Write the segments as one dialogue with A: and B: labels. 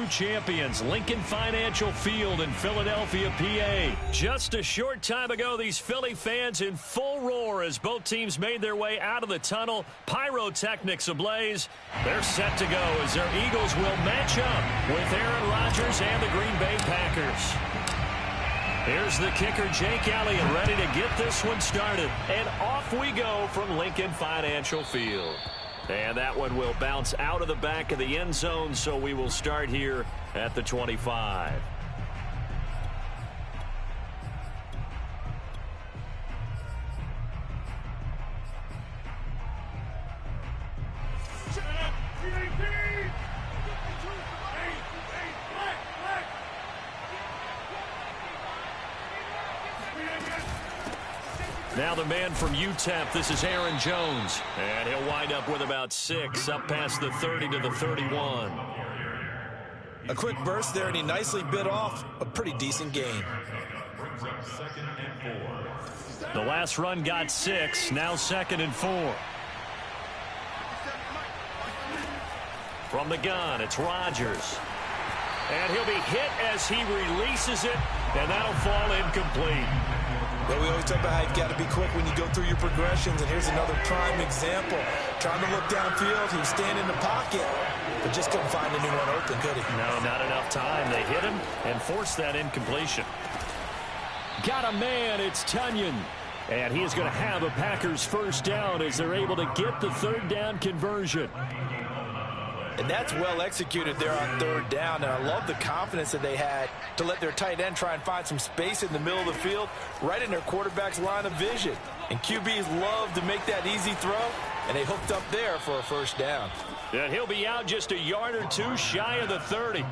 A: champions, Lincoln Financial Field in Philadelphia, PA. Just a short time ago, these Philly fans in full roar as both teams made their way out of the tunnel. Pyrotechnics ablaze. They're set to go as their Eagles will match up with Aaron Rodgers and the Green Bay Packers. Here's the kicker, Jake Elliott, ready to get this one started. And off we go from Lincoln Financial Field. And that one will bounce out of the back of the end zone, so we will start here at the 25. Now the man from UTEP, this is Aaron Jones. And he'll wind up with about 6, up past the 30 to the 31.
B: A quick burst there, and he nicely bit off a pretty decent gain.
A: The last run got 6, now 2nd and 4. From the gun, it's Rodgers. And he'll be hit as he releases it, and that'll fall incomplete.
B: Well, we always talk about how you've got to be quick when you go through your progressions, and here's another prime example. Trying to look downfield, he was standing in the pocket, but just couldn't find anyone open, could he?
A: No, not enough time. They hit him and forced that incompletion. Got a man, it's Tunyon. And he is going to have a Packers first down as they're able to get the third down conversion.
B: And that's well executed there on third down. And I love the confidence that they had to let their tight end try and find some space in the middle of the field, right in their quarterback's line of vision. And QBs love to make that easy throw, and they hooked up there for a first down.
A: And he'll be out just a yard or two shy of the 30.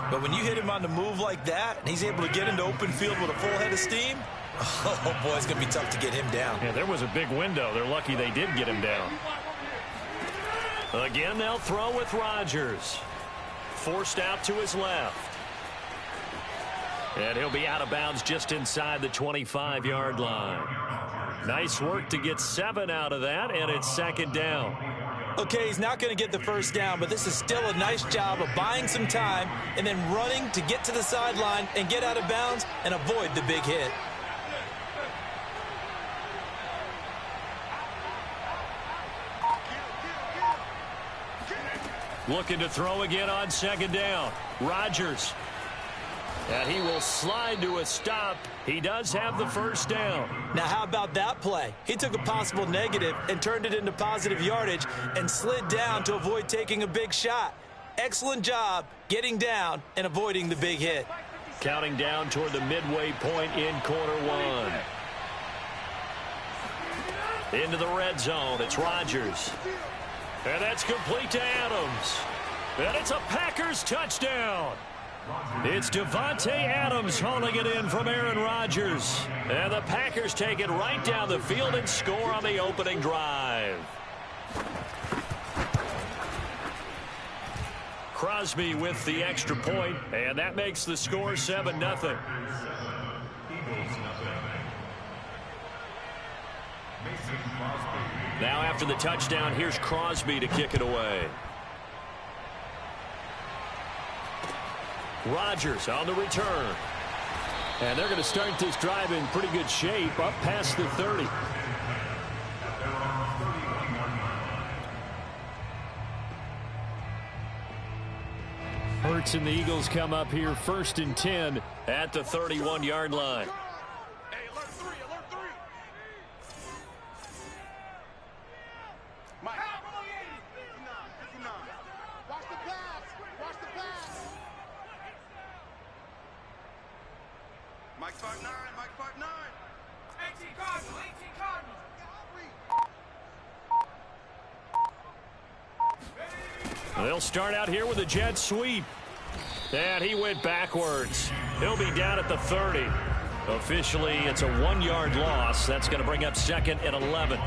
B: But when you hit him on the move like that, and he's able to get into open field with a full head of steam, oh boy, it's going to be tough to get him down.
A: Yeah, there was a big window. They're lucky they did get him down. Again, they'll throw with Rodgers. Forced out to his left. And he'll be out of bounds just inside the 25-yard line. Nice work to get 7 out of that, and it's 2nd down.
B: Okay, he's not going to get the first down, but this is still a nice job of buying some time and then running to get to the sideline and get out of bounds and avoid the big hit.
A: Looking to throw again on 2nd down. Rodgers. And he will slide to a stop. He does have the first down.
B: Now, how about that play? He took a possible negative and turned it into positive yardage and slid down to avoid taking a big shot. Excellent job getting down and avoiding the big hit.
A: Counting down toward the midway point in quarter one. Into the red zone. It's Rodgers. And that's complete to Adams. And it's a Packers touchdown. It's Davante Adams hauling it in from Aaron Rodgers. And the Packers take it right down the field and score on the opening drive. Crosby with the extra point, and that makes the score 7-0. Now after the touchdown, here's Crosby to kick it away. Rodgers on the return. And they're going to start this drive in pretty good shape, up past the 30. Hurts and the Eagles come up here 1st and 10 at the 31-yard line. They'll start out here with a jet sweep. And he went backwards. He'll be down at the 30. Officially, it's a 1-yard loss. That's going to bring up 2nd and 11.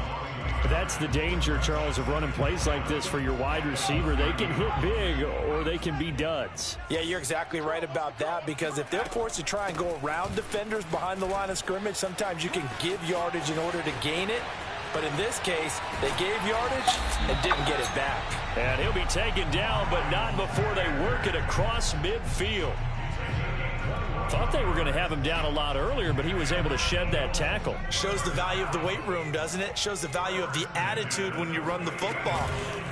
A: That's the danger, Charles, of running plays like this for your wide receiver. They can hit big or they can be duds.
B: Yeah, you're exactly right about that, because if they're forced to try and go around defenders behind the line of scrimmage, sometimes you can give yardage in order to gain it. But in this case, they gave yardage and didn't get it back.
A: And he'll be taken down, but not before they work it across midfield. Thought they were going to have him down a lot earlier, but he was able to shed that tackle.
B: Shows the value of the weight room, doesn't it? Shows the value of the attitude when you run the football.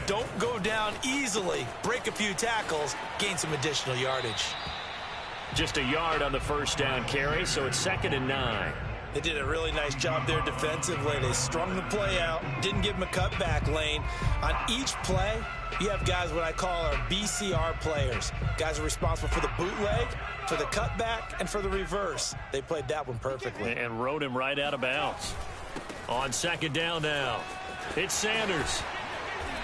B: Don't go down easily. Break a few tackles. Gain some additional yardage.
A: Just a yard on the first down carry, so it's 2nd and 9.
B: They did a really nice job there defensively. They strung the play out, didn't give him a cutback lane. On each play, you have guys what I call our BCR players. Guys are responsible for the bootleg, for the cutback, and for the reverse. They played that one perfectly.
A: And rode him right out of bounds. On 2nd down now, it's Sanders.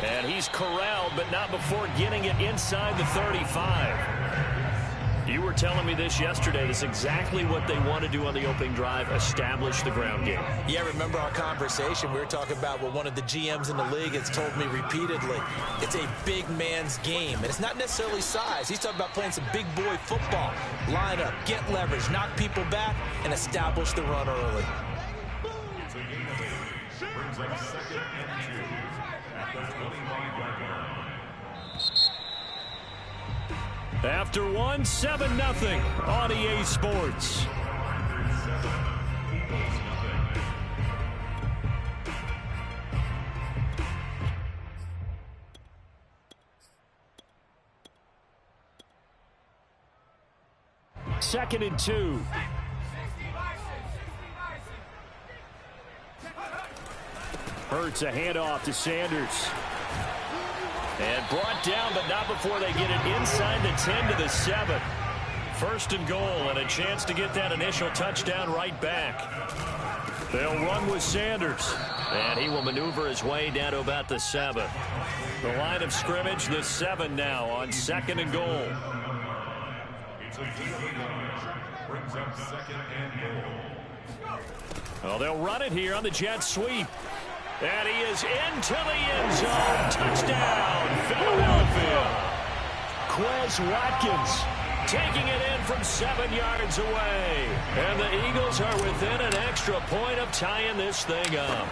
A: And he's corralled, but not before getting it inside the 35. You were telling me this yesterday. This is exactly what they want to do on the opening drive, establish the ground game.
B: Yeah, remember our conversation. We were talking about what one of the GMs in the league has told me repeatedly. It's a big man's game, and it's not necessarily size. He's talking about playing some big boy football. Line up, get leverage, knock people back, and establish the run early.
C: Brings up 2nd and 2 at the 25-yard line.
A: After 1, 7-0 on EA Sports. Second and 2. Hurts a handoff to Sanders. And brought down, but not before they get it inside the 10 to the 7. 1st and goal, and a chance to get that initial touchdown right back. They'll run with Sanders, and he will maneuver his way down to about the 7. The line of scrimmage, the 7 now on 2nd and goal.
C: It's a brings up 2nd and goal.
A: Well, they'll run it here on the jet sweep. And he is into the end zone. Touchdown, Philadelphia. Quez Watkins taking it in from 7 yards away. And the Eagles are within an extra point of tying this thing up.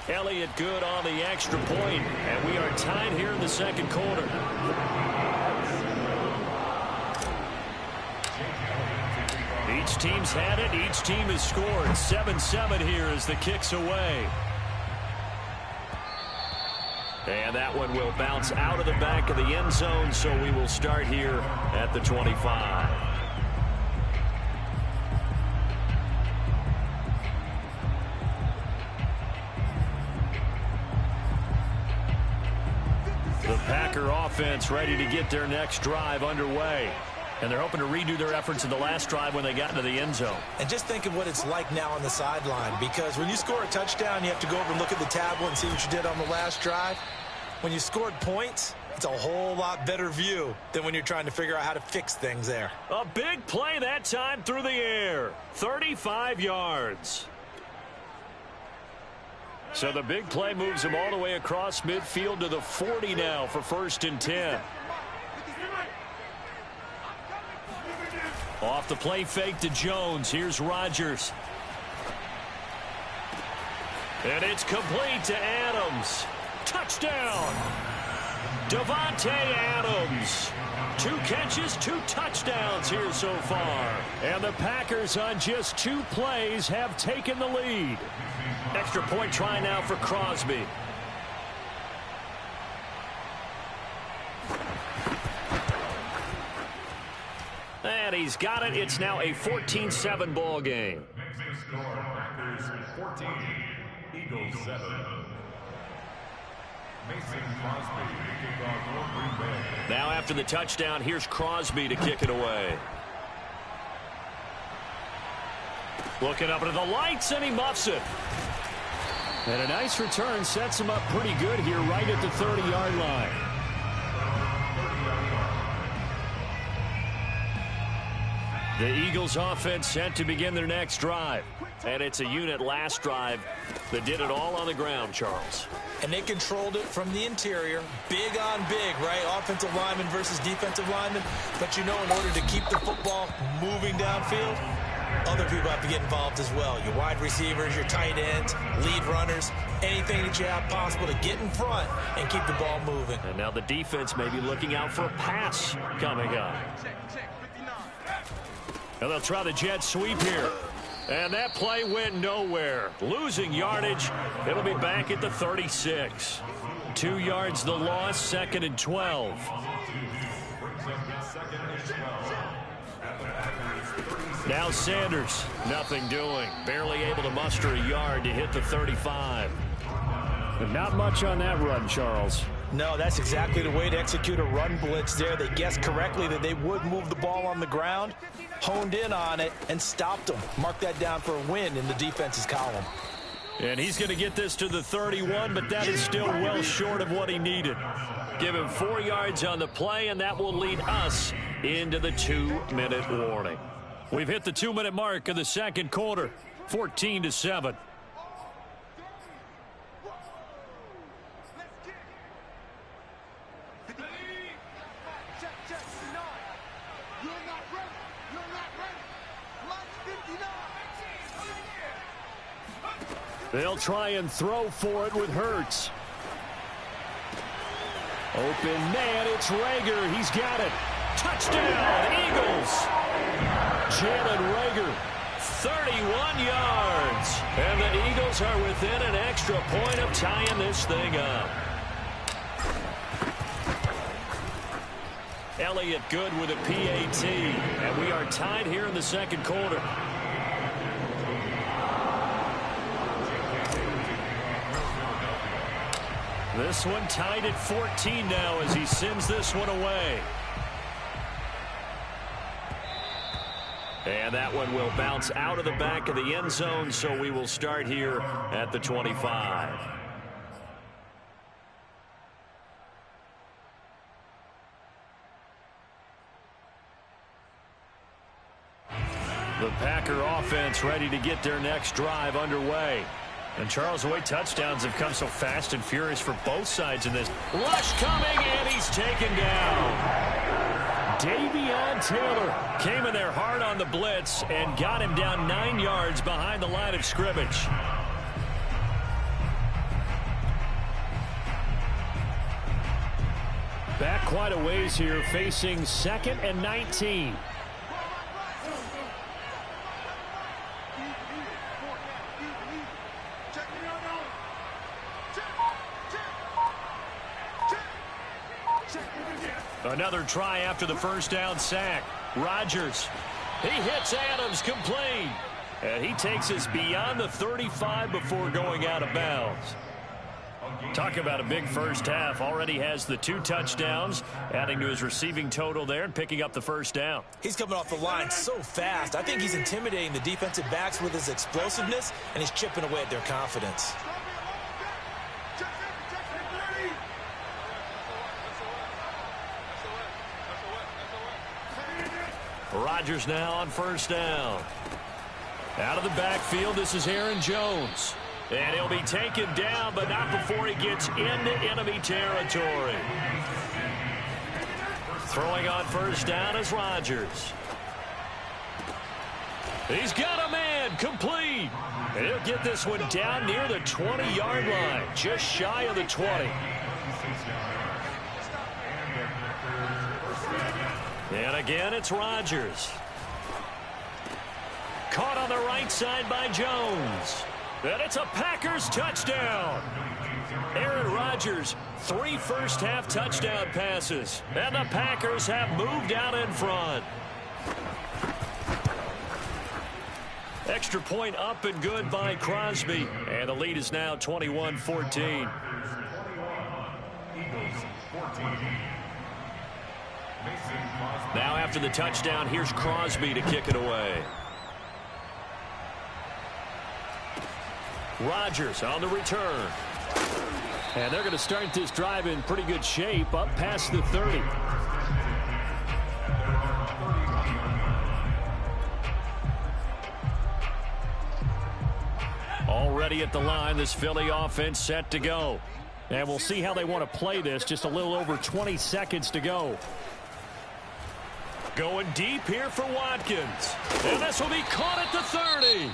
A: Elliott good on the extra point, and we are tied here in the 2nd quarter. Each team's had it. Each team has scored. 7-7 here as the kick's away. And that one will bounce out of the back of the end zone, so we will start here at the 25. The Packer offense ready to get their next drive underway. And they're hoping to redo their efforts in the last drive when they got into the end zone.
B: And just think of what it's like now on the sideline, because when you score a touchdown, you have to go over and look at the tablet and see what you did on the last drive. When you scored points, it's a whole lot better view than when you're trying to figure out how to fix things there.
A: A big play that time through the air. 35 yards. So the big play moves him all the way across midfield to the 40 now for 1st and 10. Off the play fake to Jones. Here's Rodgers. And it's complete to Adams. Touchdown. Davante Adams. 2 catches, 2 touchdowns here so far. And the Packers on just 2 plays have taken the lead. Extra point try now for Crosby. And he's got it. It's now a 14-7 ball game.
C: Next score, Packers 14, Eagles 7. Mason Crosby to kick off for Green Bay.
A: Now after the touchdown, here's Crosby to kick it away. Looking up into the lights, and he muffs it. And a nice return sets him up pretty good here right at the 30-yard line. The Eagles offense set to begin their next drive. And it's a unit last drive that did it all on the ground, Charles.
B: And they controlled it from the interior. Big on big, right? Offensive lineman versus defensive lineman. But you know, in order to keep the football moving downfield, other people have to get involved as well. Your wide receivers, your tight ends, lead runners, anything that you have possible to get in front and keep the ball moving.
A: And now the defense may be looking out for a pass coming up. And they'll try the jet sweep here. And that play went nowhere. Losing yardage. It'll be back at the 36. 2 yards the loss, 2nd and 12. Now Sanders, nothing doing. Barely able to muster a yard to hit the 35.
D: But not much on that run, Charles.
B: No, that's exactly the way to execute a run blitz there. They guessed correctly that they would move the ball on the ground, honed in on it, and stopped them. Mark that down for a win in the defense's column.
A: And he's going to get this to the 31, but that is still well short of what he needed. Give him 4 yards on the play, and that will lead us into the 2-minute warning. We've hit the 2-minute mark of the second quarter, 14-7. They'll try and throw for it with Hurts. Open man, it's Reagor. He's got it. Touchdown, Eagles. Jalen Reagor, 31 yards. And the Eagles are within an extra point of tying this thing up. Elliott good with a PAT. And we are tied here in the second quarter. This one tied at 14 now as he sends this one away. And that one will bounce out of the back of the end zone, so we will start here at the 25. The Packer offense ready to get their next drive underway. And Charles, the way touchdowns have come so fast and furious for both sides in this. Rush coming, and he's taken down. Davion Taylor came in there hard on the blitz and got him down 9 yards behind the line of scrimmage. Back quite a ways here, facing 2nd and 19. Another try after the first down sack. Rodgers. He hits Adams complete. And he takes us beyond the 35 before going out of bounds. Talk about a big first half. Already has the 2 touchdowns, adding to his receiving total there and picking up the first down.
B: He's coming off the line so fast. I think he's intimidating the defensive backs with his explosiveness, and he's chipping away at their confidence.
A: Rodgers now on first down. Out of the backfield, this is Aaron Jones. And he'll be taken down, but not before he gets into enemy territory. Throwing on first down is Rodgers. He's got a man, complete. And he'll get this one down near the 20-yard line, just shy of the 20. And again, it's Rodgers. Caught on the right side by Jones. And it's a Packers touchdown. Aaron Rodgers, 3 first-half touchdown passes. And the Packers have moved out in front. Extra point up and good by Crosby. And the lead is now 21-14. Now after the touchdown, here's Crosby to kick it away. Rodgers on the return. And they're going to start this drive in pretty good shape, up past the 30. Already at the line, this Philly offense set to go. And we'll see how they want to play this. Just a little over 20 seconds to go. Going deep here for Watkins. And this will be caught at the 30.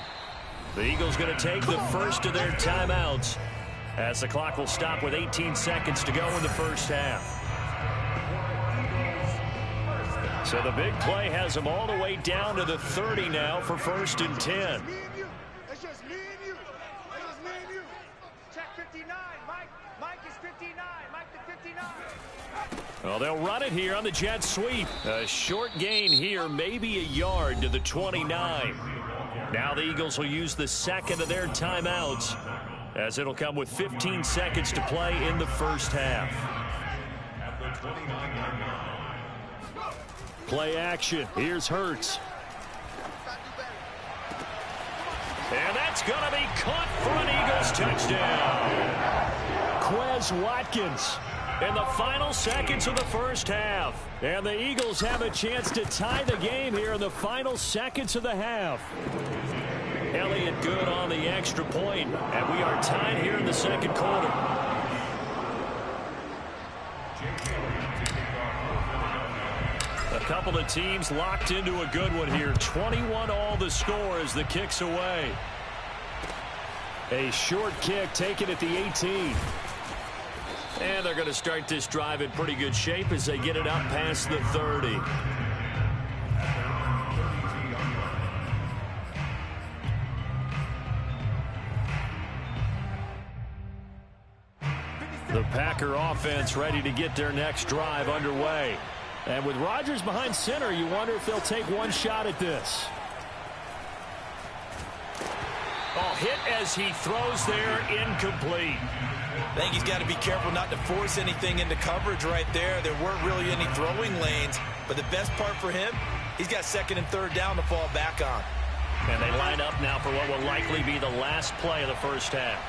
A: The Eagles going to take the first of their timeouts as the clock will stop with 18 seconds to go in the first half. So the big play has them all the way down to the 30 now for 1st and 10.
E: It's just me and you. It's just me and you. Check 59. Mike is 59. Mike the 59.
A: Well, they'll run it here on the jet sweep. A short gain here, maybe a yard to the 29. Now the Eagles will use the second of their timeouts as it'll come with 15 seconds to play in the first half.
C: At the 29-yard line.
A: Play action. Here's Hurts. And that's going to be caught for an Eagles touchdown. Quez Watkins in the final seconds of the first half. And the Eagles have a chance to tie the game here in the final seconds of the half. Elliott good on the extra point, and we are tied here in the second quarter. A couple of teams locked into a good one here. 21-all the score as the kick's away. A short kick taken at the 18. And they're going to start this drive in pretty good shape as they get it up past the 30. The Packer offense ready to get their next drive underway. And with Rodgers behind center, you wonder if they'll take one shot at this. Oh, hit as he throws there, incomplete.
B: I think he's got to be careful not to force anything into coverage right there. There weren't really any throwing lanes, but the best part for him, he's got 2nd and 3rd down to fall back on.
A: And they line up now for what will likely be the last play of the first half.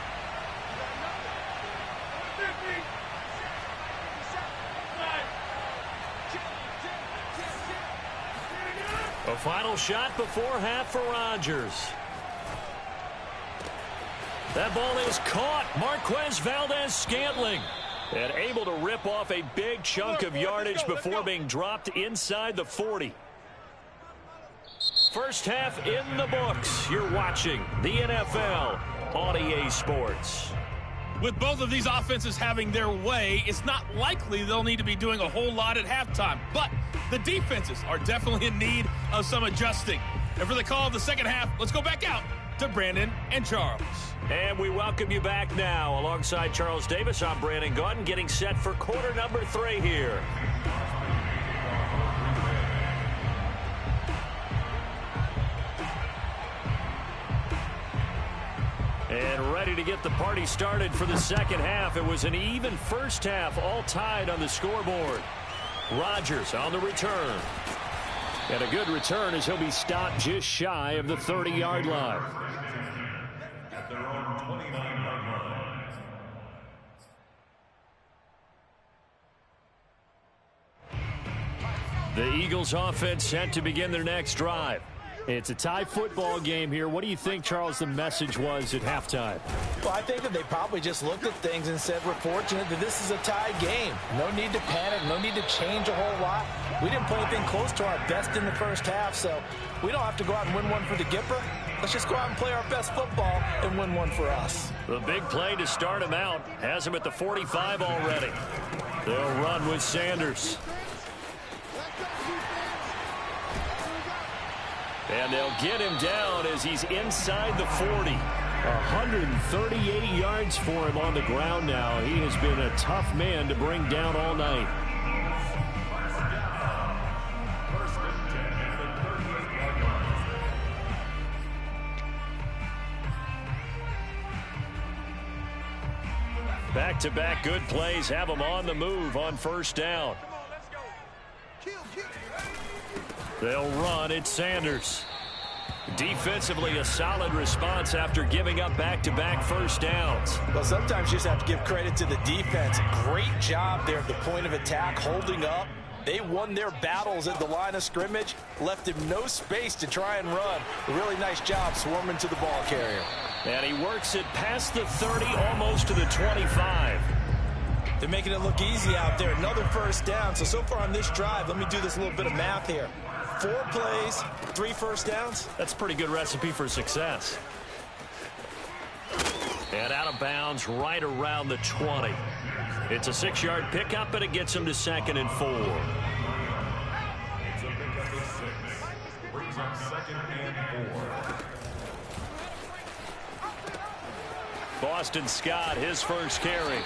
A: A final shot before half for Rodgers. That ball is caught. Marquez Valdes-Scantling. And able to rip off a big chunk of yardage before being dropped inside the 40. First half in the books. You're watching the NFL on EA Sports.
F: With both of these offenses having their way, it's not likely they'll need to be doing a whole lot at halftime. But the defenses are definitely in need of some adjusting. And for the call of the second half, let's go back out to Brandon and Charles.
A: And we welcome you back now. Alongside Charles Davis, I'm Brandon Gaudin, getting set for quarter number 3 here. And ready to get the party started for the second half. It was an even first half, all tied on the scoreboard. Rodgers on the return. And a good return as he'll be stopped just shy of the 30-yard line.
C: At their own 29-yard line.
A: The Eagles offense set to begin their next drive. It's a tie football game here. What do you think, Charles, the message was at halftime?
B: Well, I think that they probably just looked at things and said, we're fortunate that this is a tie game. No need to panic, no need to change a whole lot. We didn't play anything close to our best in the first half, so we don't have to go out and win one for the Gipper. Let's just go out and play our best football and win one for us.
A: The big play to start him out has him at the 45 already. They'll run with Sanders. And they'll get him down as he's inside the 40. 138 yards for him on the ground now. He has been a tough man to bring down all night. Back-to-back good plays have him on the move on first down. They'll run at Sanders. Defensively, a solid response after giving up back-to-back first downs.
B: Well, sometimes you just have to give credit to the defense. Great job there at the point of attack, holding up. They won their battles at the line of scrimmage, left him no space to try and run. A really nice job swarming to the ball carrier.
A: And he works it past the 30, almost to the 25.
B: They're making it look easy out there. Another first down. So far on this drive, let me do this little bit of math here. 4 plays, 3 first downs.
A: That's a pretty good recipe for success. And out of bounds right around the 20. It's a 6-yard pickup, and it gets them to 2nd and 4.
C: It's a pickup of 6. Brings up 2nd and 4.
A: Boston Scott, his first carry.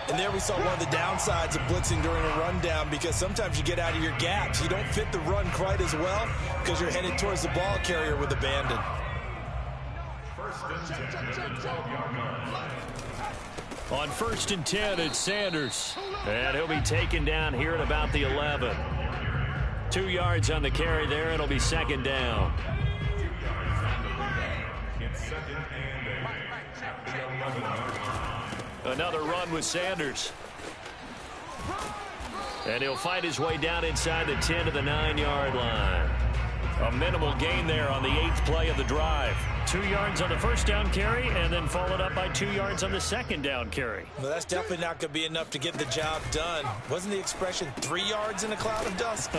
B: And there we saw one of the downsides of blitzing during a rundown, because sometimes you get out of your gaps. You don't fit the run quite as well because you're headed towards the ball carrier with abandon.
C: First and 10 at the 12-yard line.
A: On 1st and 10, it's Sanders. And he'll be taken down here at about the 11. 2 yards on the carry there. It'll be 2nd down.
C: 2 yards on the pickup. It's 2nd and 8 at the 11-yard line.
A: Another run with Sanders. And he'll fight his way down inside the 10 to the 9-yard line. A minimal gain there on the 8th play of the drive. 2 yards on the first down carry, and then followed up by 2 yards on the 2nd down carry.
B: Well, that's definitely not going to be enough to get the job done. Wasn't the expression 3 yards in a cloud of dust?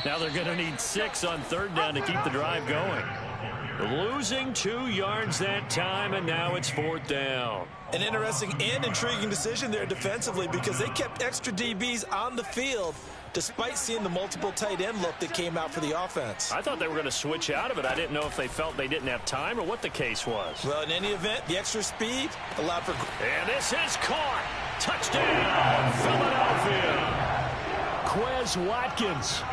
A: Now they're going to need 6 on 3rd down to keep the drive going. Losing 2 yards that time, and now it's 4th down.
B: An interesting and intriguing decision there defensively, because they kept extra DBs on the field despite seeing the multiple tight end look that came out for the offense.
A: I thought they were going to switch out of it. I didn't know if they felt they didn't have time or what the case was.
B: Well, in any event, the extra speed allowed for...
A: And this is caught. Touchdown, Philadelphia. Quez Watkins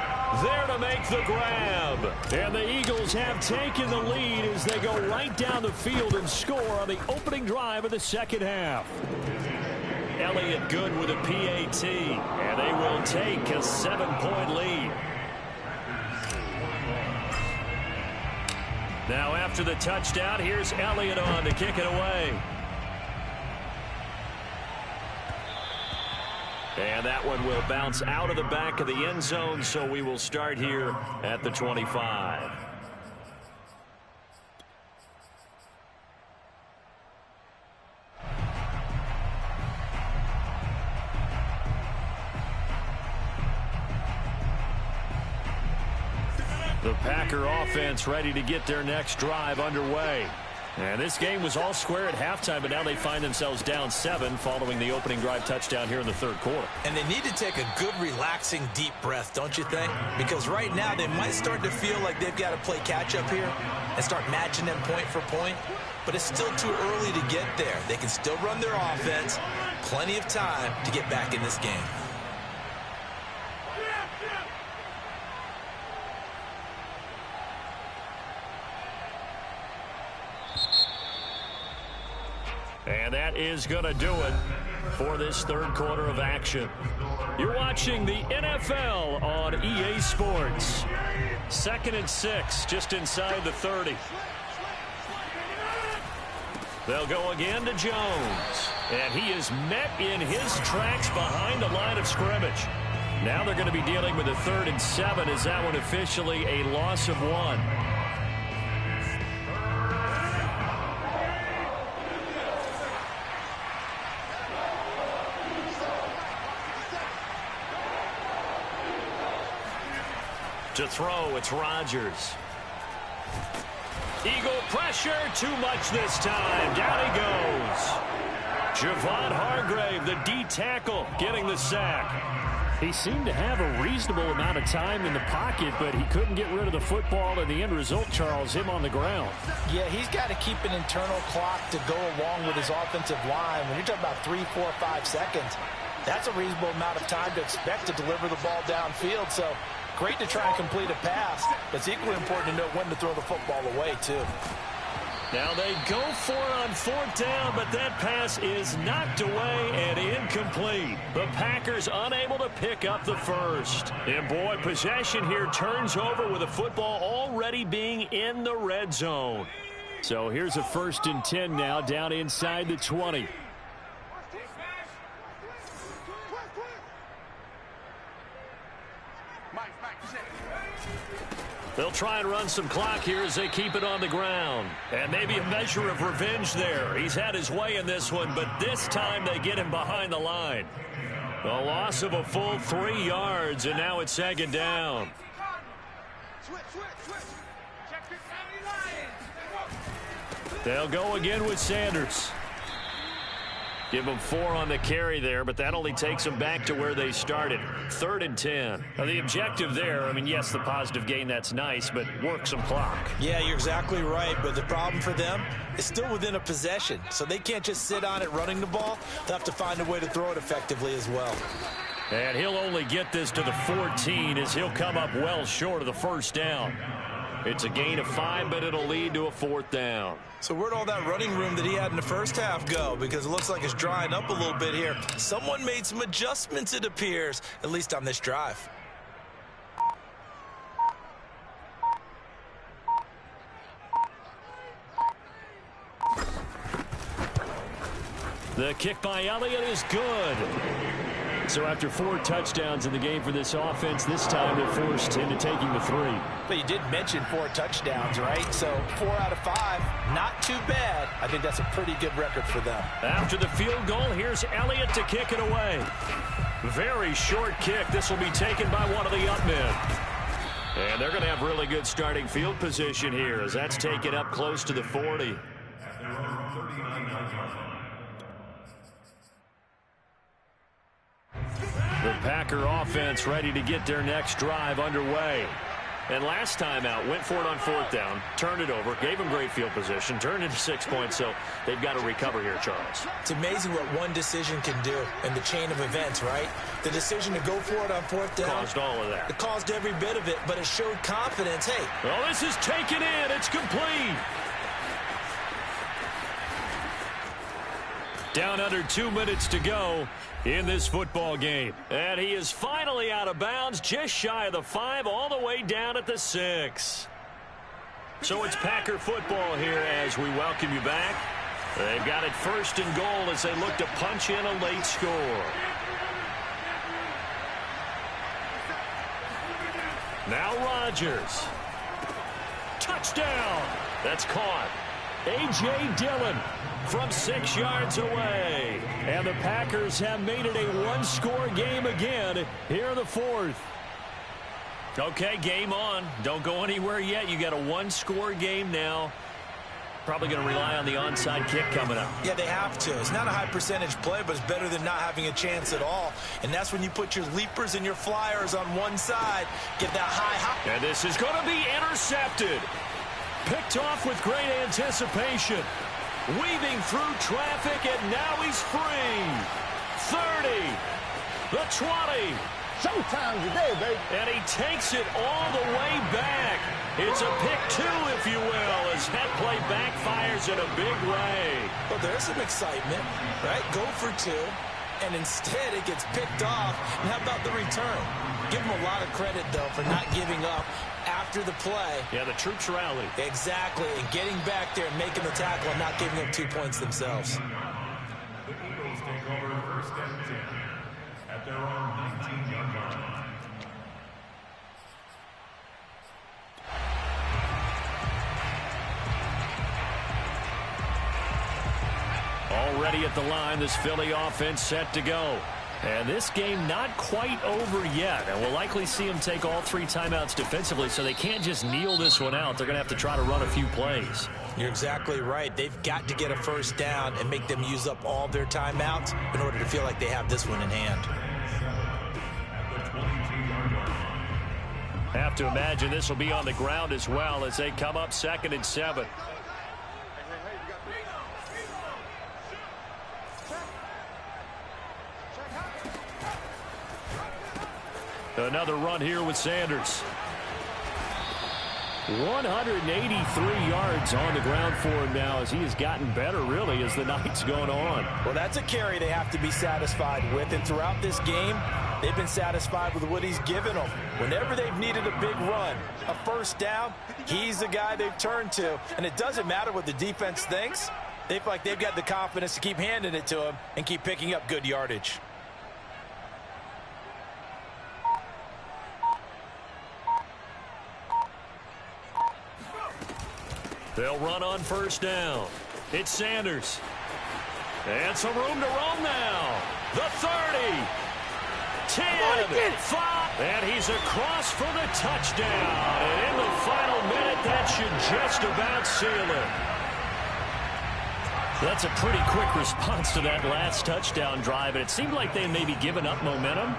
A: there to make the grab. And the Eagles have taken the lead as they go right down the field and score on the opening drive of the 2nd half. Elliott good with a PAT, and they will take a 7-point lead. Now after the touchdown, here's Elliott on to kick it away. And that one will bounce out of the back of the end zone, so we will start here at the 25. The Packer offense ready to get their next drive underway. And this game was all square at halftime, but now they find themselves down 7 following the opening drive touchdown here in the 3rd quarter.
B: And they need to take a good, relaxing, deep breath, don't you think? Because right now they might start to feel like they've got to play catch-up here and start matching them point for point. But it's still too early to get there. They can still run their offense. Plenty of time to get back in this game. And that is going to do it for this 3rd quarter of action. You're watching the NFL on EA Sports. 2nd and 6, just inside the 30. They'll go again to Jones. And he is met in his tracks behind the line of scrimmage. Now they're going to be dealing with a 3rd and 7. Is that one officially a loss of 1? To throw, it's Rodgers. Eagle pressure, too much this time. Down he goes. Javon Hargrave, the D tackle, getting the sack. He seemed to have a reasonable amount of time in the pocket, but he couldn't get rid of the football, and the end result, Charles, him on the ground. Yeah, he's got to keep an internal clock to go along with his offensive line. When you're talking about 3, 4, 5 seconds, that's a reasonable amount of time to expect to deliver the ball downfield. So great to try and complete a pass, but it's equally important to know when to throw the football away, too.
A: Now they go for it on 4th down, but that pass is knocked away and incomplete. The Packers unable to pick up the first. And boy, possession here turns over with the football already being in the red zone. So here's a 1st and 10 now down inside the 20. They'll try and run some clock here as they keep it on the ground. And maybe a measure of revenge there. He's had his way in this one, but this time they get him behind the line. A loss of a full 3 yards, and now it's second down. They'll go again with Sanders. Give them 4 on the carry there, but that only takes them back to where they started. 3rd and 10. Now, the objective there, I mean, yes, the positive gain, that's nice, but work some clock.
B: Yeah, you're exactly right, but the problem for them is still within a possession, so they can't just sit on it running the ball. They'll have to find a way to throw it effectively as well.
A: And he'll only get this to the 14 as he'll come up well short of the first down. It's a gain of 5, but it'll lead to a 4th down.
B: So where'd all that running room that he had in the first half go? Because it looks like it's drying up a little bit here. Someone made some adjustments, it appears, at least on this drive.
A: The kick by Elliott is good. So after 4 touchdowns in the game for this offense, this time they're forced into taking the 3.
B: But you did mention 4 touchdowns, right? So 4 out of 5, not too bad. I think that's a pretty good record for them.
A: After the field goal, here's Elliott to kick it away. Very short kick. This will be taken by one of the up men. And they're going to have really good starting field position here as that's taken up close to the 40. The Packer offense ready to get their next drive underway. And last time out, went for it on 4th down, turned it over, gave them great field position, turned into 6 points, so they've got to recover here, Charles.
B: It's amazing what one decision can do in the chain of events, right? The decision to go for it on 4th down.
A: Caused all of that.
B: It caused every bit of it, but it showed confidence. Hey.
A: Well, this is taken in. It's complete. Down under 2 minutes to go in this football game. And he is finally out of bounds, just shy of the 5, all the way down at the 6. So it's Packer football here as we welcome you back. They've got it 1st and goal as they look to punch in a late score. Now Rodgers. Touchdown. That's caught. A.J. Dillon from 6 yards away. And the Packers have made it a 1-score game again here in the 4th. Okay, game on. Don't go anywhere yet. You got a 1-score game now. Probably going to rely on the onside kick coming up.
B: Yeah, they have to. It's not a high percentage play, but it's better than not having a chance at all. And that's when you put your leapers and your flyers on one side. Get that high hop.
A: And this is going to be intercepted. Picked off with great anticipation. Weaving through traffic, and now he's free. 30. The 20.
G: Showtime today, baby.
A: And he takes it all the way back. It's a pick 2, if you will, as that play backfires in a big way.
B: Well, there's some excitement, right? Go for 2, and instead it gets picked off. And how about the return? Give him a lot of credit, though, for not giving up after the play.
A: Yeah, the troops rallied.
B: Exactly, and getting back there and making the tackle and not giving up 2 points themselves.
C: The Eagles take over 1st and 10 at their own 19-yard line.
A: Already at the line, this Philly offense set to go. And this game not quite over yet. And we'll likely see them take all 3 timeouts defensively, so they can't just kneel this one out. They're going to have to try to run a few plays.
B: You're exactly right. They've got to get a 1st down and make them use up all their timeouts in order to feel like they have this one in hand.
A: Have to imagine this will be on the ground as well as they come up 2nd and 7. Another run here with Sanders. 183 yards on the ground for him now as he has gotten better, really, as the night's going on.
B: Well, that's a carry they have to be satisfied with. And throughout this game, they've been satisfied with what he's given them. Whenever they've needed a big run, a 1st down, he's the guy they've turned to. And it doesn't matter what the defense thinks. They feel like they've got the confidence to keep handing it to him and keep picking up good yardage.
A: They'll run on first down. It's Sanders. And some room to roam now. The 30. 10. 5. And he's across for the touchdown. And in the final minute, that should just about seal it. That's a pretty quick response to that last touchdown drive. And it seemed like they may be giving up momentum.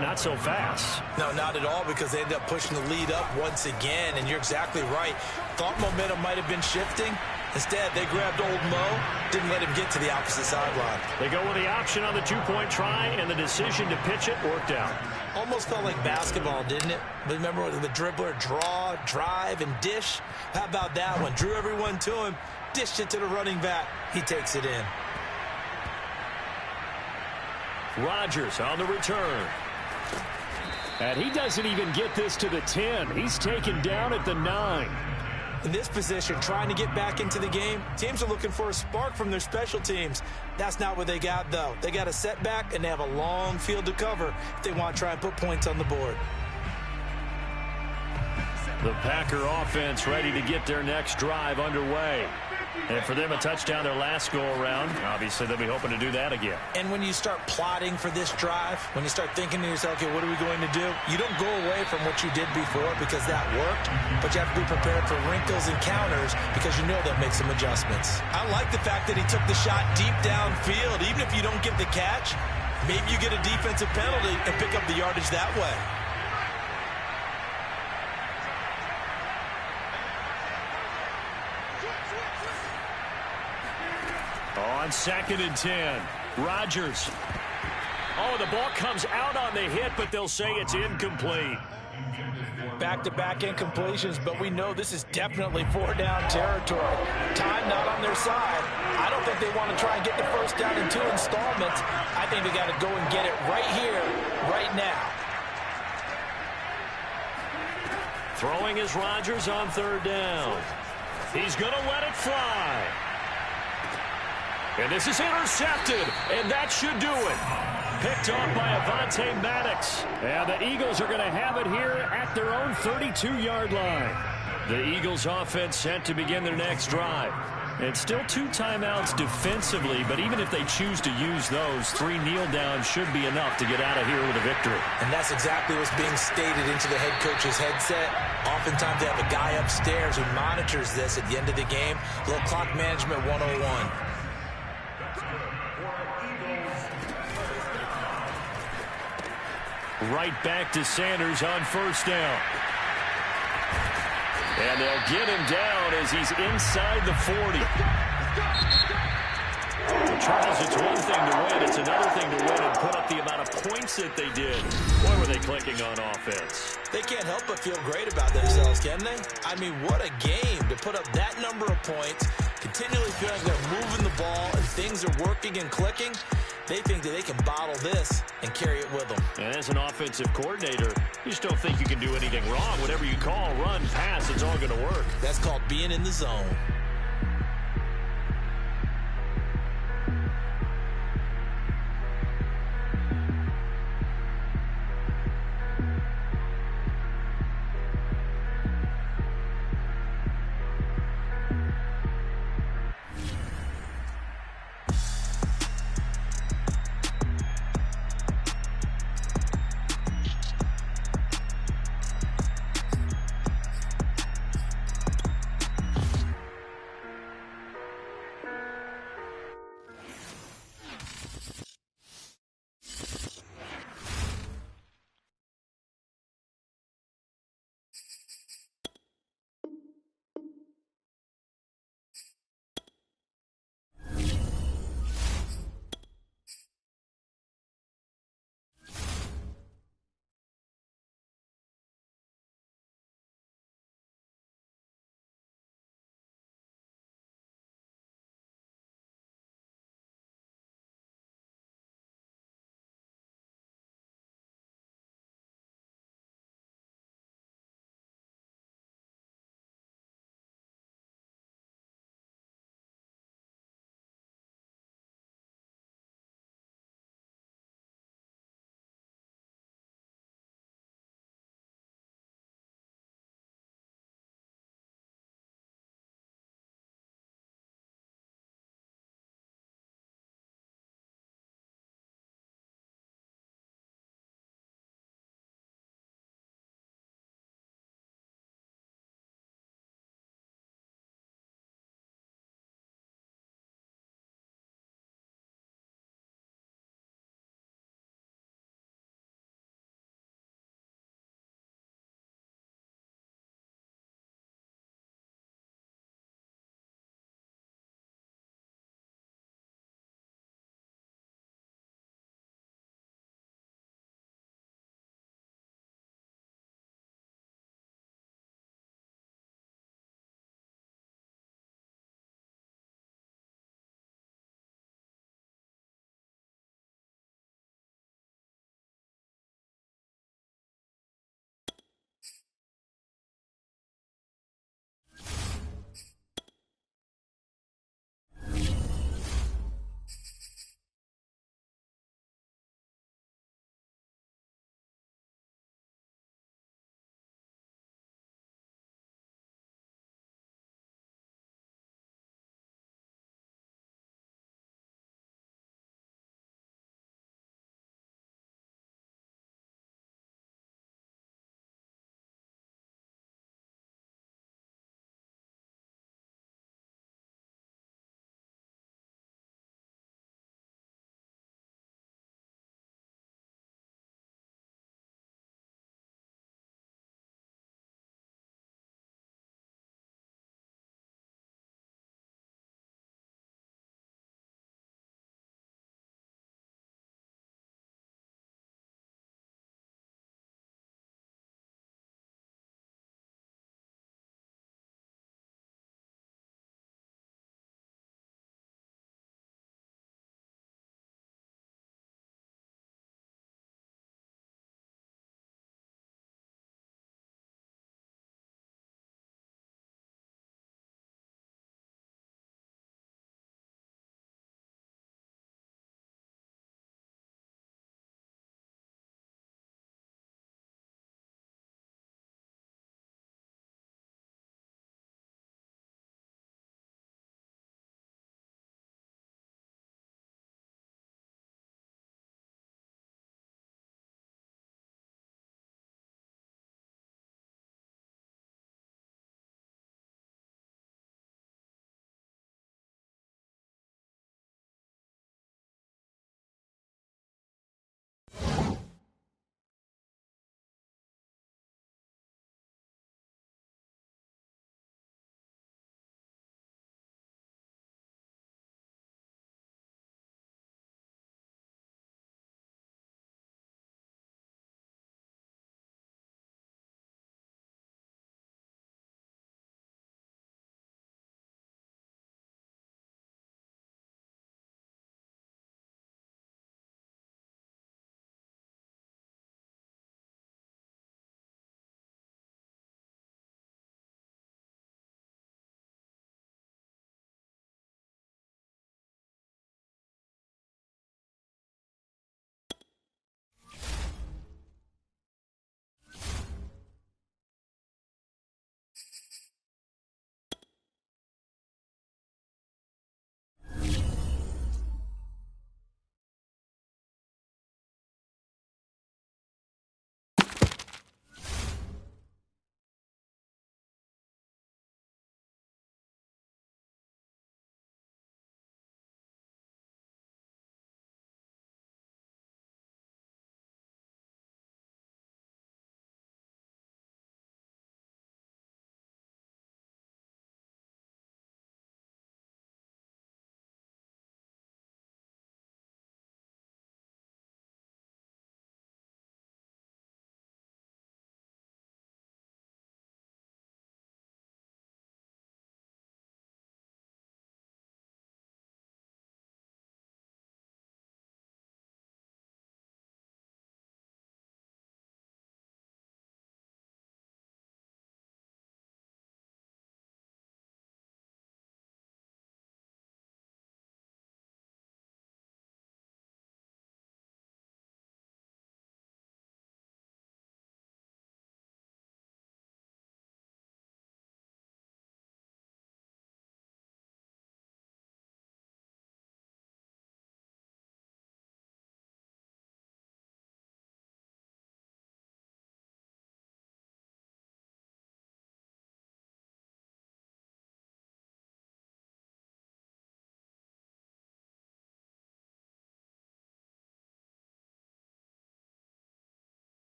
A: Not so fast.
B: No, not at all, because they ended up pushing the lead up once again. And you're exactly right. Thought momentum might have been shifting. Instead, they grabbed old Mo, didn't let him get to the opposite sideline.
A: They go with the option on the two-point try, and the decision to pitch it worked out.
B: Almost felt like basketball, didn't it? Remember the dribbler, draw, drive, and dish? How about that one? Drew everyone to him, dished it to the running back. He takes it in.
A: Rodgers on the return. And he doesn't even get this to the 10. He's taken down at the 9.
B: In this position, trying to get back into the game, teams are looking for a spark from their special teams. That's not what they got, though. They got a setback, and they have a long field to cover if they want to try and put points on the board.
A: The Packer offense ready to get their next drive underway. And for them, a touchdown their last go-around. Obviously, they'll be hoping to do that again.
B: And when you start plotting for this drive, when you start thinking to yourself, okay, what are we going to do? You don't go away from what you did before because that worked, but you have to be prepared for wrinkles and counters because you know they'll make some adjustments. I like the fact that he took the shot deep downfield. Even if you don't get the catch, maybe you get a defensive penalty and pick up the yardage that way.
A: On 2nd and 10, Rodgers. Oh, the ball comes out on the hit, but they'll say it's incomplete.
B: Back-to-back incompletions, but we know this is definitely 4-down territory. Time not on their side. I don't think they want to try and get the first down in 2 installments. I think they got to go and get it right here, right now.
A: Throwing is Rodgers on 3rd down. He's going to let it fly. And this is intercepted, and that should do it. Picked off by Avonte Maddox. And the Eagles are going to have it here at their own 32-yard line. The Eagles offense set to begin their next drive. And still 2 timeouts defensively, but even if they choose to use those, 3 kneel downs should be enough to get out of here with a victory.
B: And that's exactly what's being stated into the head coach's headset. Oftentimes they have a guy upstairs who monitors this at the end of the game. A little clock management 101.
A: Right back to Sanders on 1st down. And they'll get him down as he's inside the 40. Charles, it's one thing to win. It's another thing to win and put up the amount of points that they did. Boy, were they clicking on offense.
B: They can't help but feel great about themselves, can they? I mean, what a game to put up that number of points, continually feeling they're moving the ball and things are working and clicking. They think that they can bottle this and carry it with them.
A: And as an offensive coordinator, you just don't think you can do anything wrong. Whatever you call, run, pass, it's all going to work.
B: That's called being in the zone.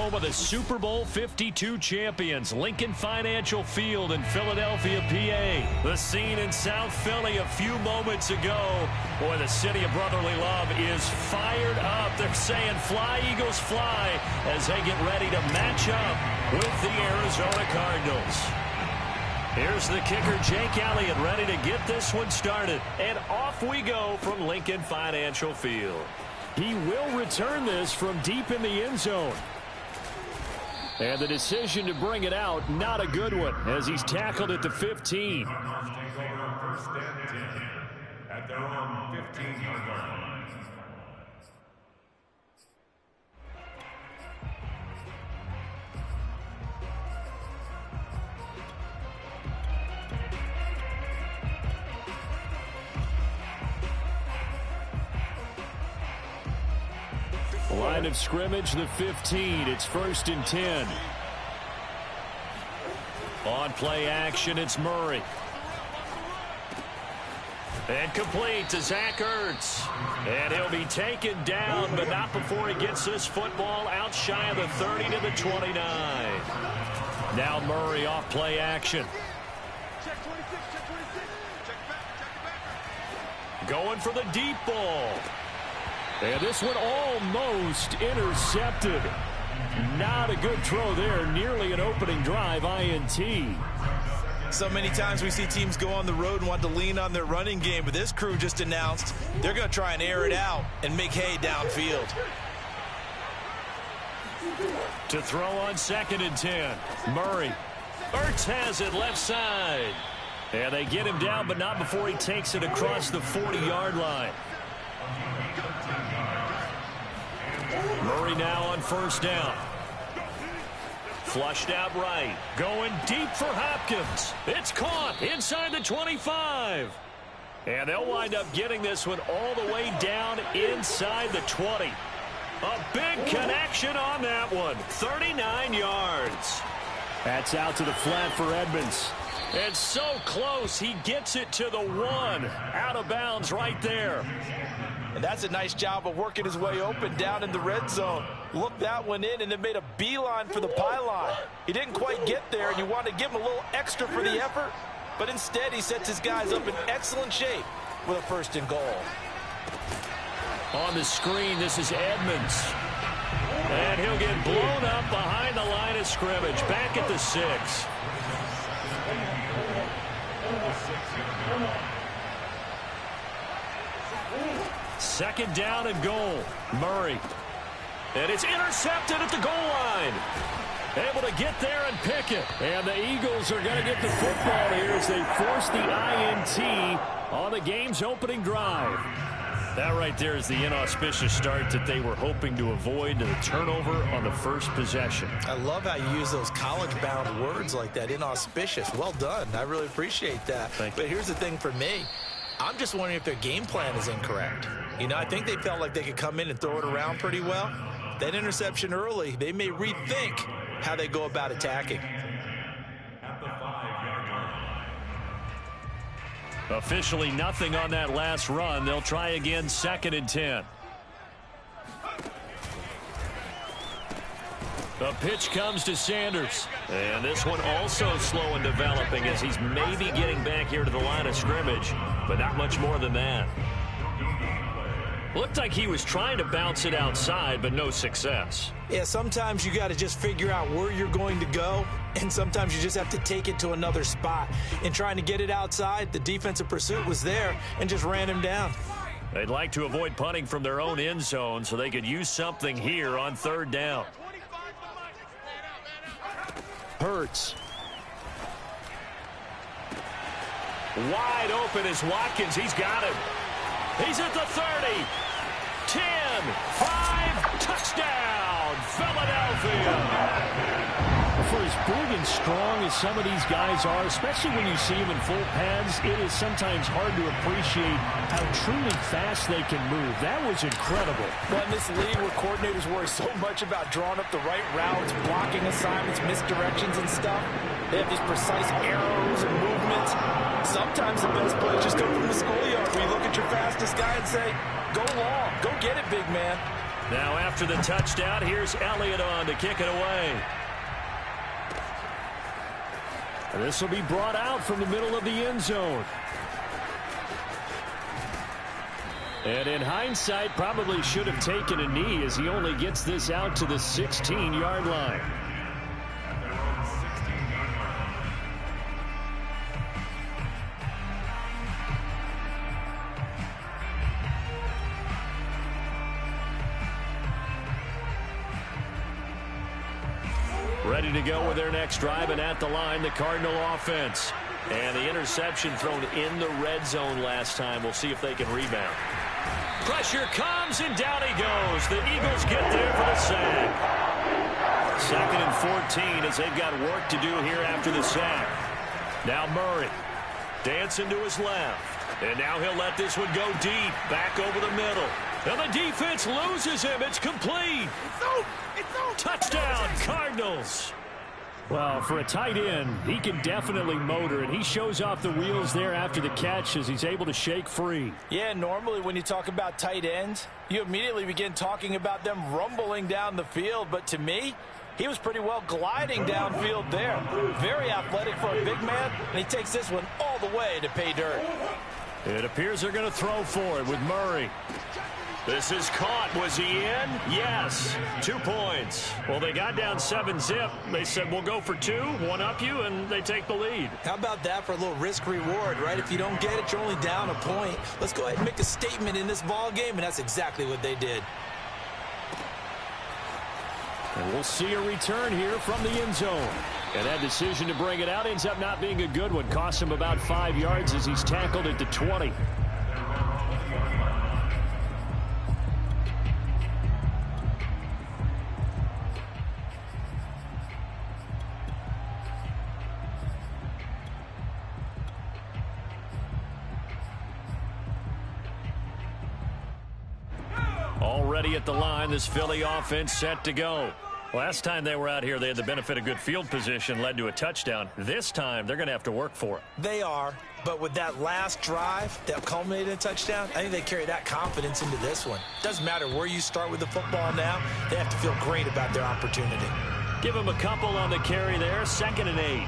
A: home of the Super Bowl 52 champions, Lincoln Financial Field in Philadelphia, PA. The scene in South Philly a few moments ago. Boy, the city of brotherly love is fired up. They're saying, fly, Eagles, fly, as they get ready to match up with the Arizona Cardinals. Here's the kicker, Jake Elliott, ready to get this one started. And off we go from Lincoln Financial Field.
D: He will return this from deep in the end zone. And the decision to bring it out, not a good one, as he's tackled at the 15.
C: First and 10 at their own 15-yard line.
D: Line of scrimmage, the 15. It's 1st and 10.
A: On play action, it's Murray. And complete to Zach Ertz. And he'll be taken down, but not before he gets this football out shy of the 30 to the 29. Now Murray off play action.
E: Check 26, check 26. Check back.
A: Going for the deep ball.
D: And this one almost intercepted. Not a good throw there. Nearly an opening drive, INT.
B: So many times we see teams go on the road and want to lean on their running game, but this crew just announced they're going to try and air it out and make hay downfield.
A: To throw on 2nd and 10. Murray. Ertz has it left side. And they get him down, but not before he takes it across the 40-yard line. Murray now on 1st down. Flushed out right. Going deep for Hopkins. It's caught inside the 25. And they'll wind up getting this one all the way down inside the 20. A big connection on that one. 39 yards.
D: That's out to the flat for Edmonds.
A: And so close, he gets it to the 1. Out of bounds right there.
B: And that's a nice job of working his way open down in the red zone. Looked that one in and then made a beeline for the pylon. He didn't quite get there, and you want to give him a little extra for the effort. But instead, he sets his guys up in excellent shape with a 1st and goal.
A: On the screen, this is Edmonds. And he'll get blown up behind the line of scrimmage. Back at the 6. Second down and goal. Murray. And it's intercepted at the goal line. Able to get there and pick it.
D: And the Eagles are going to get the football here as they force the INT on the game's opening drive.
A: That right there is the inauspicious start that they were hoping to avoid, the turnover on the first possession.
B: I love how you use those college-bound words like that, inauspicious. Well done. I really appreciate that.
A: Thank you.
B: But here's the thing for me. I'm just wondering if their game plan is incorrect. You know, I think they felt like they could come in and throw it around pretty well. That interception early, they may rethink how they go about attacking.
C: At the 5-yard line.
A: Officially nothing on that last run. They'll try again 2nd and 10. The pitch comes to Sanders. And this one also slow in developing as he's maybe getting back here to the line of scrimmage, but not much more than that. Looked like he was trying to bounce it outside, but no success.
B: Yeah, sometimes you got to just figure out where you're going to go, and sometimes you just have to take it to another spot. In trying to get it outside, the defensive pursuit was there and just ran him down.
A: They'd like to avoid punting from their own end zone so they could use something here on 3rd down.
D: Hurts.
A: Wide open is Watkins. He's got him. He's at the 30. 10, 5, touchdown, Philadelphia.
D: For as big and strong as some of these guys are, especially when you see them in full pads, it is sometimes hard to appreciate how truly fast they can move. That was incredible.
B: Well, in this league where coordinators worry so much about drawing up the right routes, blocking assignments, misdirections and stuff, they have these precise arrows and movements. Sometimes the best plays just come from the schoolyard where you look at your fastest guy and say, go long, go get it, big man.
A: Now after the touchdown, here's Elliott on to kick it away. This will be brought out from the middle of the end zone. And in hindsight, probably should have taken a knee as he only gets this out to the 16-yard line. Ready to go with their next drive, and at the line, the Cardinal offense. And the interception thrown in the red zone last time. We'll see if they can rebound. Pressure comes, and down he goes. The Eagles get there for the sack. 2nd and 14 as they've got work to do here after the sack. Now Murray dancing to his left. And now he'll let this one go deep, back over the middle. And the defense loses him. It's complete. Touchdown, Cardinals. Well, for a tight end, he can definitely motor, and he shows off the wheels there after the catch as he's able to shake free.
B: Yeah, normally when you talk about tight ends, you immediately begin talking about them rumbling down the field. But to me, he was pretty well gliding downfield there. Very athletic for a big man, and he takes this one all the way to pay dirt.
A: It appears they're going to throw for it with Murray. This is caught. Was he in? Yes. 2 points. Well, they got down 7-zip. They said, we'll go for 2, one up you, and they take the lead.
B: How about that for a little risk-reward, right? If you don't get it, you're only down a point. Let's go ahead and make a statement in this ball game, and that's exactly what they did.
D: And we'll see a return here from the end zone. And that decision to bring it out ends up not being a good one. Cost him about 5 yards as he's tackled at the 20. Already at the line, this Philly offense set to go. Last time they were out here, they had the benefit of good field position, led to a touchdown. This time, they're going to have to work for it.
B: They are, but with that last drive that culminated in a touchdown, I think they carry that confidence into this one. Doesn't matter where you start with the football now, they have to feel great about their opportunity.
A: Give them a couple on the carry there, 2nd and 8.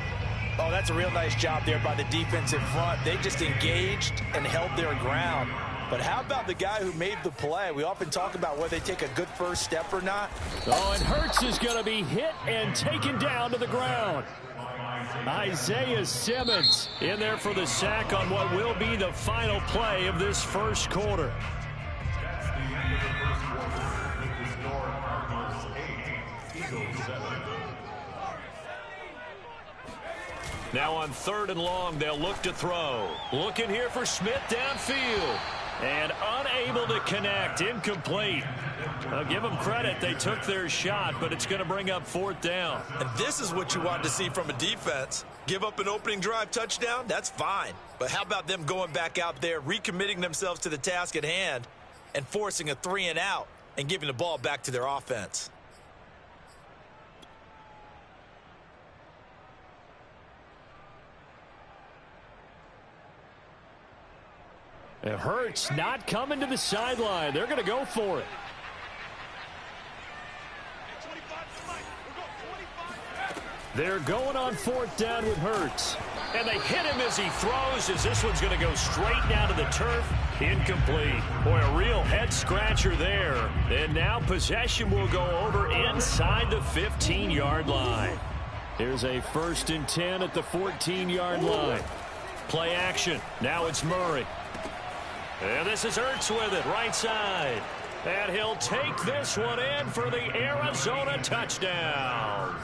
B: Oh, that's a real nice job there by the defense in front. They just engaged and held their ground. But how about the guy who made the play? We often talk about whether they take a good first step or not.
D: Oh, and Hurts is going to be hit and taken down to the ground. Isaiah Simmons in there for the sack on what will be the final play of this first quarter.
C: That's the end of the first quarter. With the score, Cardinals 8, Eagles 7.
A: Now on 3rd and long, they'll look to throw. Looking here for Smith downfield. And unable to connect. Incomplete. I'll give them credit. They took their shot, but it's going to bring up 4th down.
B: And this is what you want to see from a defense. Give up an opening drive touchdown, that's fine. But how about them going back out there, recommitting themselves to the task at hand, and forcing a 3-and-out and giving the ball back to their offense?
D: It hurts not coming to the sideline. They're going to go for it. They're going on 4th down with Hurts.
A: And they hit him as he throws, as this one's going to go straight down to the turf. Incomplete. Boy, a real head-scratcher there. And now possession will go over inside the 15-yard line.
D: Here's a 1st and 10 at the 14-yard line.
A: Play action. Now it's Murray. And this is Ertz with it, right side. And he'll take this one in for the Arizona touchdown.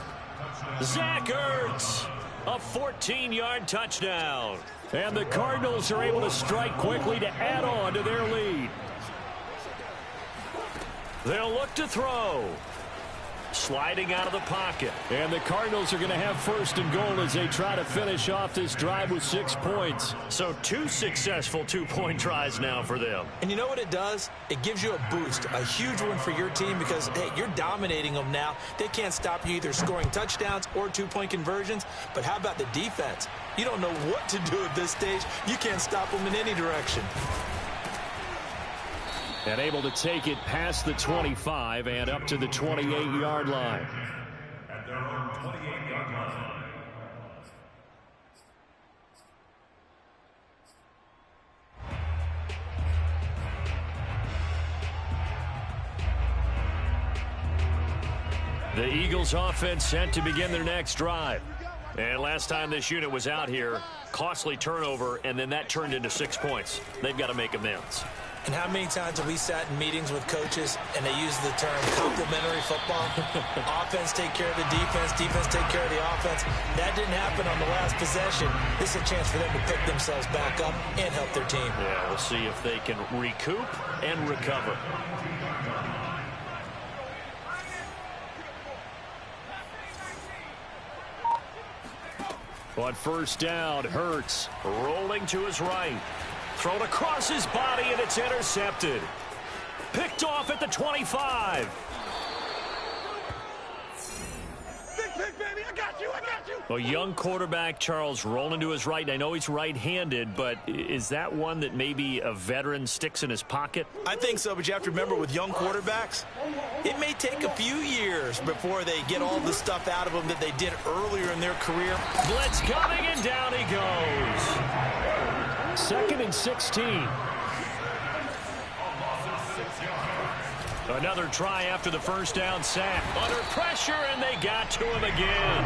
A: Zach Ertz, a 14-yard touchdown.
D: And the Cardinals are able to strike quickly to add on to their lead.
A: They'll look to throw. Sliding out of the pocket.
D: And the Cardinals are going to have 1st and goal as they try to finish off this drive with 6 points.
A: So 2 successful 2-point tries now for them.
B: And you know what it does? It gives you a boost, a huge one for your team because, hey, you're dominating them now. They can't stop you either scoring touchdowns or 2-point conversions. But how about the defense? You don't know what to do at this stage. You can't stop them in any direction.
D: And able to take it past the 25 and up to the 28-yard line.
C: At their own 28-yard line.
A: The Eagles offense set to begin their next drive. And last time this unit was out here, costly turnover, and then that turned into 6 points. They've got to make amends.
B: And how many times have we sat in meetings with coaches and they use the term complementary football? Offense take care of the defense, defense take care of the offense. That didn't happen on the last possession. This is a chance for them to pick themselves back up and help their team.
A: Yeah, we'll see if they can recoup and recover. On first down, Hurts rolling to his right. Thrown across his body, and it's intercepted. Picked off at the 25.
E: Big pick, baby. I got you. I got you.
A: A young quarterback, Charles, rolling to his right. I know he's right-handed, but is that one that maybe a veteran sticks in his pocket?
B: I think so, but you have to remember with young quarterbacks, it may take a few years before they get all the stuff out of them that they did earlier in their career.
A: Blitz coming, and down he goes.
D: 2nd and 16.
A: Another try after the first down sack. Under pressure, and they got to him again.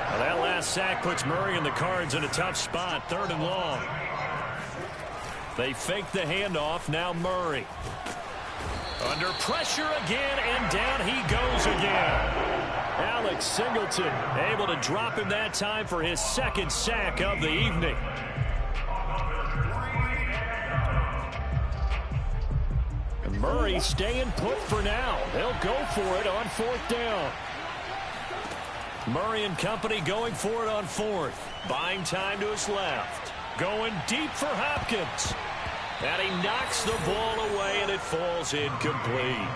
A: Well, that last sack puts Murray and the Cards in a tough spot. 3rd and long. They fake the handoff. Now Murray. Under pressure again, and down he goes again. Alex Singleton able to drop him that time for his 2nd sack of the evening. Murray staying put for now. They'll go for it on 4th down. Murray and company going for it on 4th. Buying time to his left. Going deep for Hopkins. And he knocks the ball away, and it falls incomplete.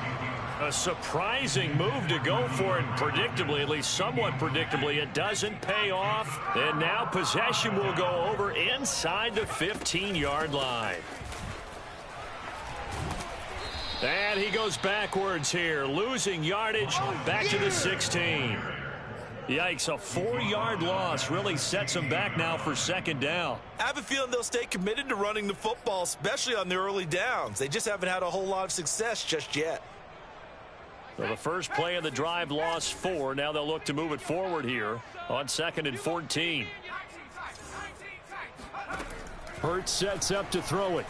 A: A surprising move to go for it. Predictably, at least somewhat predictably, it doesn't pay off. And now possession will go over inside the 15-yard line. And he goes backwards here, losing yardage back to the 16. Yikes, a 4-yard loss really sets him back now for 2nd down.
B: I have a feeling they'll stay committed to running the football, especially on the early downs. They just haven't had a whole lot of success just yet.
A: So the first play of the drive lost 4. Now they'll look to move it forward here on 2nd and 14.
D: Hurts sets up to throw it.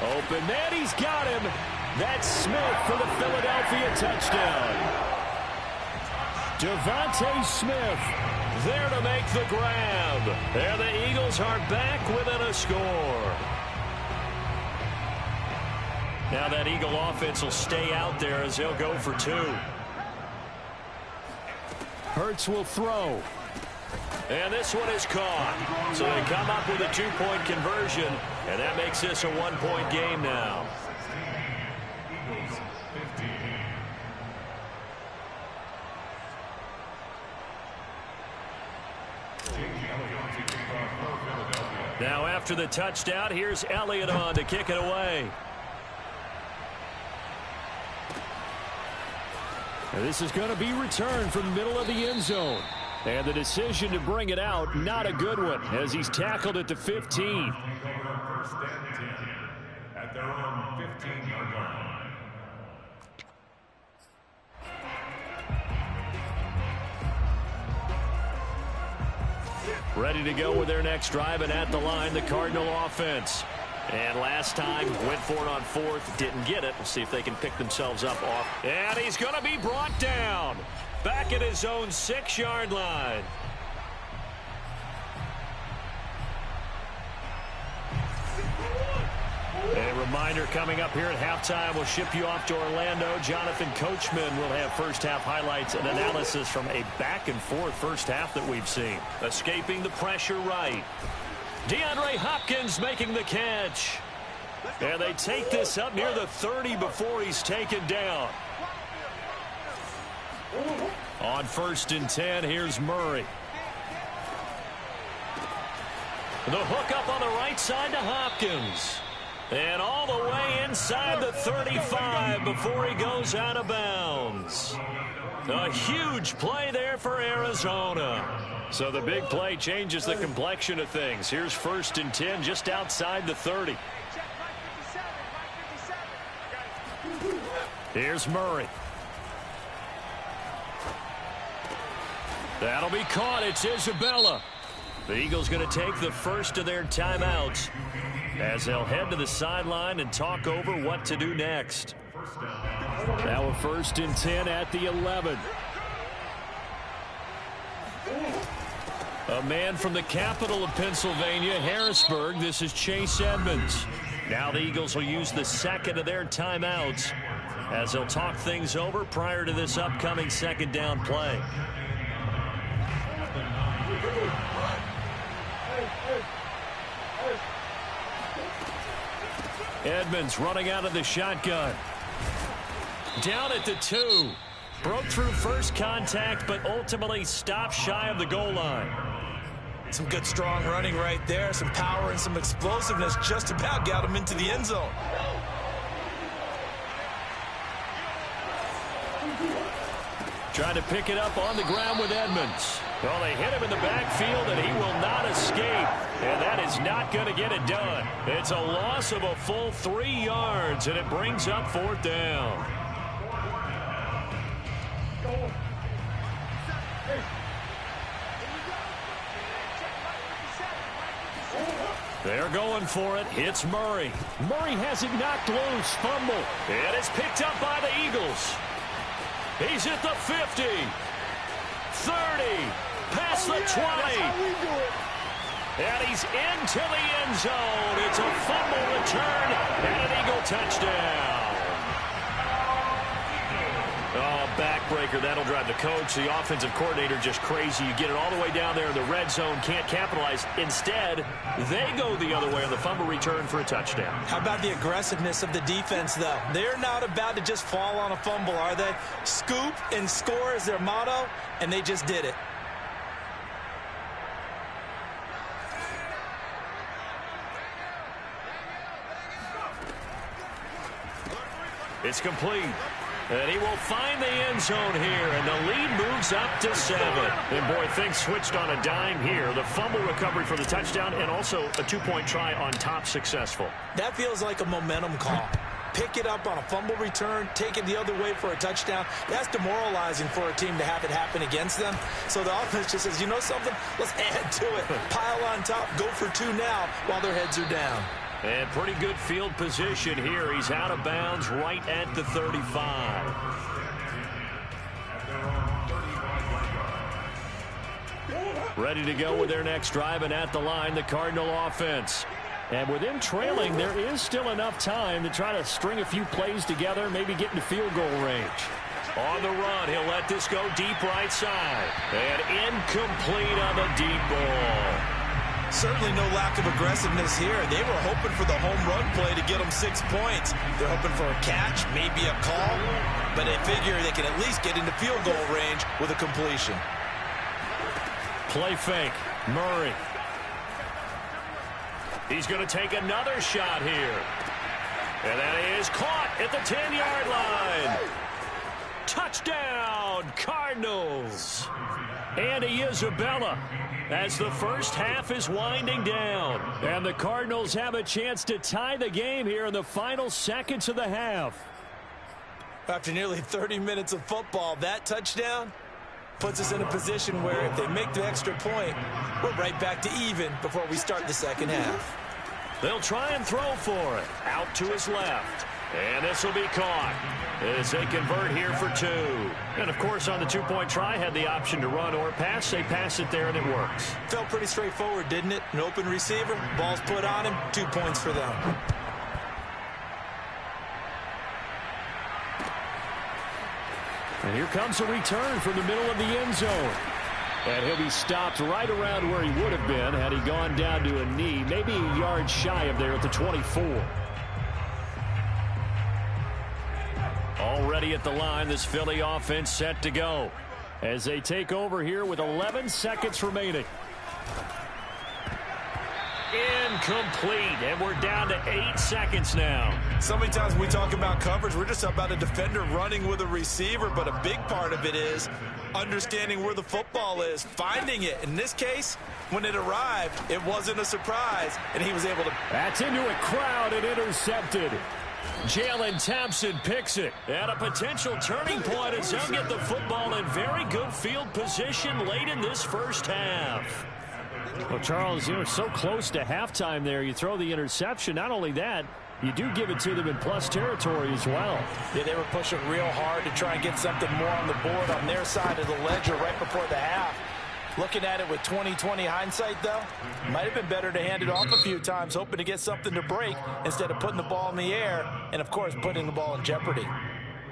A: Open man, he's got him. That's Smith for the Philadelphia touchdown. Devontae Smith there to make the grab. And the Eagles are back within a score. Now that Eagle offense will stay out there as they'll go for 2.
D: Hurts will throw.
A: And this one is caught. So they come up with a 2-point conversion, and that makes this a 1-point game now. Now after the touchdown, here's Elliott on to kick it away.
D: And this is going to be returned from the middle of the end zone. And the decision to bring it out, not a good one, as he's tackled at the 15.
C: First and 10 at their own 15-yard line.
A: Ready to go with their next drive, and at the line, the Cardinal offense. And last time, went for it on 4th, didn't get it. We'll see if they can pick themselves up off. And he's going to be brought down. Back at his own 6-yard line. A reminder coming up here at halftime. We'll ship you off to Orlando. Jonathan Coachman will have first-half highlights and analysis from a back-and-forth first half that we've seen. Escaping the pressure right. DeAndre Hopkins making the catch. And they take this up near the 30 before he's taken down. On 1st and 10, here's Murray. The hook up on the right side to Hopkins. And all the way inside the 35 before he goes out of bounds. A huge play there for Arizona. So the big play changes the complexion of things. Here's 1st and 10 just outside the 30. Here's Murray. That'll be caught. It's Isabella. The Eagles going to take the first of their timeouts as they'll head to the sideline and talk over what to do next. Now a 1st and 10 at the 11. A man from the capital of Pennsylvania, Harrisburg. This is Chase Edmonds. Now the Eagles will use the second of their timeouts as they'll talk things over prior to this upcoming 2nd down play. Edmonds running out of the shotgun. Down at the 2. Broke through first contact, but ultimately stopped shy of the goal line.
B: Some good, strong running right there. Some power and some explosiveness just about got him into the end zone.
A: Trying to pick it up on the ground with Edmonds. Well, they hit him in the backfield, and he will not escape. And that is not going to get it done. It's a loss of a full 3 yards, and it brings up 4th down. They're going for it. It's Murray.
D: Murray has it knocked loose. Fumble.
A: And it's picked up by the Eagles. He's at the 50. 30. Past the 20. And he's into the end zone. It's a fumble return and an Eagle touchdown. Oh, backbreaker. That'll drive the coach, the offensive coordinator, just crazy. You get it all the way down there in the red zone, can't capitalize. Instead, they go the other way on the fumble return for a touchdown.
B: How about the aggressiveness of the defense, though? They're not about to just fall on a fumble, are they? Scoop and score is their motto, and they just did it.
A: It's complete. And he will find the end zone here, and the lead moves up to 7. And, boy, things switched on a dime here. The fumble recovery for the touchdown and also a 2-point try on top successful.
B: That feels like a momentum call. Pick it up on a fumble return, take it the other way for a touchdown. That's demoralizing for a team to have it happen against them. So the offense just says, you know something? Let's add to it. Pile on top, go for 2 now while their heads are down.
A: And pretty good field position here. He's out of bounds right at the 35. Ready to go with their next drive, and at the line, the Cardinal offense. And with them trailing, there is still enough time to try to string a few plays together, maybe get into field goal range. On the run, he'll let this go deep right side. And incomplete on the deep ball.
B: Certainly no lack of aggressiveness here. They were hoping for the home run play to get them 6 points. They're hoping for a catch, maybe a call, but they figure they can at least get into field goal range with a completion.
A: Play fake. Murray. He's going to take another shot here. And that is caught at the 10-yard line. Touchdown, Cardinals. Andy Isabella as the first half is winding down. And the Cardinals have a chance to tie the game here in the final seconds of the half.
B: After nearly 30 minutes of football, that touchdown puts us in a position where if they make the extra point, we're right back to even before we start the second half.
A: They'll try and throw for it. Out to his left. And this will be caught as they convert here for 2. And, of course, on the 2-point try, had the option to run or pass. They pass it there, and it works.
B: Felt pretty straightforward, didn't it? An open receiver, ball's put on him, 2 points for them.
D: And here comes a return from the middle of the end zone. And he'll be stopped right around where he would have been had he gone down to a knee, maybe a yard shy of there at the 24.
A: Already at the line, this Philly offense set to go as they take over here with 11 seconds remaining. incomplete, and we're down to 8 seconds now.
B: So many times when we talk about coverage, we're just about a defender running with a receiver, but a big part of it is understanding where the football is, finding it. In this case, when it arrived, it wasn't a surprise, and he was able to...
D: That's into a crowd and intercepted.
A: Jalen Thompson picks it. At a potential turning point as they'll get the football in very good field position late in this first half.
D: Well, Charles, you're so close to halftime there. You throw the interception. Not only that, you do give it to them in plus territory as well.
B: Yeah, they were pushing real hard to try and get something more on the board on their side of the ledger right before the half. Looking at it with 20/20 hindsight, though, might have been better to hand it off a few times, hoping to get something to break instead of putting the ball in the air and, of course, putting the ball in jeopardy.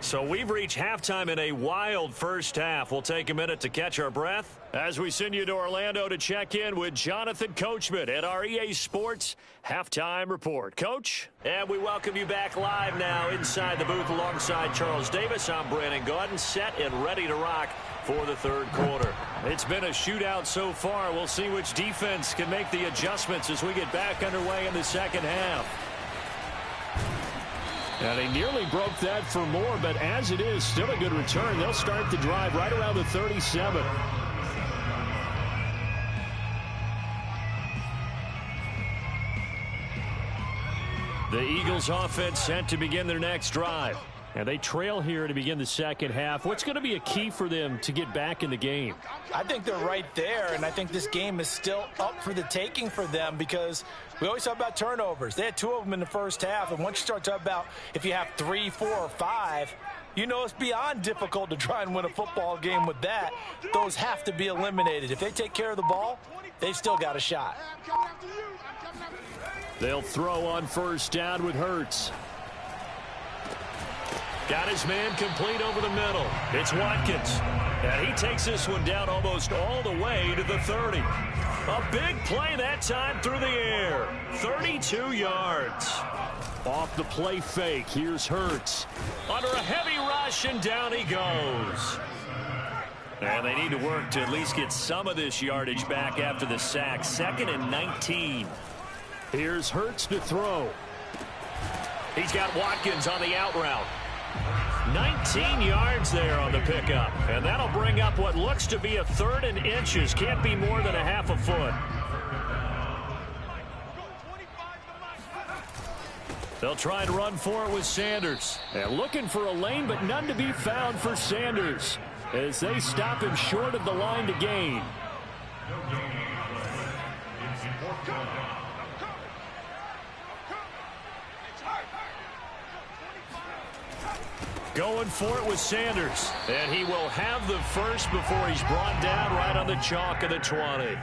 A: So we've reached halftime in a wild first half. We'll take a minute to catch our breath as we send you to Orlando to check in with Jonathan Coachman at our EA Sports Halftime Report. Coach, and we welcome you back live now inside the booth alongside Charles Davis. I'm Brandon Gaudin, set and ready to rock for the third quarter. It's been a shootout so far. We'll see which defense can make the adjustments as we get back underway in the second half. And they nearly broke that for more, but as it is, still a good return. They'll start the drive right around the 37. The Eagles offense set to begin their next drive. And they trail here to begin the second half. What's going to be a key for them to get back in the game?
B: I think they're right there, and I think this game is still up for the taking for them because we always talk about turnovers. They had 2 of them in the first half, and once you start talking about if you have 3, 4, or 5, you know it's beyond difficult to try and win a football game with that. Those have to be eliminated. If they take care of the ball, they've still got a shot.
D: They'll throw on first down with Hurts.
A: Got his man complete over the middle. It's Watkins. And he takes this one down almost all the way to the 30. A big play that time through the air. 32 yards.
D: Off the play fake, here's Hurts.
A: Under a heavy rush, and down he goes. And they need to work to at least get some of this yardage back after the sack. 2nd and 19.
D: Here's Hurts to throw.
A: He's got Watkins on the out route. 19 yards there on the pickup. And that'll bring up what looks to be a 3rd and inches. Can't be more than a half a foot. They'll try and run for it with Sanders.
D: And looking for a lane, but none to be found for Sanders as they stop him short of the line to gain.
A: Going for it with Sanders. And he will have the first before he's brought down right on the chalk of the 20.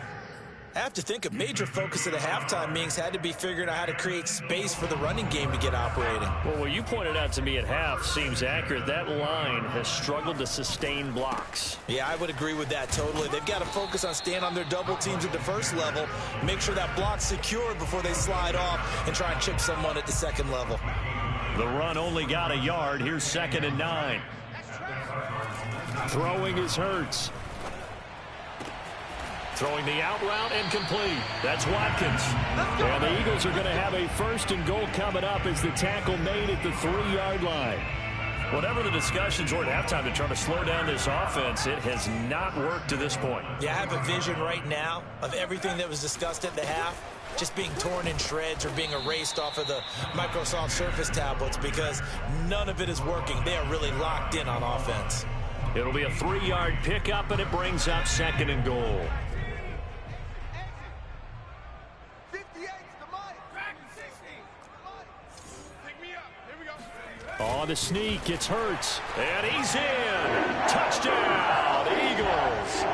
B: I have to think a major focus of the halftime meetings had to be figuring out how to create space for the running game to get operating.
A: Well, what you pointed out to me at half seems accurate. That line has struggled to sustain blocks.
B: Yeah, I would agree with that totally. They've got to focus on staying on their double teams at the first level, make sure that block's secured before they slide off and try and chip someone at the second level.
A: The run only got a yard. Here's 2nd and 9.
D: Throwing is Hurts.
A: Throwing the out route and complete. That's Watkins.
D: And the Eagles are going to have a 1st and goal coming up as the tackle made at the 3-yard line.
A: Whatever the discussions were at halftime to try to slow down this offense, it has not worked to this point.
B: Yeah, I have a vision right now of everything that was discussed at the half just being torn in shreds or being erased off of the Microsoft Surface tablets because none of it is working. They are really locked in on offense.
A: It'll be a 3-yard pickup, and it brings up 2nd and goal.
D: On the sneak, it's Hurts.
A: And he's in. Touchdown, Eagles.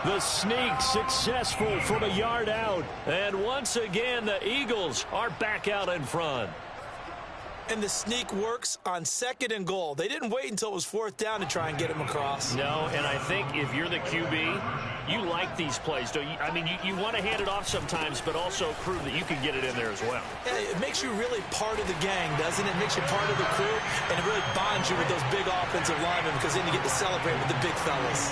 D: The sneak successful from a yard out.
A: And once again, the Eagles are back out in front.
B: And the sneak works on 2nd and goal. They didn't wait until it was 4th down to try and get him across.
A: No, and I think if you're the QB, you like these plays, don't you? I mean, you want to hand it off sometimes, but also prove that you can get it in there as well.
B: Yeah, it makes you really part of the gang, doesn't it? It makes you part of the crew, and it really bonds you with those big offensive linemen because then you get to celebrate with the big fellas.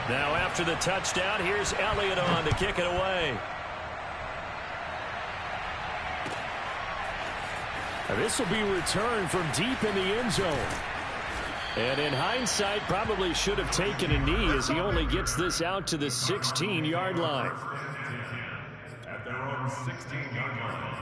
A: Now after the touchdown, here's Elliott on to kick it away.
D: This will be returned from deep in the end zone. And in hindsight, probably should have taken a knee as he only gets this out to the 16-yard line.
C: At their own 16-yard line.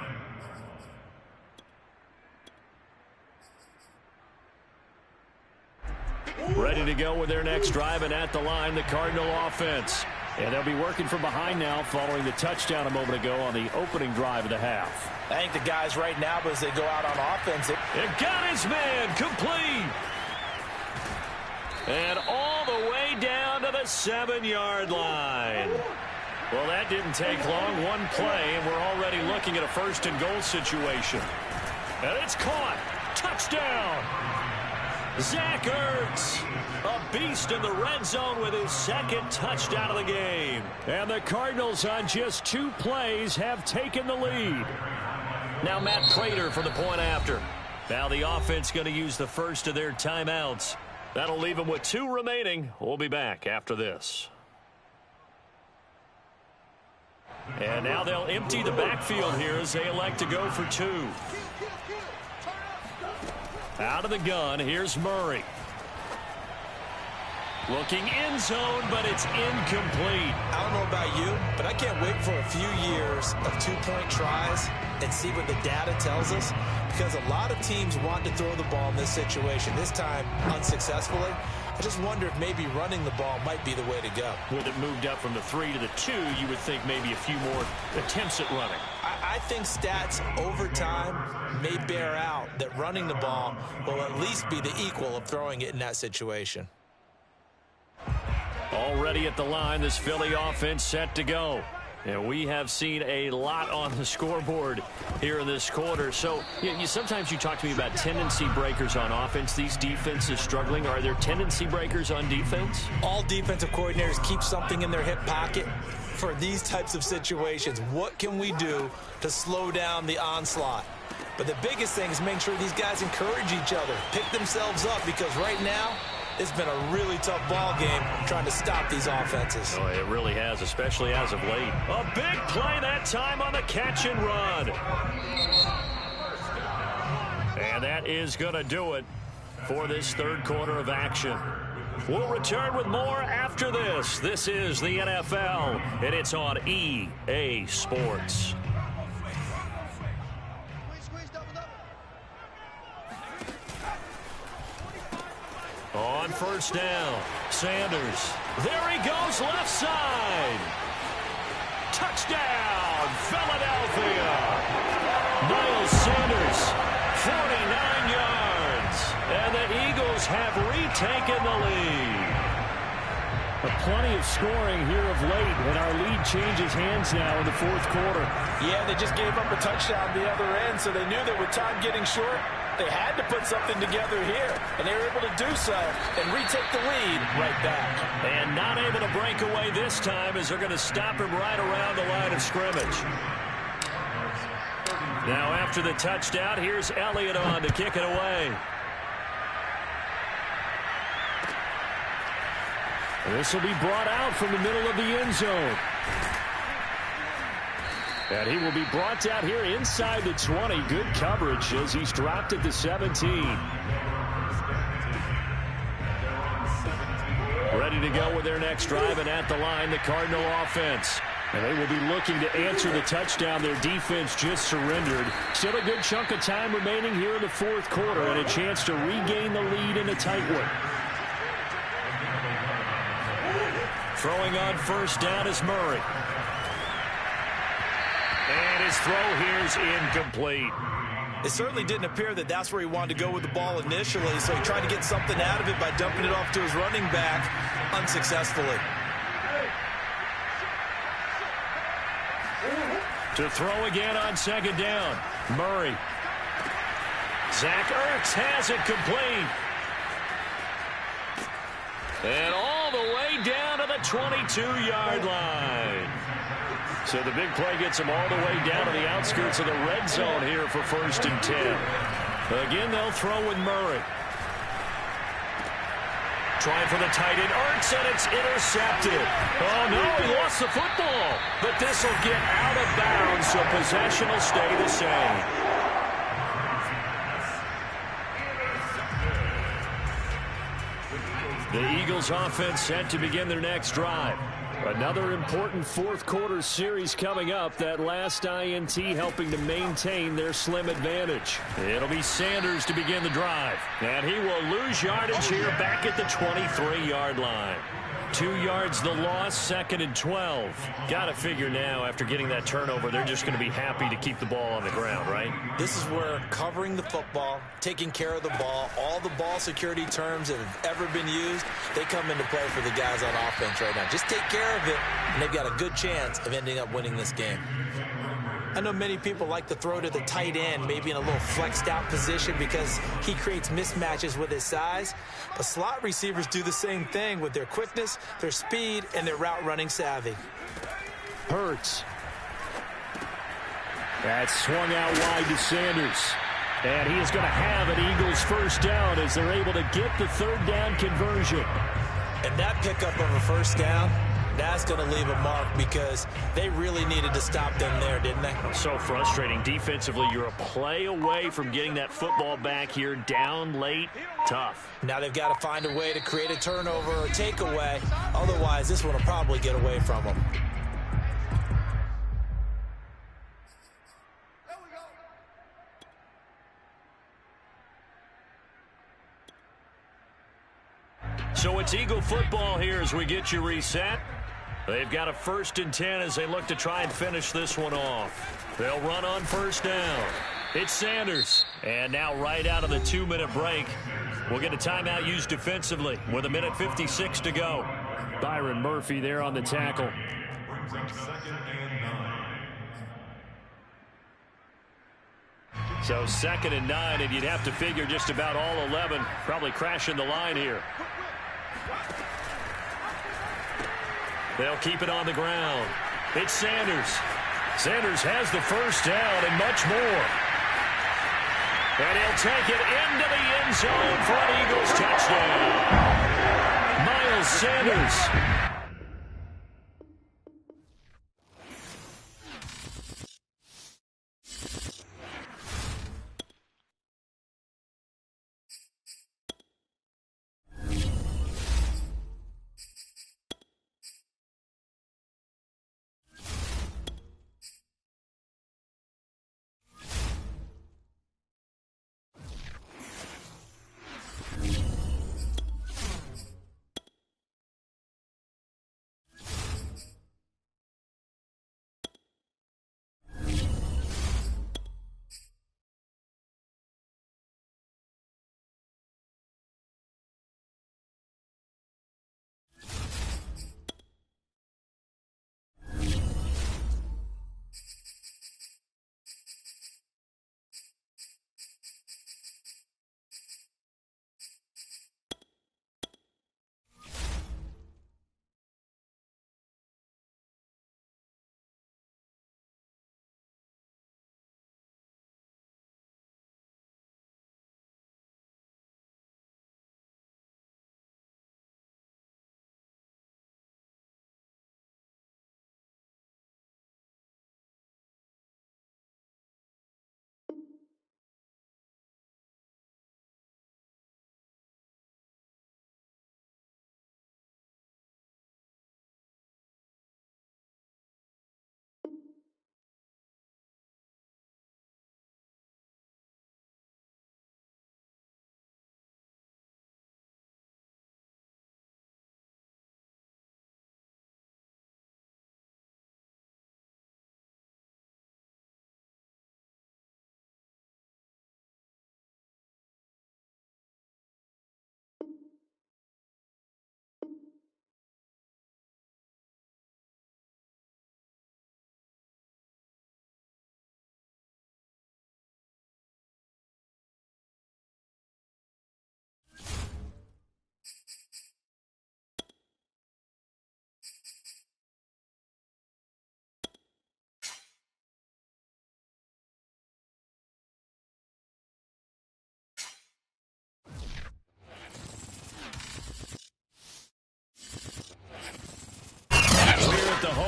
A: Ready to go with their next drive, and at the line, the Cardinal offense. And they'll be working from behind now following the touchdown a moment ago on the opening drive of the half.
B: I think the guys right now, as they go out on offense,
A: It got his man complete. And all the way down to the 7-yard line. Well, that didn't take long. One play, and we're already looking at a first-and-goal situation. And it's caught. Touchdown. Zach Ertz, a beast in the red zone with his second touchdown of the game. And the Cardinals on just 2 plays have taken the lead. Now Matt Prater for the point after. Now the offense going to use the first of their timeouts. That'll leave them with 2 remaining. We'll be back after this. And now they'll empty the backfield here as they elect to go for 2. Out of the gun, here's Murray. Looking end zone, but it's incomplete.
B: I don't know about you, but I can't wait for a few years of 2-point tries and see what the data tells us, because a lot of teams want to throw the ball in this situation. This time, unsuccessfully. I just wonder if maybe running the ball might be the way to go.
A: With it moved up from the 3 to the 2, you would think maybe a few more attempts at running.
B: I think stats over time may bear out that running the ball will at least be the equal of throwing it in that situation.
A: Already at the line, this Philly offense set to go. And we have seen a lot on the scoreboard here in this quarter. So sometimes you talk to me about tendency breakers on offense. These defenses struggling. Are there tendency breakers on defense?
B: All defensive coordinators keep something in their hip pocket for these types of situations. What can we do to slow down the onslaught? But the biggest thing is making sure these guys encourage each other, pick themselves up, because right now it's been a really tough ball game trying to stop these offenses.
A: Oh, it really has, especially as of late. A big play that time on the catch and run. And that is going to do it for this third quarter of action. We'll return with more after this. This is the NFL, and it's on EA Sports. On first down, Sanders. There he goes, left side. Touchdown, Philadelphia. Miles Sanders, 49 yards. And the Eagles have retaken the lead.
D: Plenty of scoring here of late, and our lead changes hands now in the fourth quarter.
B: Yeah, they just gave up a touchdown the other end, so they knew that with time getting short, they had to put something together here, and they were able to do so and retake the lead right back.
A: And not able to break away this time as they're going to stop him right around the line of scrimmage. Now after the touchdown, here's Elliott on to kick it away.
D: This will be brought out from the middle of the end zone. And he will be brought out here inside the 20. Good coverage as he's dropped at the 17.
A: Ready to go with their next drive, and at the line, the Cardinal offense.
D: And they will be looking to answer the touchdown their defense just surrendered. Still a good chunk of time remaining here in the fourth quarter, and a chance to regain the lead in a tight one.
A: Throwing on first down is Murray. And his throw here is incomplete.
B: It certainly didn't appear that that's where he wanted to go with the ball initially, so he tried to get something out of it by dumping it off to his running back unsuccessfully.
A: To throw again on second down, Murray. Zach Ertz has it complete. And all the way down to the 22-yard line. So the big play gets him all the way down to the outskirts of the red zone here for 1st and 10. Again, they'll throw with Murray. Trying for the tight end, Ertz, and it's intercepted. Oh, no, he lost the football. But this will get out of bounds, so possession will stay the same. The Eagles offense set to begin their next drive. Another important fourth-quarter series coming up. That last INT helping to maintain their slim advantage. It'll be Sanders to begin the drive. And he will lose yardage here back at the 23-yard line. 2 yards the loss, 2nd and 12. Got to figure now, after getting that turnover, they're just going to be happy to keep the ball on the ground, right?
B: This is where covering the football, taking care of the ball, all the ball security terms that have ever been used, they come into play for the guys on offense right now. Just take care of it, and they've got a good chance of ending up winning this game. I know many people like to throw to the tight end, maybe in a little flexed out position because he creates mismatches with his size. But slot receivers do the same thing with their quickness, their speed, and their route running savvy.
D: Hurts. That's swung out wide to Sanders. And he is going to have an Eagles first down as they're able to get the third down conversion.
B: And that pickup of a first down, that's going to leave a mark because they really needed to stop them there, didn't they?
A: So frustrating. Defensively, you're a play away from getting that football back here. Down late, tough.
B: Now they've got to find a way to create a turnover or takeaway. Otherwise, this one will probably get away from them.
A: So it's Eagle football here as we get you reset. They've got a 1st and 10 as they look to try and finish this one off. They'll run on first down. It's Sanders. And now right out of the 2-minute break, we'll get a timeout used defensively with 1:56 to go.
D: Byron Murphy there on the tackle.
C: Brings up 2nd and 9.
A: So 2nd and 9, and you'd have to figure just about all 11 probably crashing the line here. They'll keep it on the ground. It's Sanders. Sanders has the first down and much more. And he'll take it into the end zone for an Eagles touchdown. Miles Sanders.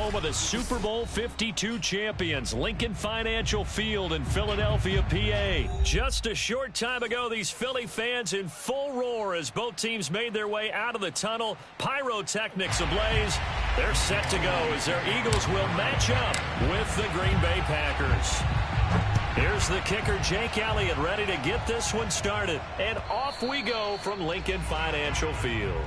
A: home of the Super Bowl 52 champions, Lincoln Financial Field in Philadelphia, PA. Just a short time ago, these Philly fans in full roar as both teams made their way out of the tunnel. Pyrotechnics ablaze. They're set to go as their Eagles will match up with the Green Bay Packers. Here's the kicker, Jake Elliott, ready to get this one started. And off we go from Lincoln Financial Field.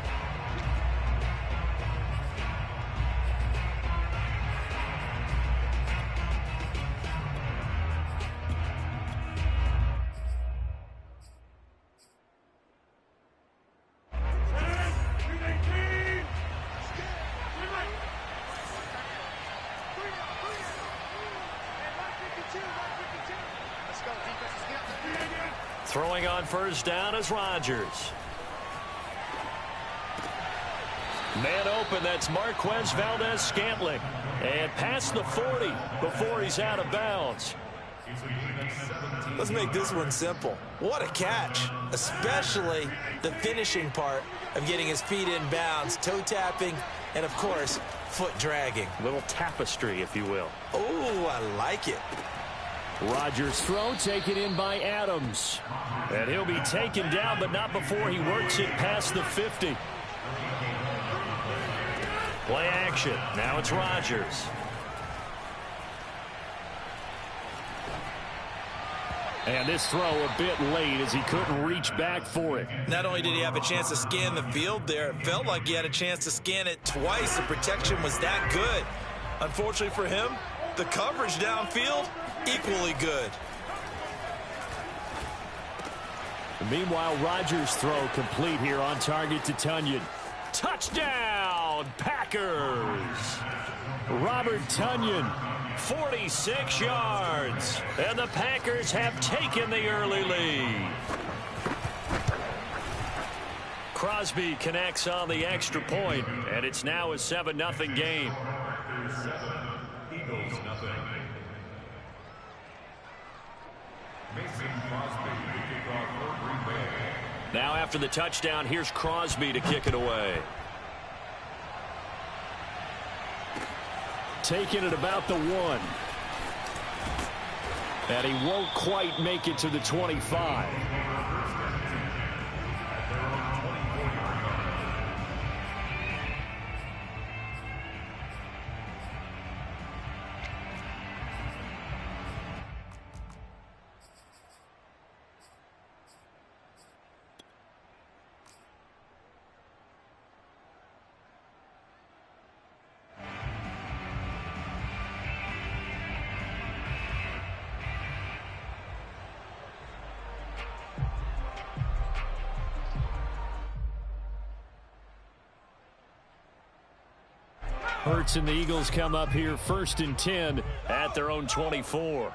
A: Throwing on first down is Rodgers. Man open, that's Marquez Valdes-Scantling. And past the 40 before he's out of bounds.
B: Let's make this one simple. What a catch, especially the finishing part of getting his feet in bounds, toe tapping, and of course, foot dragging.
A: A little tapestry, if you will.
B: Oh, I like it.
D: Rodgers' throw taken in by Adams.
A: And he'll be taken down, but not before he works it past the 50. Play action. Now it's Rodgers.
D: And this throw a bit late as he couldn't reach back for it.
B: Not only did he have a chance to scan the field there, it felt like he had a chance to scan it twice. The protection was that good. Unfortunately for him, the coverage downfield, equally good.
D: Meanwhile, Rodgers' throw complete here on target to Tonyan.
A: Touchdown, Packers!
D: Robert Tonyan.
A: 46 yards. And the Packers have taken the early lead. Crosby connects on the extra point, and it's now a 7-0 game.
C: Eagles nothing. Mason Crosby to kick off for Green Bay.
A: Now after the touchdown, here's Crosby to kick it away.
D: Taking it about the 1. And he won't quite make it to the 25. Hurts and the Eagles come up here 1st and 10
A: at their own 24.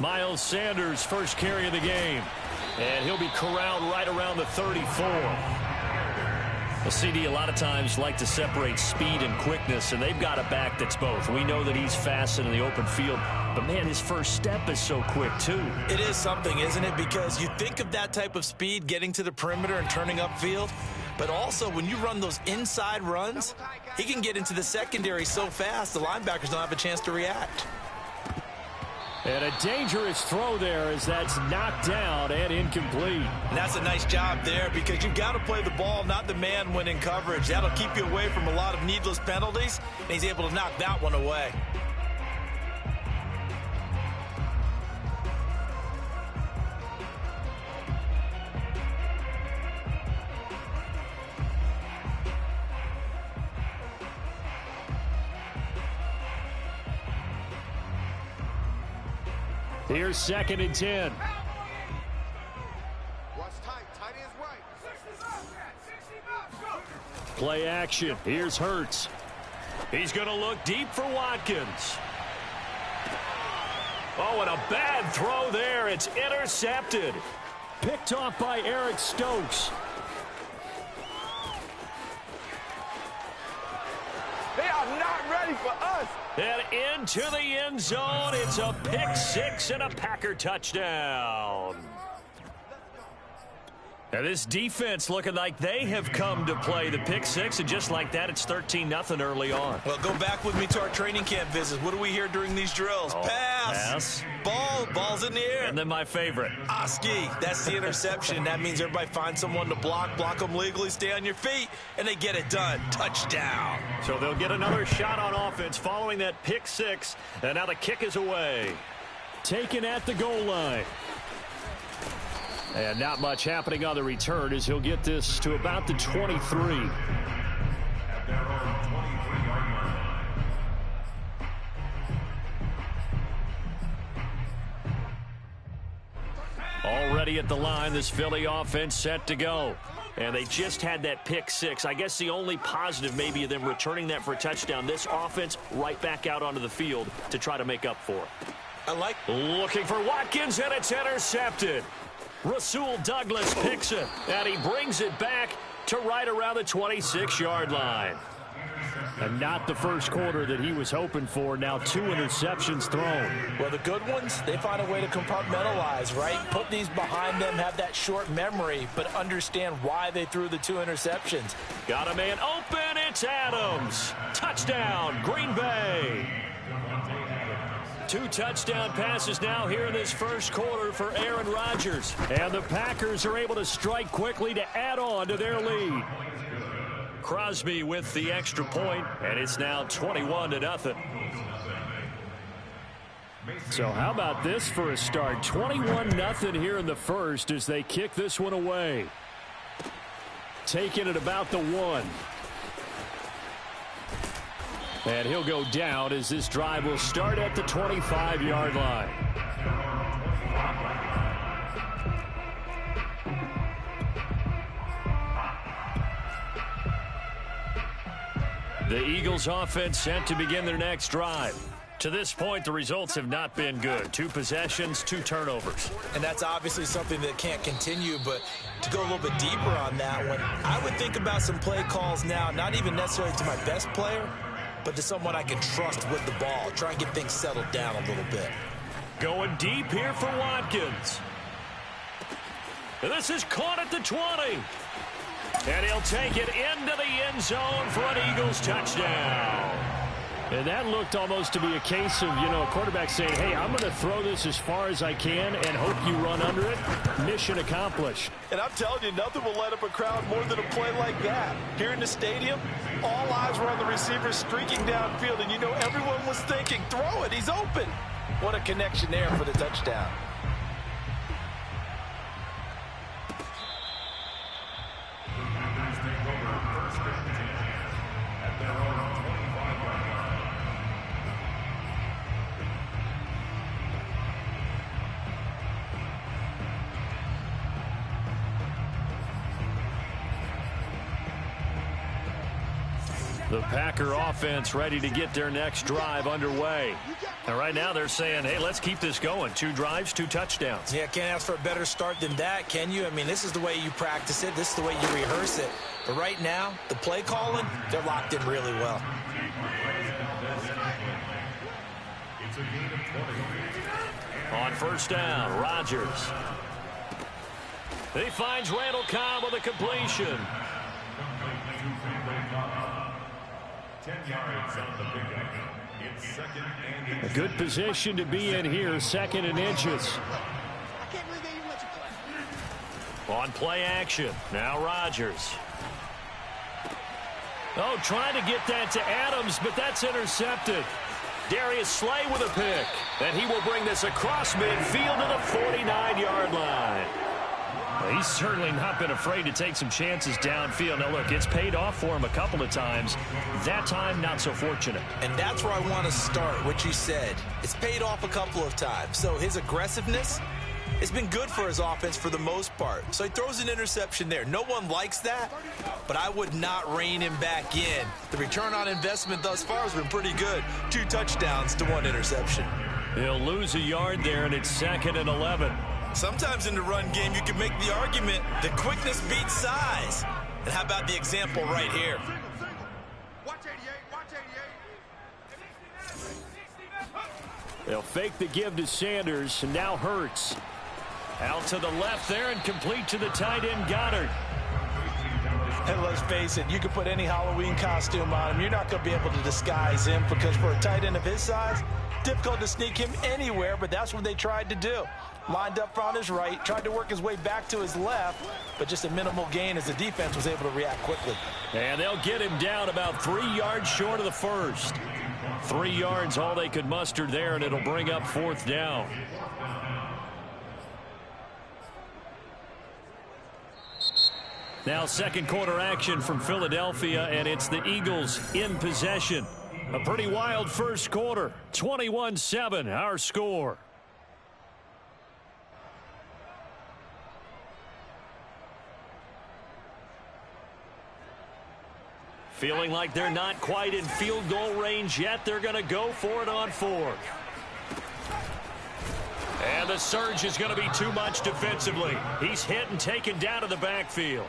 A: Miles Sanders, first carry of the game. And he'll be corralled right around the 34. The CD a lot of times like to separate speed and quickness, and they've got a back that's both. We know that he's fast in the open field, but man, his first step is so quick too.
B: It is something, isn't it? Because you think of that type of speed getting to the perimeter and turning upfield, but also when you run those inside runs, he can get into the secondary so fast the linebackers don't have a chance to react.
D: And a dangerous throw there as that's knocked down and incomplete.
B: And that's a nice job there because you've got to play the ball, not the man when in coverage. That'll keep you away from a lot of needless penalties, and he's able to knock that one away.
D: Here's 2nd and 10. Play action. Here's Hurts.
A: He's going to look deep for Watkins. Oh, and a bad throw there. It's intercepted.
D: Picked off by Eric Stokes.
E: They are not ready for us.
A: And into the end zone. It's a pick six and a Packer touchdown. And this defense looking like they have come to play. The pick six, and just like that, it's 13-0 early on.
B: Well, go back with me to our training camp visits. What do we hear during these drills? Pass. Ball's in the air.
A: And then my favorite.
B: Oski, that's the interception. That means everybody finds someone to block them legally, stay on your feet, and they get it done. Touchdown.
A: So they'll get another shot on offense following that pick six, and now the kick is away.
D: Taken at the goal line. And not much happening on the return as he'll get this to about the 23.
C: At their own 23-yard line.
A: Already at the line, this Philly offense set to go. And they just had that pick six. I guess the only positive maybe of them returning that for a touchdown. This offense right back out onto the field to try to make up for it.
B: Looking
A: for Watkins, and it's intercepted. Rasul Douglas picks it, and he brings it back to right around the 26-yard line.
D: And not the first quarter that he was hoping for. Now 2 interceptions thrown.
B: Well, the good ones, they find a way to compartmentalize, right? Put these behind them, have that short memory, but understand why they threw the 2 interceptions.
A: Got a man open, it's Adams. Touchdown, Green Bay. 2 touchdown passes now here in this first quarter for Aaron Rodgers.
D: And the Packers are able to strike quickly to add on to their lead.
A: Crosby with the extra point, and it's now 21-0.
D: So how about this for a start? 21-0 here in the first as they kick this one away. Taking it about the 1. And he'll go down as this drive will start at the 25-yard line.
A: The Eagles offense set to begin their next drive. To this point, the results have not been good. 2 possessions, 2 turnovers.
B: And that's obviously something that can't continue, but to go a little bit deeper on that one, I would think about some play calls now, not even necessarily to my best player, but to someone I can trust with the ball. Try and get things settled down a little bit.
A: Going deep here for Watkins. And this is caught at the 20. And he'll take it into the end zone for an Eagles touchdown.
D: And that looked almost to be a case of, a quarterback saying, hey, I'm going to throw this as far as I can and hope you run under it. Mission accomplished.
B: And I'm telling you, nothing will light up a crowd more than a play like that. Here in the stadium, all eyes were on the receiver streaking downfield, and everyone was thinking, throw it, he's open. What a connection there for the touchdown.
C: Take over first and 10 at their own 25-yard line.
A: The Packer offense ready to get their next drive underway. And right now they're saying, hey, let's keep this going. 2 drives, 2 touchdowns.
B: Yeah, can't ask for a better start than that, can you? I mean, this is the way you practice it. This is the way you rehearse it. But right now, the play calling, they're locked in really well.
C: It's a gain of 20.
A: On first down, Rodgers. He finds Randall Cobb with a completion.
C: 10 yards on the pickup. It's second and
D: A good position to be in here, 2nd and inches.
E: I can't believe they even let you play.
A: On play action, now Rodgers. Oh, trying to get that to Adams, but that's intercepted. Darius Slay with a pick, and he will bring this across midfield to the 49-yard line. Well, he's certainly not been afraid to take some chances downfield. Now, look, it's paid off for him a couple of times. That time, not so fortunate.
B: And that's where I want to start, what you said. It's paid off a couple of times. So his aggressiveness has been good for his offense for the most part. So he throws an interception there. No one likes that, but I would not rein him back in. The return on investment thus far has been pretty good. 2 touchdowns to 1 interception.
A: He'll lose a yard there, and it's 2nd and 11.
B: Sometimes in the run game, you can make the argument that quickness beats size. And how about the example right here?
E: Watch 88, watch 88.
D: They'll fake the give to Sanders, and now Hurts.
A: Out to the left there and complete to the tight end, Goddard.
B: And let's face it, you can put any Halloween costume on him. You're not going to be able to disguise him because for a tight end of his size, difficult to sneak him anywhere, but that's what they tried to do. Lined up on his right, tried to work his way back to his left, but just a minimal gain as the defense was able to react quickly.
A: And they'll get him down about 3 yards short of the first. 3 yards all they could muster there, and it'll bring up 4th down. Now second quarter action from Philadelphia, and it's the Eagles in possession. A pretty wild first quarter. 21-7, our score. Feeling like they're not quite in field goal range yet. They're going to go for it on 4th. And the surge is going to be too much defensively. He's hit and taken down to the backfield.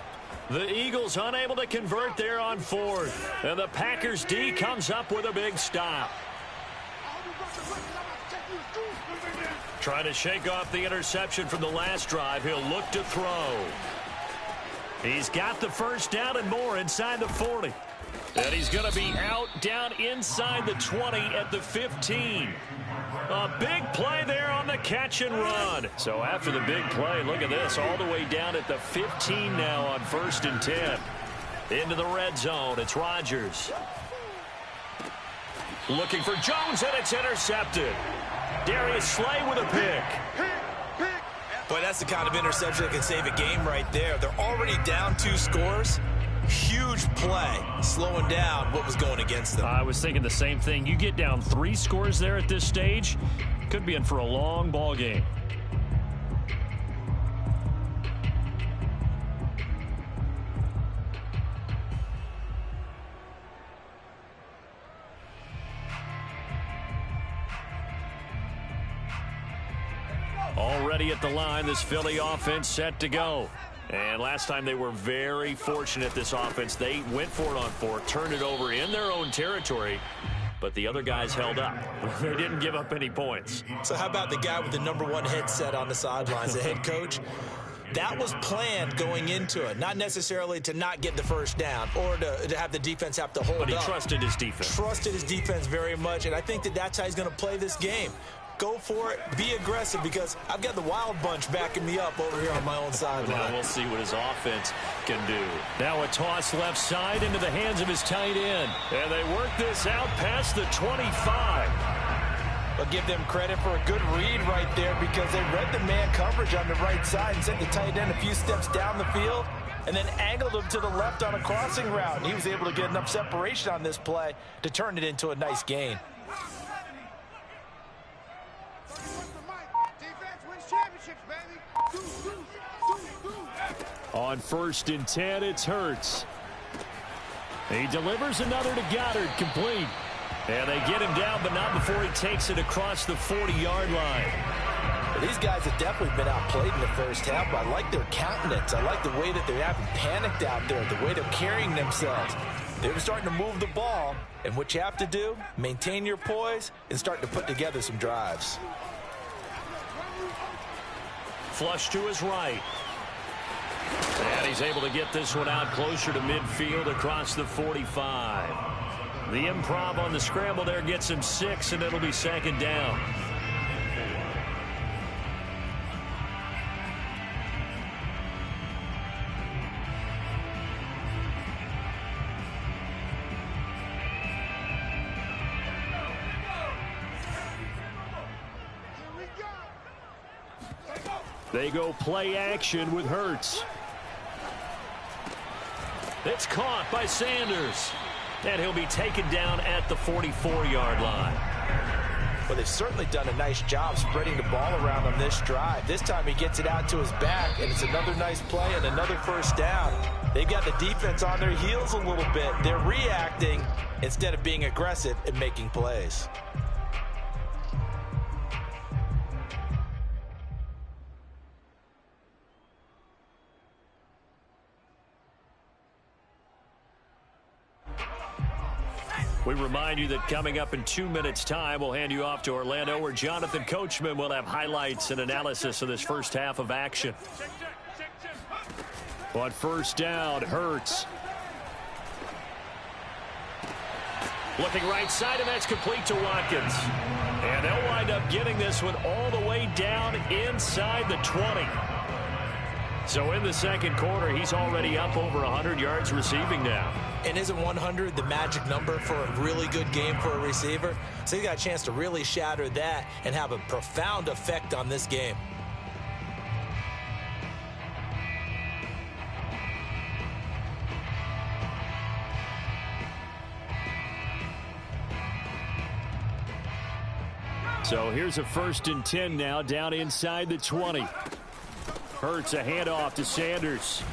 A: The Eagles unable to convert there on 4th. And the Packers D comes up with a big stop. Trying to shake off the interception from the last drive. He'll look to throw. He's got the first down and more inside the 40. And he's going to be out down inside the 20 at the 15. A big play there on the catch and run. So after the big play, look at this, all the way down at the 15 now on 1st and 10. Into the red zone, it's Rodgers. Looking for Jones, and it's intercepted. Darius Slay with a pick.
B: Boy, that's the kind of interception that can save a game right there. They're already down 2 scores. Huge play, slowing down what was going against them.
A: I was thinking the same thing. You get down 3 scores there at this stage, could be in for a long ball game. Already at the line, this Philly offense set to go. And last time they were very fortunate, this offense. They went for it on 4th, turned it over in their own territory, but the other guys held up. They didn't give up any points.
B: So how about the guy with the #1 headset on the sidelines, the head coach? That was planned going into it, not necessarily to not get the first down or to have the defense have to hold up.
A: But he trusted his defense.
B: Trusted his defense very much, and I think that's how he's going to play this game. Go for it, be aggressive, because I've got the wild bunch backing me up over here on my own sideline.
A: Now we'll see what his offense can do. Now a toss left side into the hands of his tight end. And they work this out past the 25.
B: I'll give them credit for a good read right there because they read the man coverage on the right side and sent the tight end a few steps down the field and then angled him to the left on a crossing route. And he was able to get enough separation on this play to turn it into a nice gain.
D: On 1st and 10, it's Hurts. He delivers another to Goddard, complete.
A: And they get him down, but not before he takes it across the 40-yard line.
B: Well, these guys have definitely been outplayed in the first half, but I like their countenance. I like the way that they haven't panicked out there, the way they're carrying themselves. They're starting to move the ball, and what you have to do, maintain your poise and start to put together some drives.
A: Flush to his right. And he's able to get this one out closer to midfield across the 45. The improv on the scramble there gets him 6, and it'll be 2nd down.
D: They go play action with Hurts.
A: It's caught by Sanders. And he'll be taken down at the 44-yard line.
B: Well, they've certainly done a nice job spreading the ball around on this drive. This time he gets it out to his back, and it's another nice play and another first down. They've got the defense on their heels a little bit. They're reacting instead of being aggressive and making plays.
A: We remind you that coming up in 2 minutes' time, we'll hand you off to Orlando, where Jonathan Coachman will have highlights and analysis of this first half of action. On first down, Hurts. Looking right side, and that's complete to Watkins. And they'll wind up getting this one all the way down inside the 20. So in the second quarter, he's already up over 100 yards receiving now.
B: And isn't 100 the magic number for a really good game for a receiver? So he got a chance to really shatter that and have a profound effect on this game.
D: So here's a 1st and 10 now, down inside the 20. Hurts a handoff to Sanders.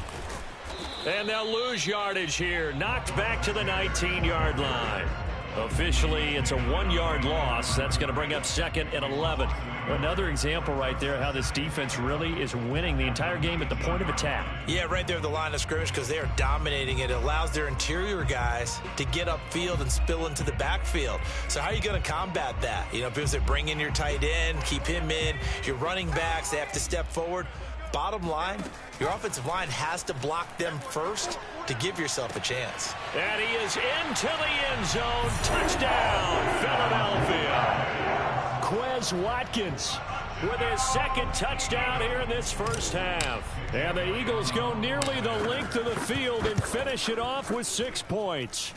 A: And they'll lose yardage here. Knocked back to the 19-yard line. Officially, it's a 1-yard loss. That's going to bring up 2nd and 11. Another example right there how this defense really is winning the entire game at the point of attack.
B: Yeah, right there at the line of scrimmage, because they are dominating it. It allows their interior guys to get upfield and spill into the backfield. So how are you going to combat that? You know, because they bring in your tight end, keep him in. Your running backs, they have to step forward. Bottom line, your offensive line has to block them first to give yourself a chance.
A: And he is into the end zone. Touchdown, Philadelphia.
D: Quez Watkins
A: with his 2nd touchdown here in this first half.
D: And the Eagles go nearly the length of the field and finish it off with 6 points.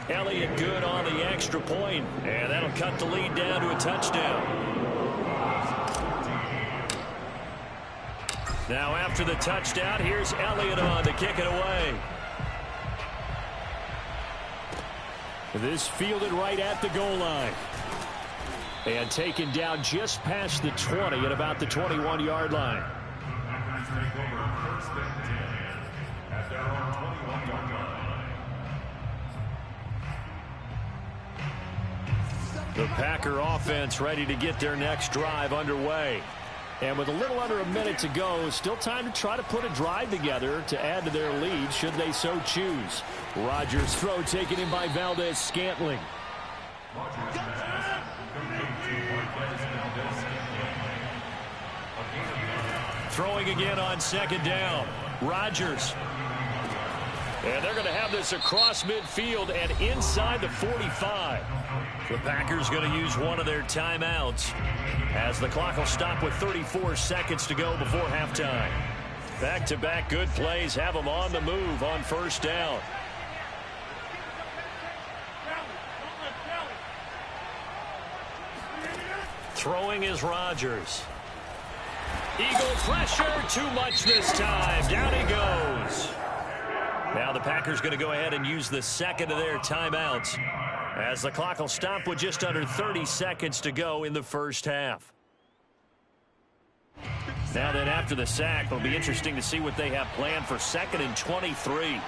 A: Elliott good on the extra point, and that'll cut the lead down to a touchdown. Now after the touchdown, here's Elliott on to kick it away.
D: This fielded right at the goal line. And taken down just past the 20 at about the 21-yard line.
A: The Packer offense ready to get their next drive underway.
D: And with a little under a minute to go, still time to try to put a drive together to add to their lead should they so choose. Rodgers' throw taken in by Valdez-Scantling.
A: Throwing again on 2nd down. Rodgers. And they're going to have this across midfield and inside the 45. The Packers going to use one of their timeouts as the clock will stop with 34 seconds to go before halftime. Back-to-back good plays have them on the move on first down. Throwing is Rodgers. Eagle pressure, too much this time. Down he goes. Now the Packers going to go ahead and use the 2nd of their timeouts as the clock will stop with just under 30 seconds to go in the first half. Now then, after the sack, it'll be interesting to see what they have planned for 2nd and 23.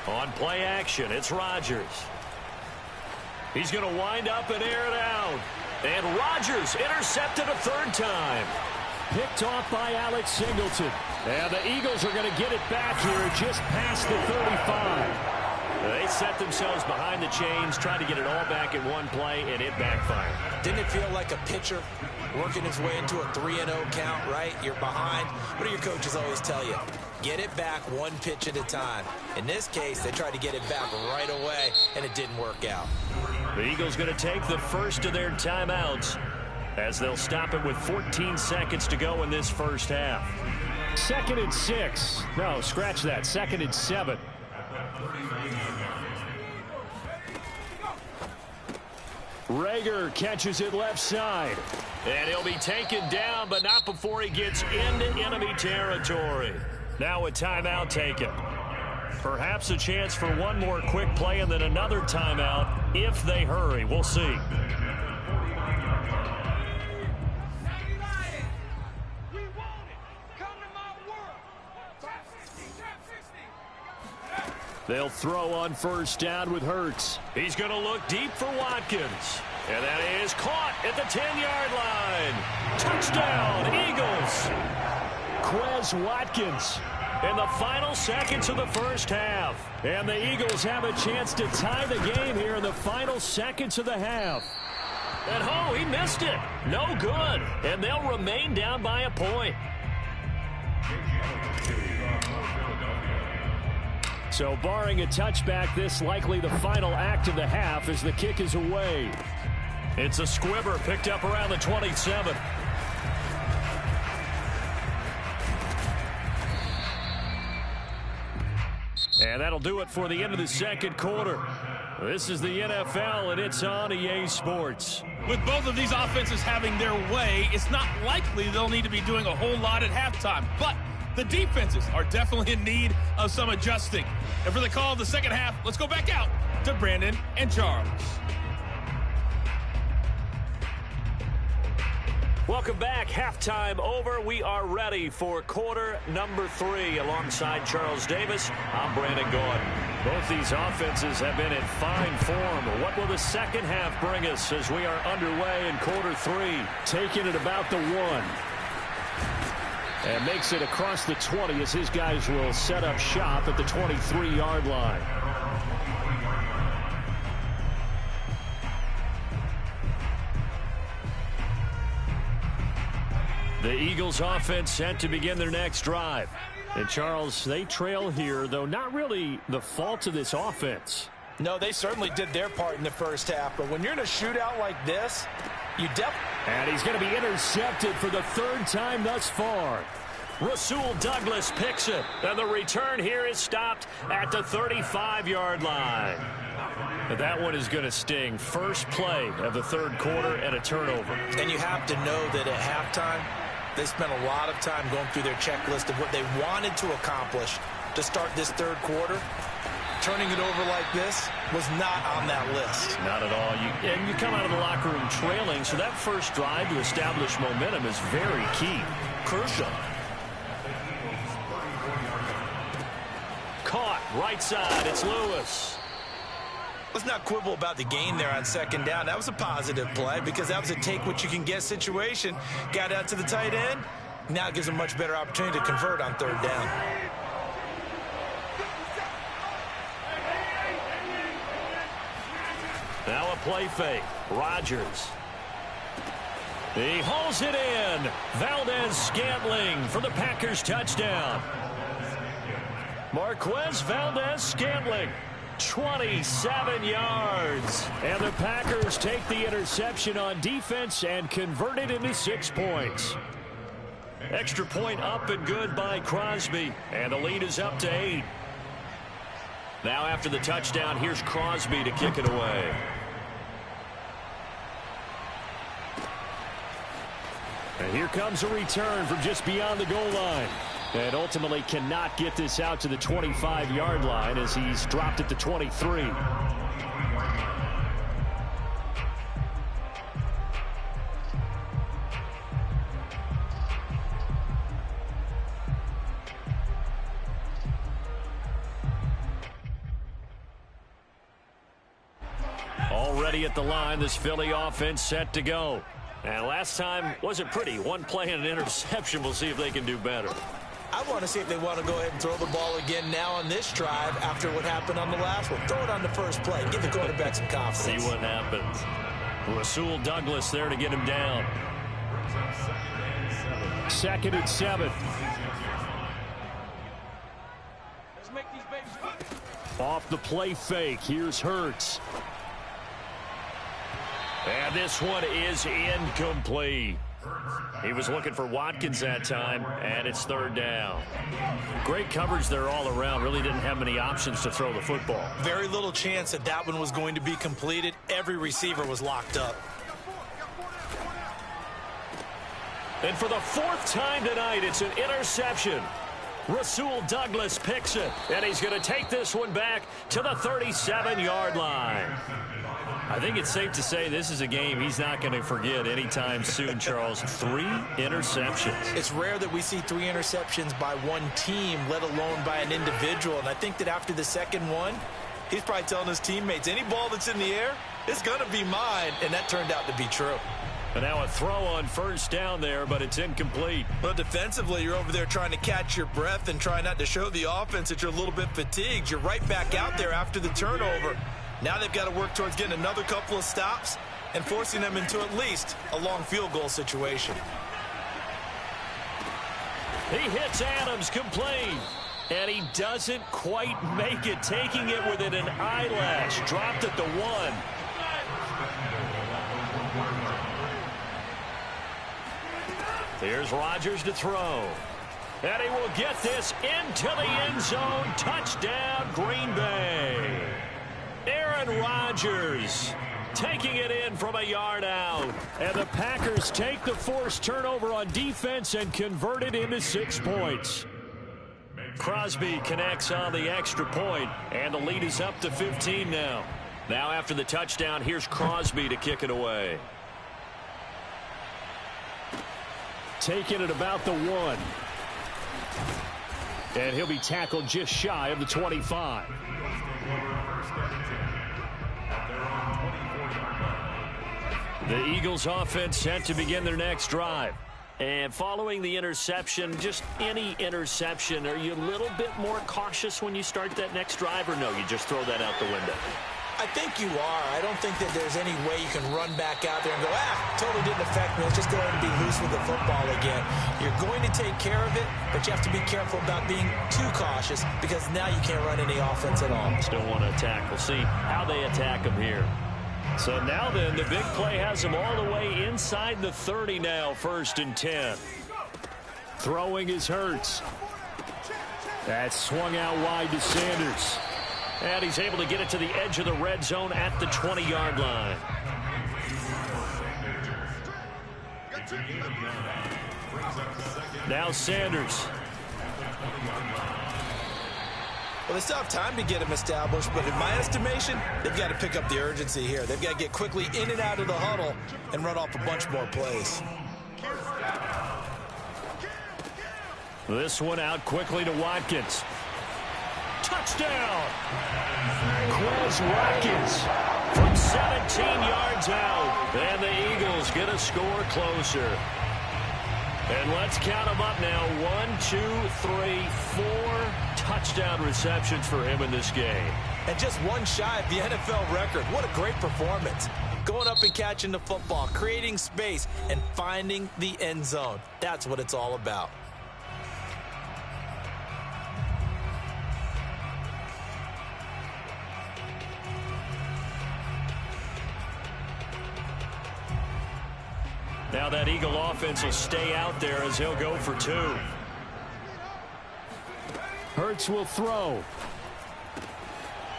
A: On play action, it's Rodgers. He's going to wind up and air it out. And Rodgers intercepted a 3rd time.
D: Picked off by Alex Singleton. And the Eagles are going to get it back here just past the 35.
A: They set themselves behind the chains, trying to get it all back in one play, and it backfired.
B: Didn't it feel like a pitcher working his way into a 3-0 count, right? You're behind. What do your coaches always tell you? Get it back one pitch at a time. In this case, they tried to get it back right away, and it didn't work out.
A: The Eagles going to take the first of their timeouts as they'll stop it with 14 seconds to go in this first half.
D: 2nd and 6. No, scratch that. 2nd and 7. Reagor catches it left side.
A: And he'll be taken down, but not before he gets into enemy territory. Now a timeout taken. Perhaps a chance for one more quick play and then another timeout if they hurry. We'll see.
D: They'll throw on first down with Hurts.
A: He's going to look deep for Watkins. And that is caught at the 10-yard line. Touchdown, Eagles.
D: Quez Watkins
A: in the final seconds of the first half. And the Eagles have a chance to tie the game here in the final seconds of the half. And oh, he missed it. No good. And they'll remain down by a point. So barring a touchback, this likely the final act of the half as the kick is away. It's a squibber picked up around the 27. And that'll do it for the end of the second quarter. This is the NFL, and it's on EA Sports.
F: With both of these offenses having their way, it's not likely they'll need to be doing a whole lot at halftime. But the defenses are definitely in need of some adjusting. And for the call of the second half, let's go back out to Brandon and Charles.
A: Welcome back. Halftime over. We are ready for quarter number 3. Alongside Charles Davis, I'm Brandon Gaudin. Both these offenses have been in fine form. What will the second half bring us as we are underway in quarter 3?
D: Taking it about the 1. And makes it across the 20 as his guys will set up shop at the 23-yard line.
A: The Eagles offense set to begin their next drive. And Charles, they trail here, though not really the fault of this offense.
B: No, they certainly did their part in the first half. But when you're in a shootout like this, you definitely...
A: And he's going to be intercepted for the 3rd time thus far. Rasul Douglas picks it. And the return here is stopped at the 35-yard line. That one is going to sting. First play of the 3rd quarter and a turnover.
B: And you have to know that at halftime, they spent a lot of time going through their checklist of what they wanted to accomplish to start this 3rd quarter. Turning it over like this was not on that list.
A: Not at all. And you come out of the locker room trailing, so that first drive to establish momentum is very key.
B: Crucial.
A: Caught, right side, it's Lewis.
B: Let's not quibble about the gain there on 2nd down. That was a positive play because that was a take-what-you-can-get situation. Got out to the tight end. Now it gives them a much better opportunity to convert on 3rd down.
A: Now a play fake. Rodgers. He hauls it in. Valdez-Scantling for the Packers touchdown. Marquez Valdez-Scantling. 27 yards. And the Packers take the interception on defense and convert it into 6 points. Extra point up and good by Crosby. And the lead is up to 8. Now after the touchdown, here's Crosby to kick it away. And here comes a return from just beyond the goal line. And ultimately cannot get this out to the 25-yard line as he's dropped at the 23. Already at the line, this Philly offense set to go. And last time wasn't pretty. One play and an interception. We'll see if they can do better.
B: I want to see if they want to go ahead and throw the ball again now on this drive after what happened on the last one. Throw it on the first play. Give the quarterback some confidence.
A: See what happens. Rasul Douglas there to get him down. 2nd and 7.
E: Let's make these babies.
A: Off the play fake. Here's Hurts. And this one is incomplete. He was looking for Watkins that time, and it's 3rd down. Great coverage there all around. Really didn't have many options to throw the football.
B: Very little chance that that one was going to be completed. Every receiver was locked up.
A: And for the 4th time tonight, it's an interception. Rasul Douglas picks it, and he's going to take this one back to the 37-yard line. I think it's safe to say this is a game he's not going to forget anytime soon, Charles. 3 interceptions.
B: It's rare that we see 3 interceptions by one team, let alone by an individual. And I think that after the 2nd one, he's probably telling his teammates, any ball that's in the air, it's going to be mine. And that turned out to be true.
A: And now a throw on first down there, but it's incomplete.
B: Well, defensively, you're over there trying to catch your breath and try not to show the offense that you're a little bit fatigued. You're right back out there after the turnover. Now they've got to work towards getting another couple of stops and forcing them into at least a long field goal situation.
A: He hits Adams complete. And he doesn't quite make it, taking it within an eyelash. Dropped at the 1. Here's Rodgers to throw. And he will get this into the end zone. Touchdown, Green Bay. Aaron Rodgers taking it in from a yard out.
D: And the Packers take the forced turnover on defense and convert it into 6 points.
A: Crosby connects on the extra point, and the lead is up to 15 now. Now after the touchdown, here's Crosby to kick it away.
D: Taking it about the 1. And he'll be tackled just shy of the 25.
A: The Eagles offense set to begin their next drive. And following the interception, just any interception, are you a little bit more cautious when you start that next drive, or no, you just throw that out the window?
B: I think you are. I don't think that there's any way you can run back out there and go, totally didn't affect me. Let's just go ahead and be loose with the football again. You're going to take care of it, but you have to be careful about being too cautious because now you can't run any offense at all.
A: Still want to attack. We'll see how they attack them here. So now then, the big play has them all the way inside the 30 now, 1st and 10.
D: Throwing is Hurts. That's swung out wide to Sanders.
A: And he's able to get it to the edge of the red zone at the 20-yard line. Now Sanders.
B: Well, they still have time to get him established, but in my estimation, they've got to pick up the urgency here. They've got to get quickly in and out of the huddle and run off a bunch more plays.
D: This one out quickly to Watkins.
A: Touchdown! Quez Watkins from 17 yards out. And the Eagles get a score closer. And let's count them up now. 1, 2, 3, 4 touchdown receptions for him in this game.
B: And just one shy of the NFL record. What a great performance. Going up and catching the football, creating space, and finding the end zone. That's what it's all about.
A: Now that Eagle offense will stay out there as he'll go for 2.
D: Hurts will throw.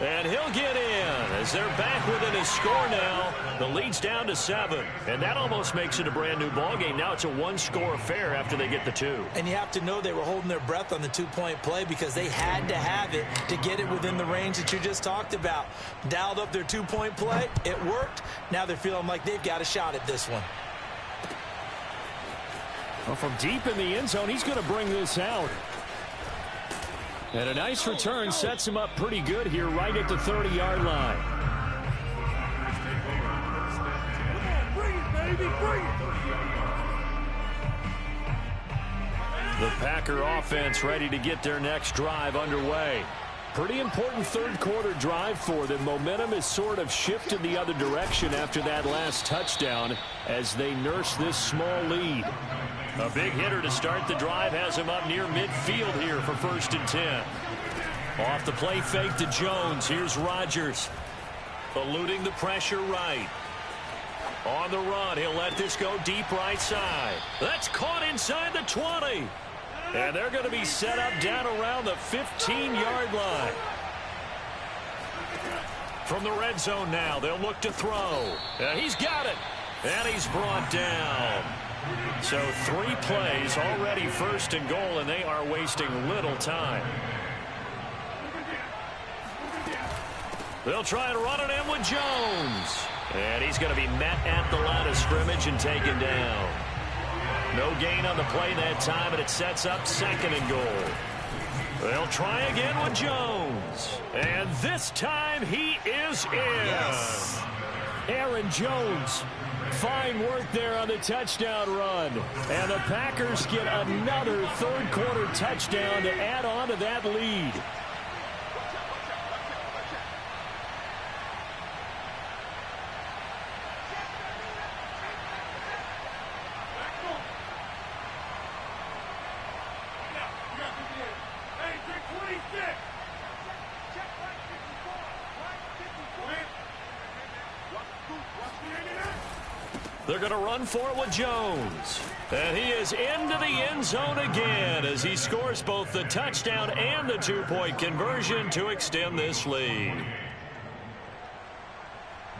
A: And he'll get in as they're back within a score now. The lead's down to 7. And that almost makes it a brand new ball game. Now it's a 1-score affair after they get the 2.
B: And you have to know they were holding their breath on the 2-point play because they had to have it to get it within the range that you just talked about. Dialed up their 2-point play. It worked. Now they're feeling like they've got a shot at this one.
D: Well, from deep in the end zone, he's going to bring this out. And a nice return sets him up pretty good here right at the 30-yard line.
E: Bring it, baby, bring it.
A: The Packer offense ready to get their next drive underway.
D: Pretty important third-quarter drive for them. Momentum has sort of shifted the other direction after that last touchdown as they nurse this small lead.
A: A big hitter to start the drive has him up near midfield here for 1st and 10. Off the play fake to Jones. Here's Rodgers. Eluding the pressure right. On the run, he'll let this go deep right side. That's caught inside the 20. And they're going to be set up down around the 15-yard line. From the red zone now, they'll look to throw. He's got it. And he's brought down. So 3 plays already 1st and goal, and they are wasting little time. They'll try and run it in with Jones. And he's going to be met at the line of scrimmage and taken down. No gain on the play that time, and it sets up 2nd and goal. They'll try again with Jones. And this time he is in.
B: Yes.
D: Aaron Jones Fine work there on the touchdown run. And the Packers get another third-quarter touchdown to add on to that lead.
A: They're going to run for it with Jones. And he is into the end zone again as he scores both the touchdown and the two-point conversion to extend this lead.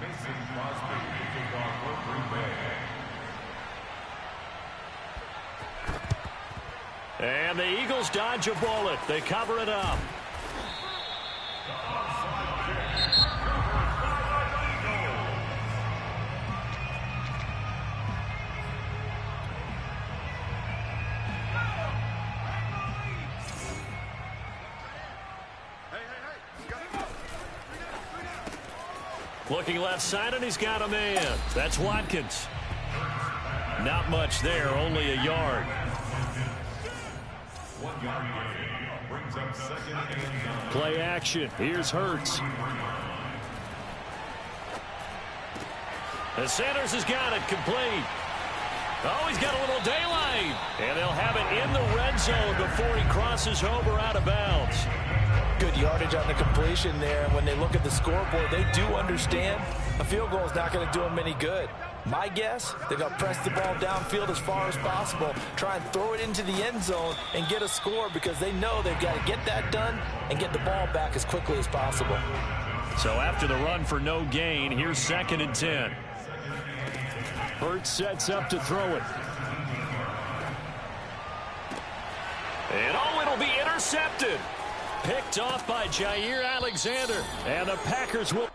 C: Mason Crosby, kickoff for Green Bay.
A: And the Eagles dodge a bullet. They cover it up. Looking left side, and he's got a man. That's Watkins. Not much there, only a yard.
C: 1 yard gain brings up second and 9.
D: Play action. Here's Hurts.
A: And Sanders has got it complete. Oh, he's got a little daylight. And they'll have it in the red zone before he crosses over out of bounds.
B: Good yardage on the completion there. When they look at the scoreboard, they do understand a field goal is not going to do them any good. My guess, they're going to press the ball downfield as far as possible, try and throw it into the end zone and get a score because they know they've got to get that done and get the ball back as quickly as possible.
A: So after the run for no gain, here's 2nd and 10.
D: Hurts sets up to throw it.
A: And oh, it'll be intercepted. Picked off by Jair Alexander.
D: And the Packers will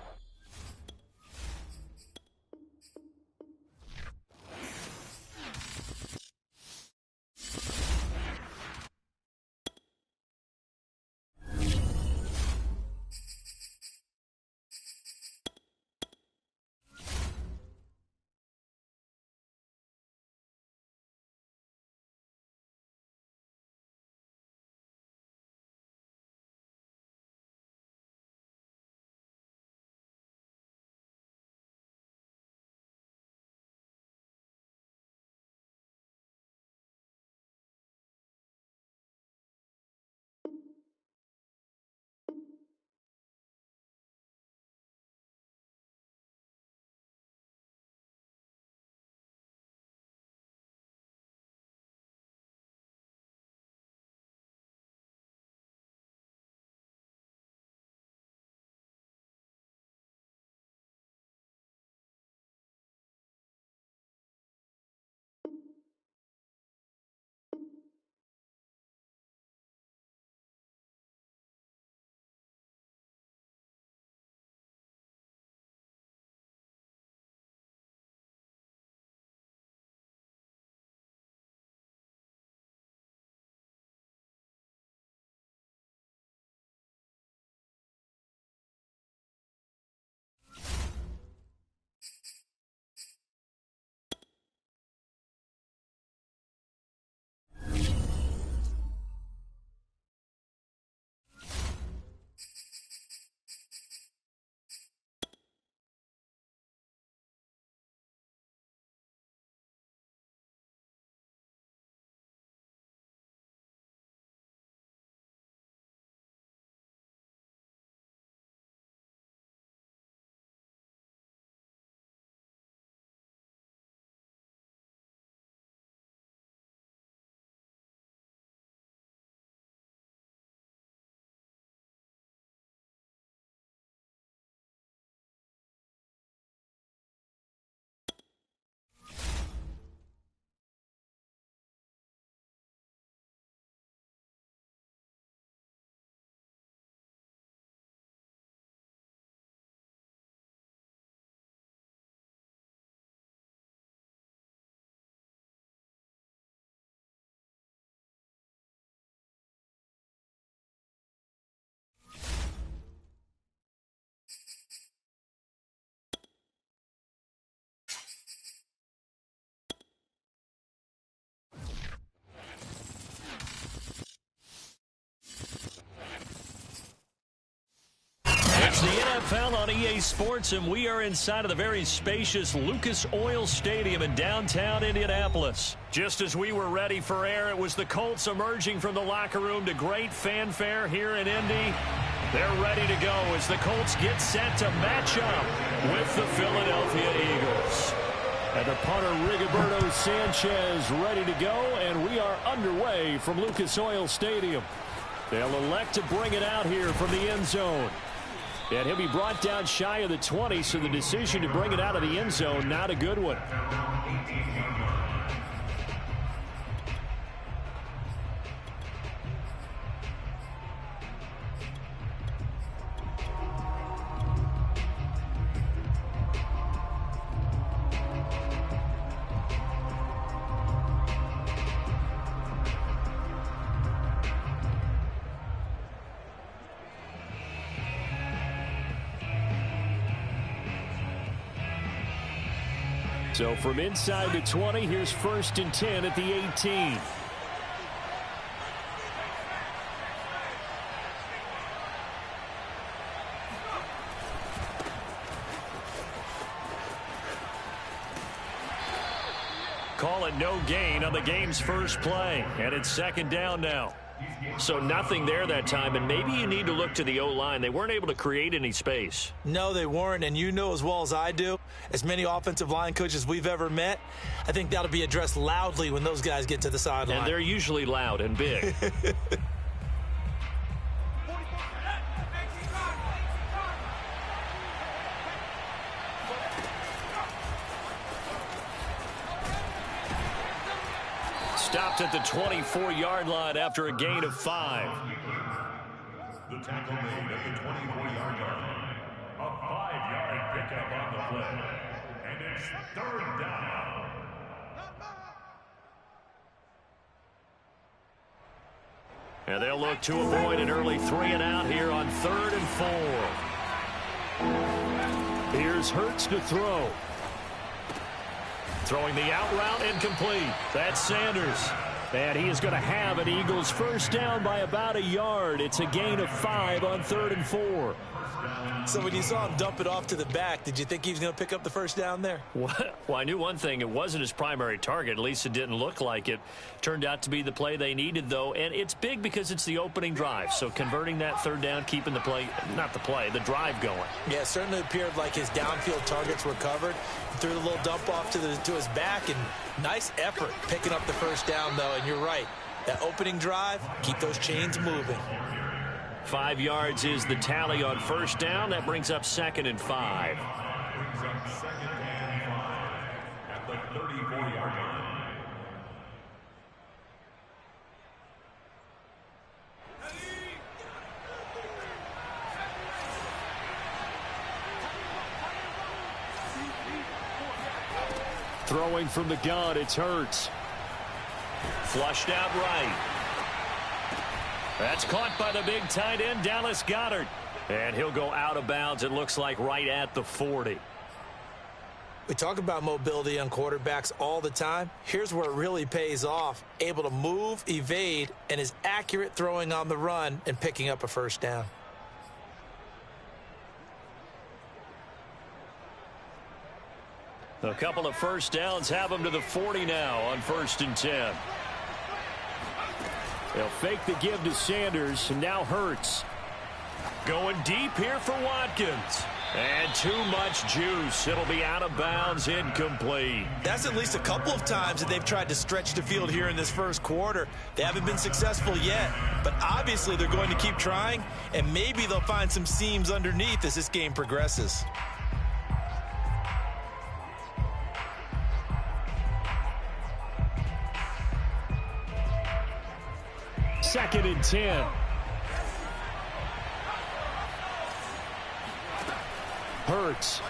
A: the NFL on EA Sports, and we are inside of the very spacious Lucas Oil Stadium in downtown Indianapolis. Just as we were ready for air, it was the Colts emerging from the locker room to great fanfare here in Indy. They're ready to go as the Colts get set to match up with the Philadelphia Eagles.
D: And the punter, Rigoberto Sanchez, ready to go, and we are underway from Lucas Oil Stadium. They'll elect to bring it out here from the end zone. And he'll be brought down shy of the 20, so the decision to bring it out of the end zone, not a good one. So from inside the 20, here's 1st and 10 at the 18.
A: Call it no gain on the game's first play, and it's 2nd down now. So nothing there that time, and maybe you need to look to the O-line. They weren't able to create any space.
B: No, they weren't, and you know as well as I do, as many offensive line coaches we've ever met, I think that'll be addressed loudly when those guys get to the sideline.
A: And they're usually loud and big. Stopped at the 24-yard line after a gain of 5.
C: The tackle made at the 24-yard line. A 5-yard pickup on the play. And it's 3rd down.
A: And they'll look to avoid an early 3-and-out here on 3rd and 4.
D: Here's Hurts to throw.
A: Throwing the out route incomplete. That's Sanders.
D: And he is going to have an Eagles first down by about a yard. It's a gain of 5 on 3rd and 4.
B: So when you saw him dump it off to the back, did you think he was going to pick up the first down there?
A: Well, I knew one thing. It wasn't his primary target. At least it didn't look like it. Turned out to be the play they needed, though. And it's big because it's the opening drive. So converting that 3rd down, keeping the play, not the play, the drive going.
B: Yeah, it certainly appeared like his downfield targets were covered. Threw the little dump off to his back, and nice effort picking up the first down, though. And you're right. That opening drive, keep those chains moving.
A: 5 yards is the tally on first down. That brings up 2nd and 5.
C: Brings up 2nd and 5 at the 34-yard line.
D: Throwing from the gun, it's Hurts.
A: Flushed out right. That's caught by the big tight end, Dallas Goedert. And he'll go out of bounds, it looks like, right at the 40.
B: We talk about mobility on quarterbacks all the time. Here's where it really pays off. Able to move, evade, and is accurate throwing on the run and picking up a first down.
A: A couple of first downs have them to the 40 now on 1st and 10.
D: They'll fake the give to Sanders, and now Hurts.
A: Going deep here for Watkins. And too much juice. It'll be out of bounds, incomplete.
B: That's at least a couple of times that they've tried to stretch the field here in this first quarter. They haven't been successful yet, but obviously they're going to keep trying, and maybe they'll find some seams underneath as this game progresses.
D: Second and 10. Hurts.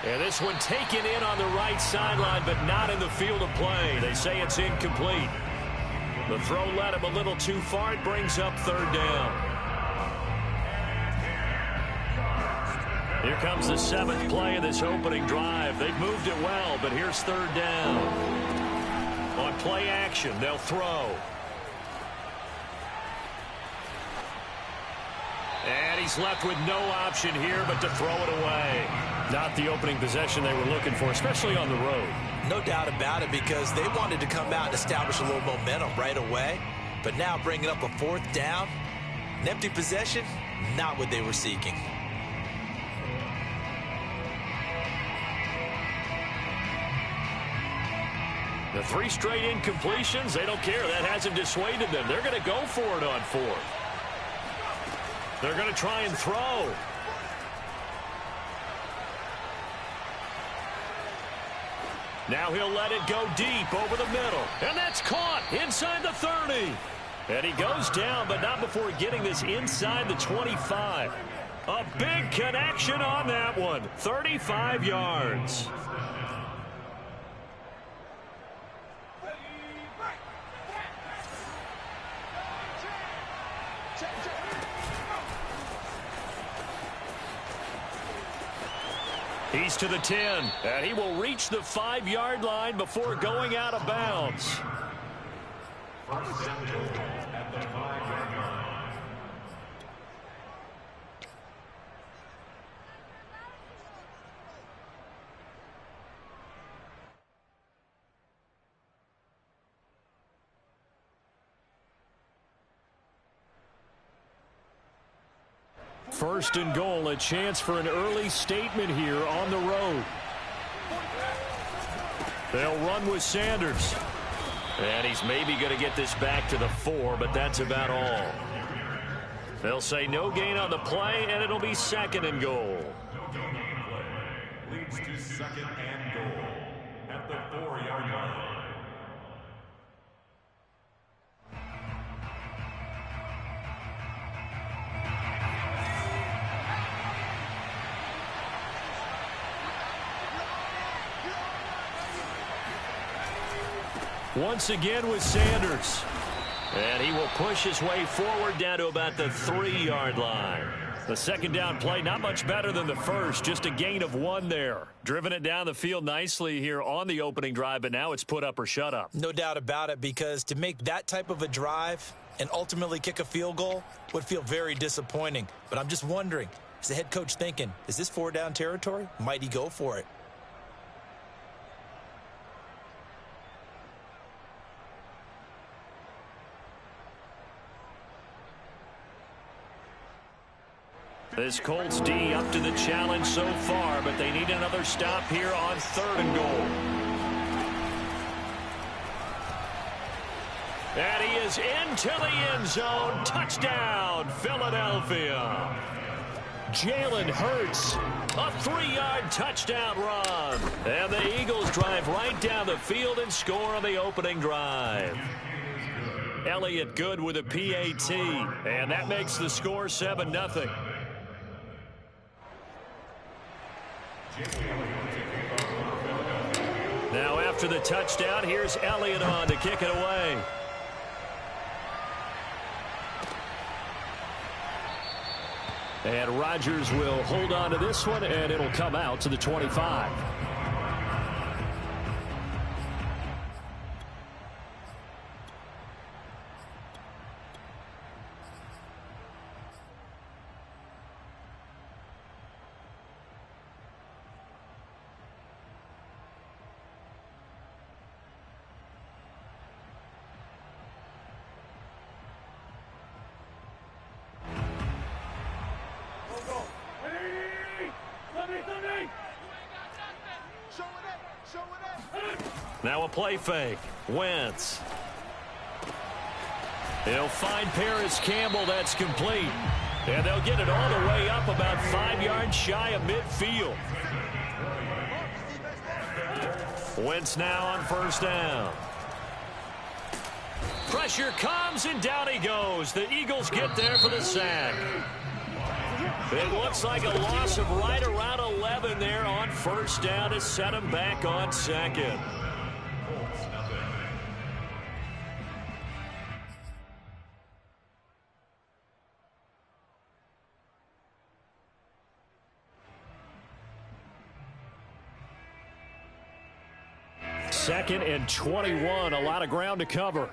A: And this one taken in on the right sideline, but not in the field of play. They say it's incomplete. The throw led him a little too far. It brings up 3rd down. Here comes the 7th play of this opening drive. They've moved it well, but here's 3rd down. On play action, they'll throw. he's left with no option here but to throw it away. Not the opening possession they were looking for, especially on the road.
B: No doubt about it, because they wanted to come out and establish a little momentum right away. But now bringing up a 4th down, an empty possession, not what they were seeking.
A: The 3 straight incompletions, they don't care. That hasn't dissuaded them. They're going to go for it on 4th. They're going to try and throw. Now he'll let it go deep over the middle. And that's caught inside the 30. And he goes down, but not before getting this inside the 25. A big connection on that one. 35 yards. He's to the 10, and he will reach the 5-yard line before going out of bounds.
C: First and goal at the 5-yard line.
D: First and goal, a chance for an early statement here on the road.
A: They'll run with Sanders. And he's maybe going to get this back to the 4, but that's about all. They'll say no gain on the play, and it'll be 2nd and goal.
C: No gain on the play. Leads to 2nd and goal at the 4-yard line.
A: Once again with Sanders. And he will push his way forward down to about the 3-yard line. The 2nd down play, not much better than the first. Just a gain of 1 there. Driven it down the field nicely here on the opening drive, but now it's put up or shut up.
B: No doubt about it, because to make that type of a drive and ultimately kick a field goal would feel very disappointing. But I'm just wondering, is the head coach thinking, is this 4-down territory? Might he go for it?
A: This Colts D up to the challenge so far, but they need another stop here on 3rd and goal. And he is into the end zone. Touchdown, Philadelphia. Jalen Hurts, a 3-yard touchdown run. And the Eagles drive right down the field and score on the opening drive. Elliott Good with a PAT, and that makes the score 7-0. Now after the touchdown, here's Elliott on to kick it away. And Rodgers will hold on to this one, and it'll come out to the 25. Now a play fake. Wentz. He'll find Paris Campbell. That's complete. And they'll get it all the way up about 5 yards shy of midfield. Wentz now on 1st down. Pressure comes, and down he goes. The Eagles get there for the sack. It looks like a loss of right around 11 there on 1st down to set him back on 2nd. Second and 21, a lot of ground to cover.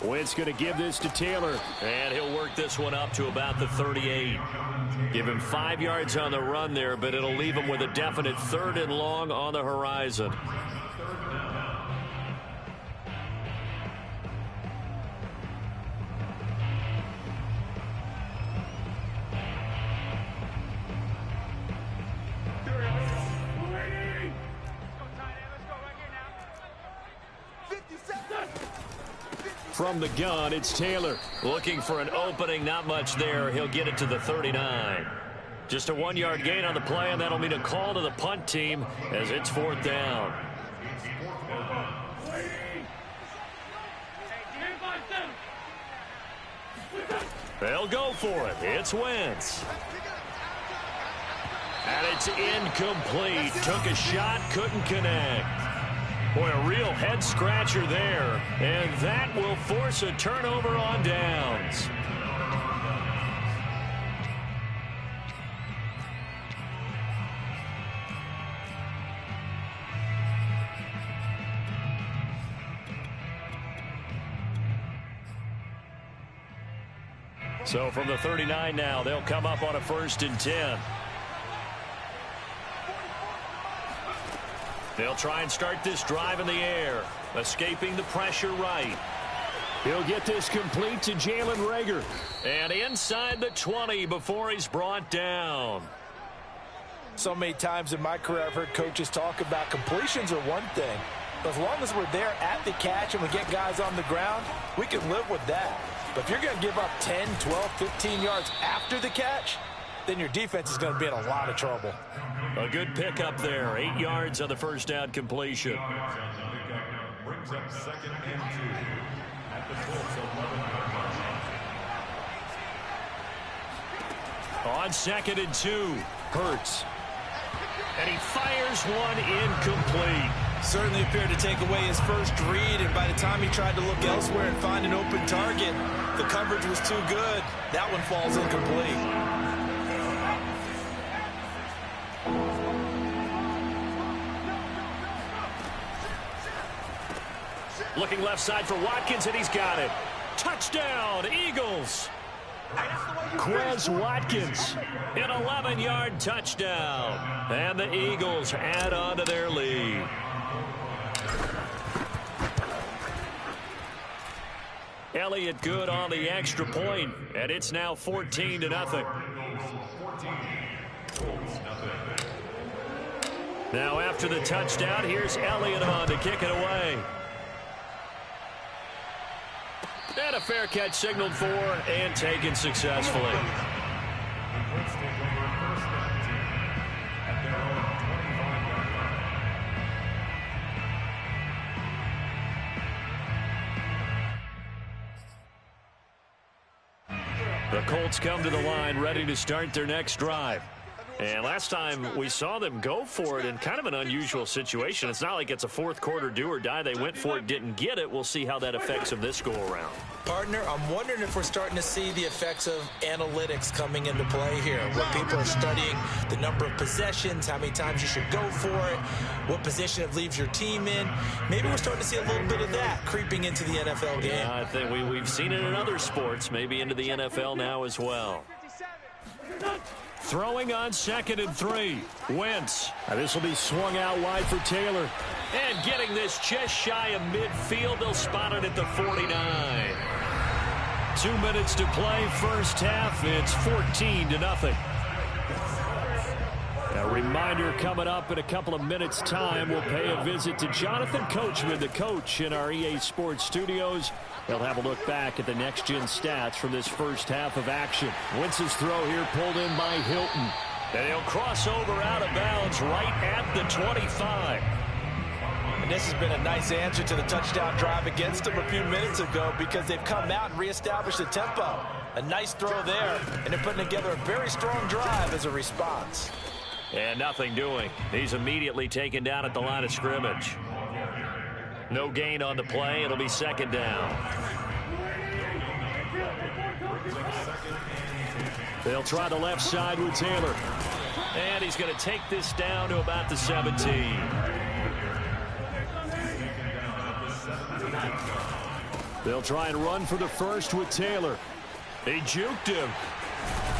D: Wentz going to give this to Taylor.
A: And he'll work this one up to about the 38. Give him 5 yards on the run there, but it'll leave him with a definite 3rd and long on the horizon.
D: From the gun, it's Taylor.
A: Looking for an opening, not much there. He'll get it to the 39. Just a 1-yard gain on the play, and that'll mean a call to the punt team as it's 4th down. They'll go for it. It's Wentz. And it's incomplete. Took a shot, couldn't connect. Boy, a real head-scratcher there. And that will force a turnover on downs. So from the 39 now, they'll come up on a 1st and 10. They'll try and start this drive in the air, escaping the pressure right.
D: He'll get this complete to Jalen Reagor.
A: And inside the 20 before he's brought down.
B: So many times in my career I've heard coaches talk about completions are one thing. But as long as we're there at the catch and we get guys on the ground, we can live with that. But if you're going to give up 10, 12, 15 yards after the catch, then your defense is going to be in a lot of trouble.
A: A good pickup there. 8 yards on the 1st down completion.
C: Brings up 2nd and 2 at the Colts 11-yard line.
A: On 2nd and 2, Hurts. And he fires one incomplete.
B: Certainly appeared to take away his first read, and by the time he tried to look elsewhere and find an open target, the coverage was too good. That one falls incomplete.
A: Looking left side for Watkins, and he's got it. Touchdown, Eagles.
D: Quez Watkins.
A: An 11-yard touchdown. And the Eagles add on to their lead. Elliott good on the extra point, and it's now 14-0. Now after the touchdown, here's Elliott on to kick it away. And a fair catch signaled for and taken successfully. The Colts come to the line ready to start their next drive. And last time we saw them go for it in kind of an unusual situation. It's not like it's a 4th quarter do or die. They went for it, didn't get it. We'll see how that affects them this go-around.
B: Partner, I'm wondering if we're starting to see the effects of analytics coming into play here, where people are studying the number of possessions, how many times you should go for it, what position it leaves your team in. Maybe we're starting to see a little bit of that creeping into the NFL game.
A: Yeah, I think we've seen it in other sports, maybe into the NFL now as well. Throwing on 2nd and 3. Wentz.
D: Now this will be swung out wide for Taylor.
A: And getting this just shy of midfield. They'll spot it at the 49. 2 minutes to play, first half. It's 14-0.
D: A reminder coming up in a couple of minutes' time. We'll pay a visit to Jonathan Coachman, the coach in our EA Sports studios. They'll have a look back at the next-gen stats from this first half of action. Wentz's throw here pulled in by Hilton.
A: And he'll cross over out of bounds right at the 25.
B: And this has been a nice answer to the touchdown drive against them a few minutes ago because they've come out and reestablished the tempo. A nice throw there, and they're putting together a very strong drive as a response.
A: And nothing doing. He's immediately taken down at the line of scrimmage. No gain on the play. It'll be 2nd down.
D: They'll try the left side with Taylor.
A: And he's going to take this down to about the 17.
D: They'll try and run for the first with Taylor.
A: He juked him.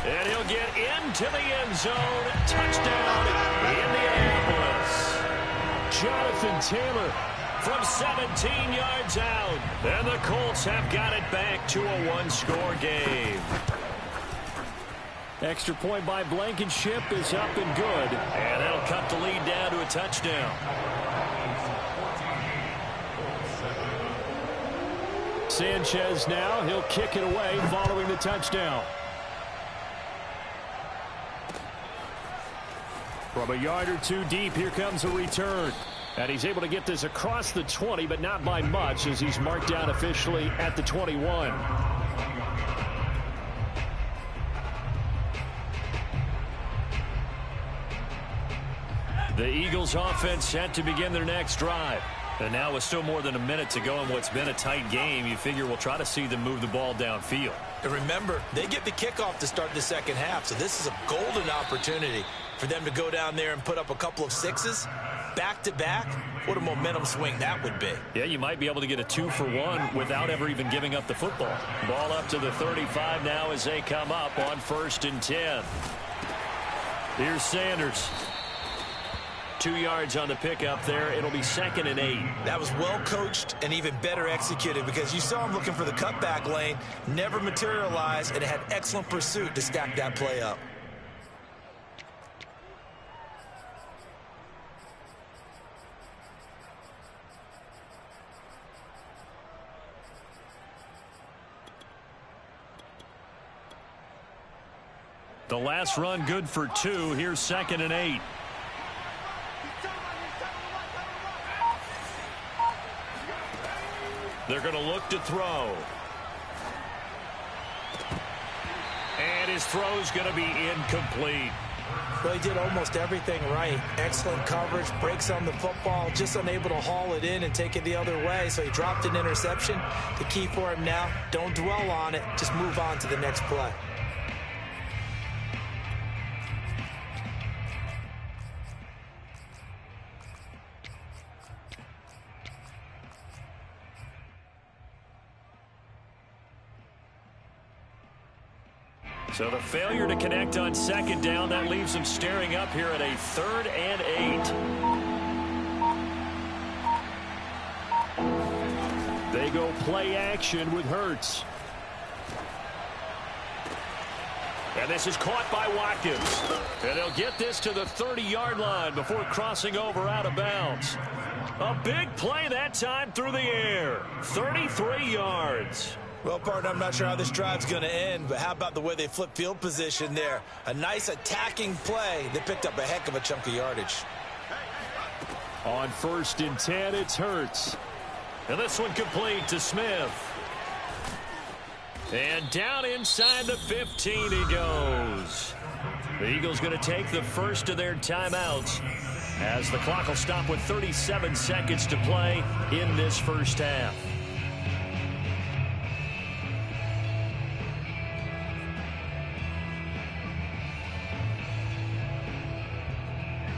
A: And he'll get into the end zone. Touchdown, Indianapolis.
D: Jonathan Taylor
A: from 17 yards out. And the Colts have got it back to a one-score game.
D: Extra point by Blankenship is up and good.
A: And that'll cut the lead down to a touchdown.
D: Sanchez now. He'll kick it away following the touchdown. From a yard or two deep, here comes a return. And he's able to get this across the 20, but not by much, as he's marked down officially at the 21.
A: The Eagles offense set to begin their next drive. And now with still more than a minute to go in what's been a tight game, you figure we'll try to see them move the ball downfield.
B: And remember, they get the kickoff to start the second half, so this is a golden opportunity for them to go down there and put up a couple of sixes back-to-back. What a momentum swing that would be.
A: Yeah, you might be able to get a 2-for-1 without ever even giving up the football. Ball up to the 35 now as they come up on 1st and 10. Here's Sanders. 2 yards on the pickup there. It'll be 2nd and 8.
B: That was well coached and even better executed, because you saw him looking for the cutback lane, never materialized, and had excellent pursuit to stack that play up.
A: The last run good for 2. Here's 2nd and 8. They're going to look to throw. And his throw's going to be incomplete.
B: Well, he did almost everything right. Excellent coverage, breaks on the football, just unable to haul it in and take it the other way, so he dropped an interception. The key for him now, don't dwell on it, just move on to the next play.
A: So the failure to connect on 2nd down, that leaves them staring up here at a 3rd and 8.
D: They go play action with Hurts.
A: And this is caught by Watkins. And they'll get this to the 30-yard line before crossing over out of bounds. A big play that time through the air. 33 yards.
B: Well, partner, I'm not sure how this drive's going to end, but how about the way they flip field position there? A nice attacking play. They picked up a heck of a chunk of yardage.
D: On 1st and 10, it's Hurts.
A: And this one complete to Smith. And down inside the 15 he goes. The Eagles going to take the first of their timeouts as the clock will stop with 37 seconds to play in this first half.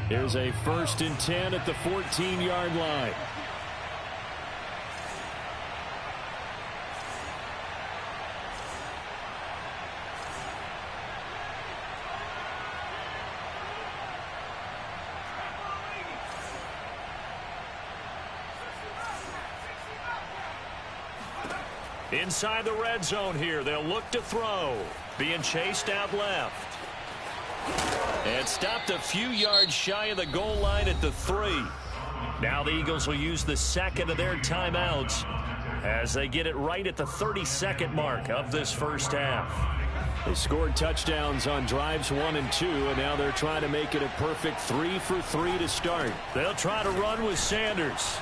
D: Here's a 1st and 10 at the 14-yard line.
A: Inside the red zone here, they'll look to throw. Being chased out left. And stopped a few yards shy of the goal line at the 3. Now the Eagles will use the 2nd of their timeouts as they get it right at the 32nd mark of this first half.
D: They scored touchdowns on drives 1 and 2, and now they're trying to make it a perfect 3 for 3 to start.
A: They'll try to run with Sanders.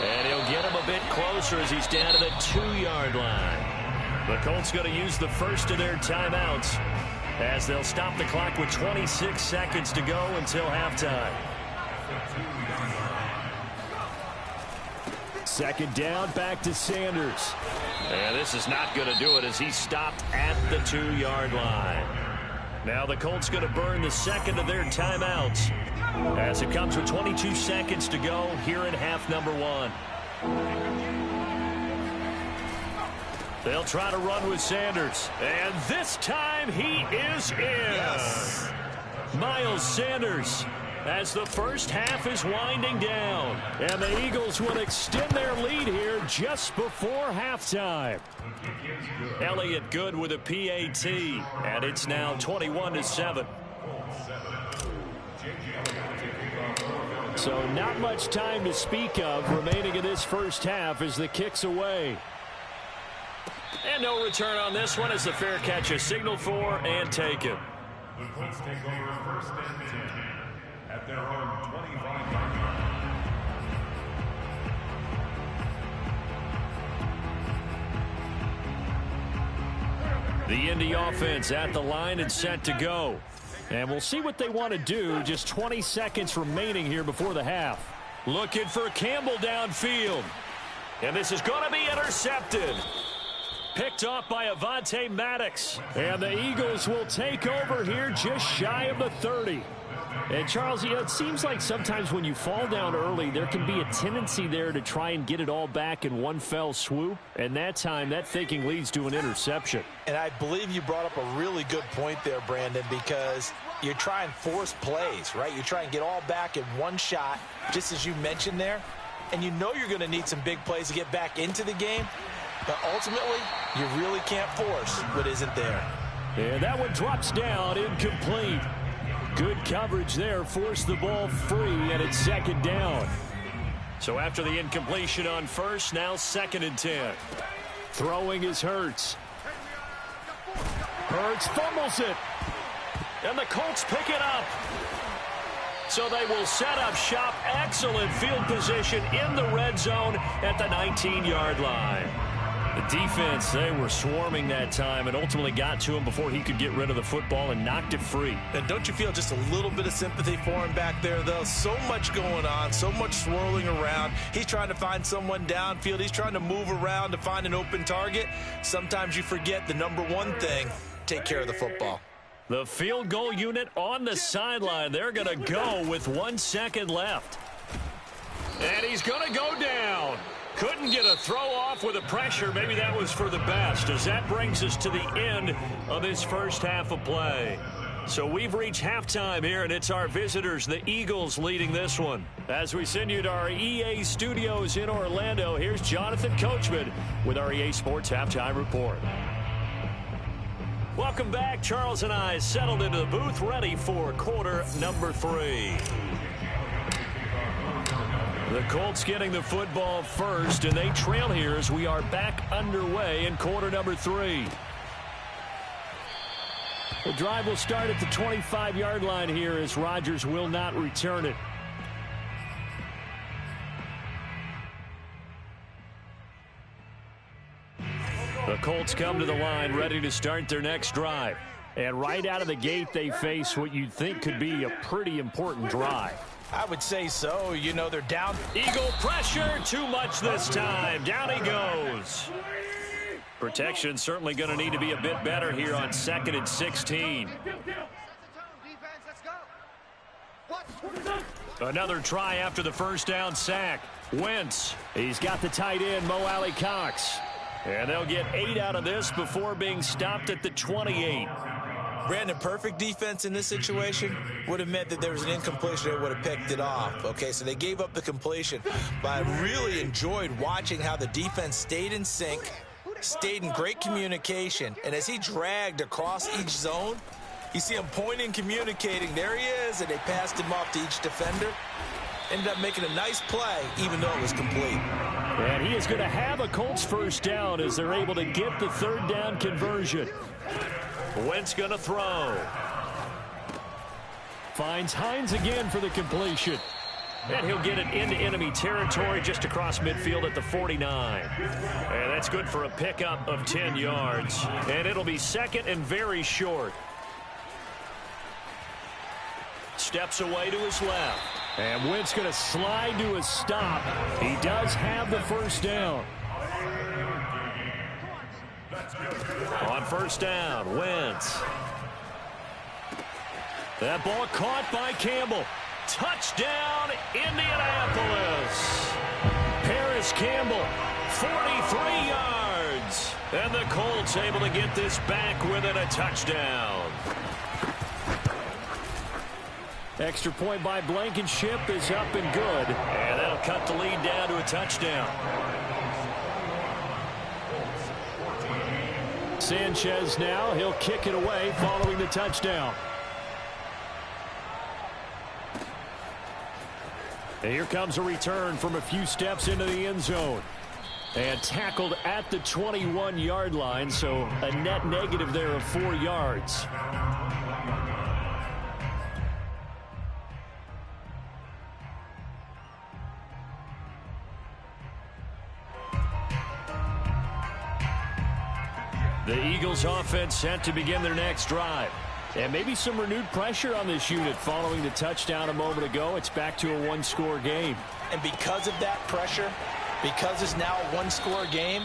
A: And he'll get him a bit closer as he's down to the 2-yard line. The Colts going to use the first of their timeouts as they'll stop the clock with 26 seconds to go until halftime.
D: 2nd down, back to Sanders.
A: And this is not going to do it as he's stopped at the 2-yard line. Now the Colts going to burn the 2nd of their timeouts as it comes with 22 seconds to go here in half number 1. They'll try to run with Sanders. And this time he is in. Yes. Miles Sanders, as the first half is winding down. And the Eagles will extend their lead here just before halftime. Elliott Good with a PAT. And it's now 21-7.
D: So not much time to speak of remaining in this first half as the kick's away.
A: And no return on this one as the fair catch is signaled for and taken.
C: The Colts take over first and 10 at their own 25-yard line.
A: The Indy offense at the line and set to go.
D: And we'll see what they want to do. Just 20 seconds remaining here before the half.
A: Looking for Campbell downfield. And this is going to be intercepted. Picked off by Avonte Maddox.
D: And the Eagles will take over here just shy of the 30. And, Charles, you know, it seems like sometimes when you fall down early, there can be a tendency there to try and get it all back in one fell swoop. And that time, that thinking leads to an interception.
B: And I believe you brought up a really good point there, Brandon, because you try and force plays, right? You try and get all back in one shot, just as you mentioned there. And you know you're going to need some big plays to get back into the game. But ultimately, you really can't force what isn't there.
D: And that one drops down, incomplete. Good coverage there, forced the ball free, and it's second down.
A: So after the incompletion on first, now 2nd and 10.
D: Throwing is Hurts. Hurts fumbles it.
A: And the Colts pick it up. So they will set up shop. Excellent field position in the red zone at the 19-yard line. The defense, they were swarming that time and ultimately got to him before he could get rid of the football and knocked it free.
B: And don't you feel just a little bit of sympathy for him back there, though? So much going on, so much swirling around. He's trying to find someone downfield. He's trying to move around to find an open target. Sometimes you forget the number one thing, take care of the football.
A: The field goal unit on the sideline. They're going to go with 1 second left. And he's going to go down. Couldn't get a throw off with the pressure. Maybe that was for the best, as that brings us to the end of this first half of play. So we've reached halftime here, and it's our visitors, the Eagles, leading this one. As we send you to our EA studios in Orlando, here's Jonathan Coachman with our EA Sports Halftime Report. Welcome back. Charles and I settled into the booth, ready for quarter number 3. The Colts getting the football first, and they trail here as we are back underway in quarter number 3.
D: The drive will start at the 25-yard line here as Rodgers will not return it.
A: The Colts come to the line ready to start their next drive.
D: And right out of the gate, they face what you'd think could be a pretty important drive.
B: I would say so. You know, they're down.
A: Eagle pressure, too much this time. Down he goes. Protection certainly going to need to be a bit better here on 2nd and 16. Another try after the first down sack. Wentz.
D: He's got the tight end, Mo Alley-Cox.
A: And they'll get 8 out of this before being stopped at the 28.
B: Brandon, perfect defense in this situation would have meant that there was an incompletion. They would have picked it off. Okay, so they gave up the completion. But I really enjoyed watching how the defense stayed in sync, stayed in great communication. And as he dragged across each zone, you see him pointing, communicating. There he is, and they passed him off to each defender. Ended up making a nice play, even though it was complete.
D: And he is going to have a Colts first down as they're able to get the third down conversion.
A: Wentz going to throw.
D: Finds Hines again for the completion.
A: And he'll get it into enemy territory just across midfield at the 49. And that's good for a pickup of 10 yards. And it'll be second and very short. Steps away to his left.
D: And Wentz going to slide to a stop. He does have the first down.
A: On first down, Wentz. That ball caught by Campbell. Touchdown, Indianapolis. Paris Campbell, 43 yards. And the Colts able to get this back within a touchdown.
D: Extra point by Blankenship is up and good.
A: And that'll cut the lead down to a touchdown.
D: Sanchez now, he'll kick it away following the touchdown. And here comes a return from a few steps into the end zone. And tackled at the 21-yard line, so a net negative there of 4 yards. The Eagles offense set to begin their next drive. And maybe some renewed pressure on this unit following the touchdown a moment ago. It's back to a one-score game.
B: And because of that pressure, because it's now a one-score game,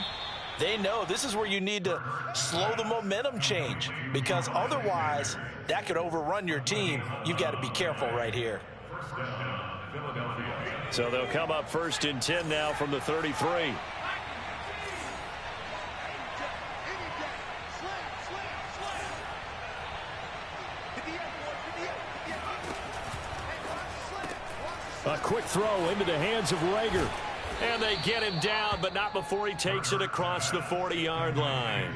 B: they know this is where you need to slow the momentum change, because otherwise that could overrun your team. You've got to be careful right here.
A: So they'll come up 1st and 10 now from the 33.
D: A quick throw into the hands of Rager.
A: And they get him down, but not before he takes it across the 40-yard line.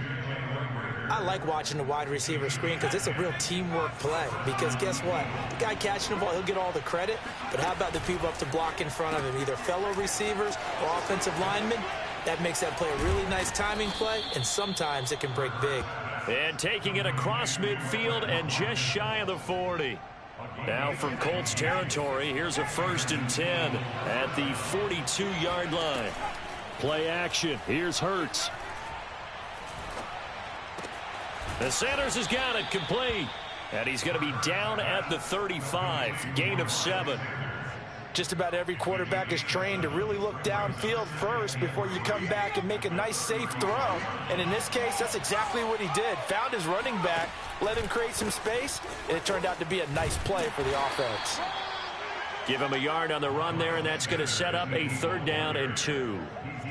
B: I like watching the wide receiver screen because it's a real teamwork play. Because guess what? The guy catching the ball, he'll get all the credit. But how about the people up to block in front of him, either fellow receivers or offensive linemen? That makes that play a really nice timing play, and sometimes it can break big.
A: And taking it across midfield and just shy of the 40. Now from Colts territory, here's a 1st and 10 at the 42-yard line.
D: Play action. Here's Hurts.
A: The Sanders has got it complete. And he's going to be down at the 35. Gain of 7.
B: Just about every quarterback is trained to really look downfield first before you come back and make a nice, safe throw. And in this case, that's exactly what he did. Found his running back, let him create some space, and it turned out to be a nice play for the offense.
A: Give him a yard on the run there, and that's going to set up a 3rd down and 2.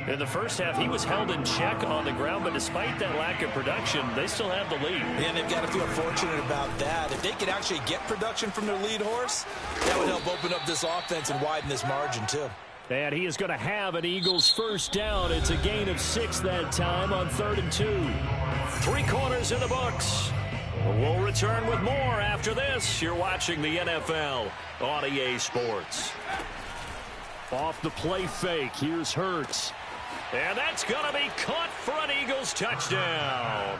A: In the first half, he was held in check on the ground, but despite that lack of production, they still have the lead.
B: And they've got to feel fortunate about that. If they could actually get production from their lead horse, that would help open up this offense and widen this margin, too.
D: And he is going to have an Eagles 1st down. It's a gain of 6 that time on 3rd and 2.
A: 3 quarters in the books. We'll return with more after this. You're watching the NFL on EA Sports.
D: Off the play fake, here's Hurts.
A: And that's going to be caught for an Eagles touchdown.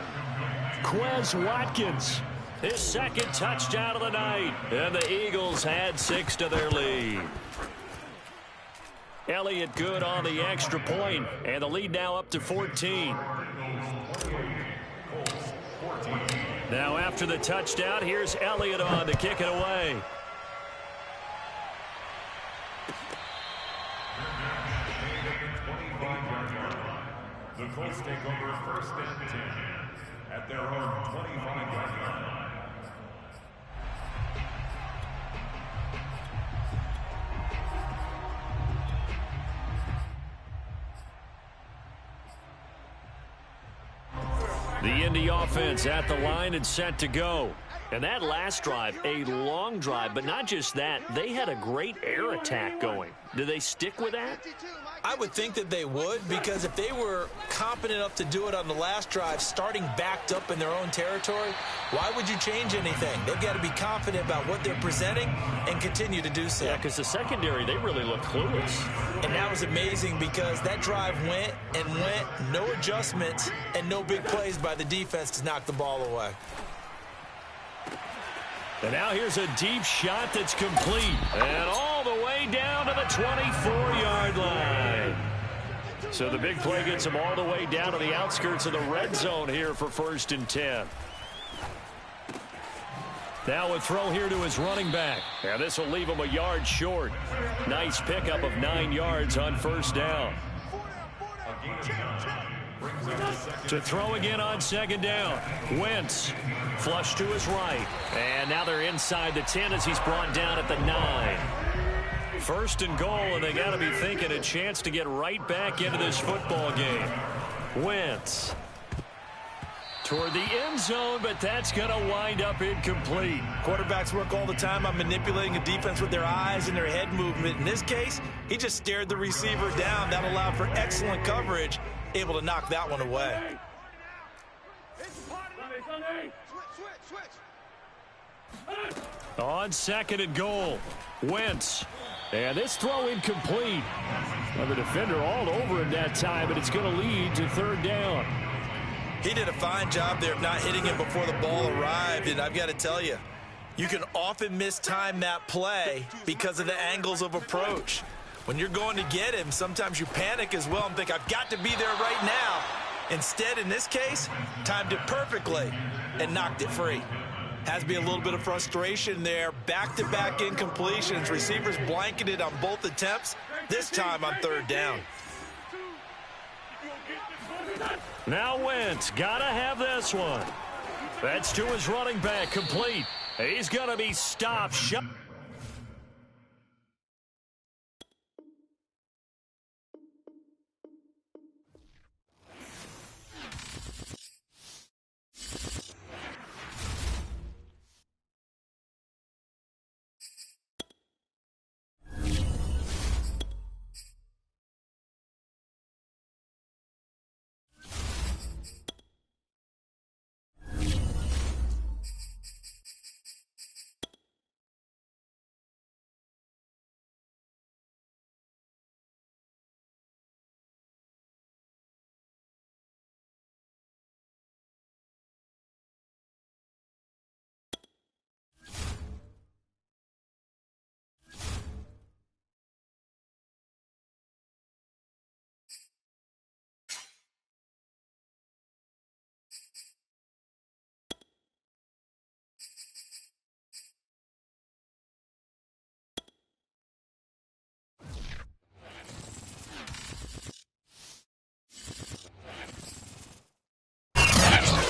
D: Quez Watkins.
A: His 2nd touchdown of the night. And the Eagles add 6 to their lead. Elliott good on the extra point. And the lead now up to 14. Now after the touchdown, here's Elliott on to kick it away.
C: The Colts take over 1st and 10 at their own 25-yard line.
A: The Indy offense at the line and set to go. And that last drive, a long drive, but not just that. They had a great air attack going. Do they stick with that?
B: I would think that they would, because if they were competent enough to do it on the last drive, starting backed up in their own territory, why would you change anything? They've got to be confident about what they're presenting and continue to do so.
A: Yeah, because the secondary, they really look clueless.
B: And that was amazing because that drive went and went, no adjustments, and no big plays by the defense to knock the ball away.
A: And now here's a deep shot that's complete. And all the way down to the 24-yard line. So the big play gets him all the way down to the outskirts of the red zone here for 1st and 10. Now a throw here to his running back. And this will leave him a yard short. Nice pickup of 9 yards on 1st down. To throw again on 2nd down. Wentz flush to his right. And now they're inside the 10 as he's brought down at the 9. 1st and goal, and they got to be thinking a chance to get right back into this football game. Wentz toward the end zone, but that's going to wind up incomplete.
B: Quarterbacks work all the time on manipulating a defense with their eyes and their head movement. In this case, he just stared the receiver down. That allowed for excellent coverage, able to knock that one away.
A: On 2nd and goal, Wentz. And this throw incomplete. Well, the defender all over him that time, but it's going to lead to 3rd down.
B: He did a fine job there of not hitting him before the ball arrived, and I've got to tell you, you can often mistime that play because of the angles of approach. When you're going to get him, sometimes you panic as well and think, I've got to be there right now. Instead, in this case, timed it perfectly and knocked it free. Has to be a little bit of frustration there. Back-to-back incompletions. Receivers blanketed on both attempts, this time on 3rd down.
A: Now Wentz, gotta have this one. That's to his running back, complete. He's gonna be stopped.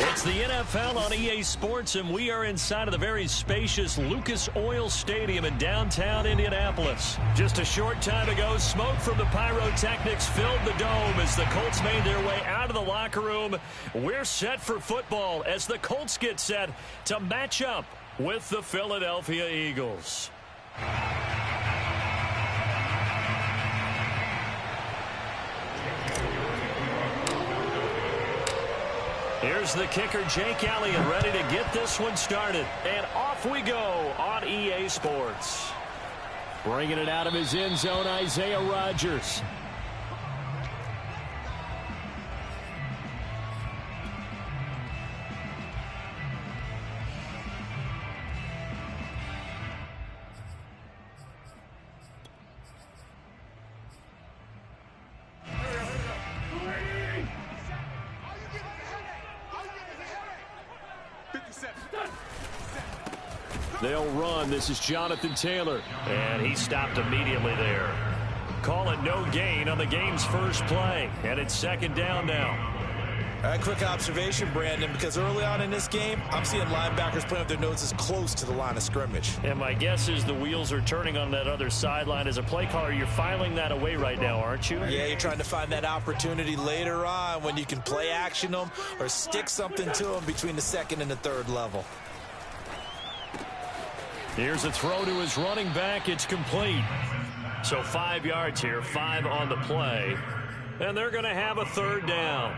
A: It's the NFL on EA Sports, and we are inside of the very spacious Lucas Oil Stadium in downtown Indianapolis. Just a short time ago, smoke from the pyrotechnics filled the dome as the Colts made their way out of the locker room. We're set for football as the Colts get set to match up with the Philadelphia Eagles. Here's the kicker, Jake Elliott, ready to get this one started. And off we go on EA Sports. Bringing it out of his end zone, Isaiah Rodgers. They'll run. This is Jonathan Taylor. And he stopped immediately there. Call it no gain on the game's first play. And it's 2nd down now.
B: Quick observation, Brandon, because early on in this game, I'm seeing linebackers playing with their noses close to the line of scrimmage.
A: And my guess is the wheels are turning on that other sideline. As a play caller, you're filing that away right now, aren't you?
B: Yeah, you're trying to find that opportunity later on when you can play action them or stick something to them between the 2nd and the 3rd level.
A: Here's a throw to his running back. It's complete. So 5 yards here, 5 on the play. And they're going to have a 3rd down.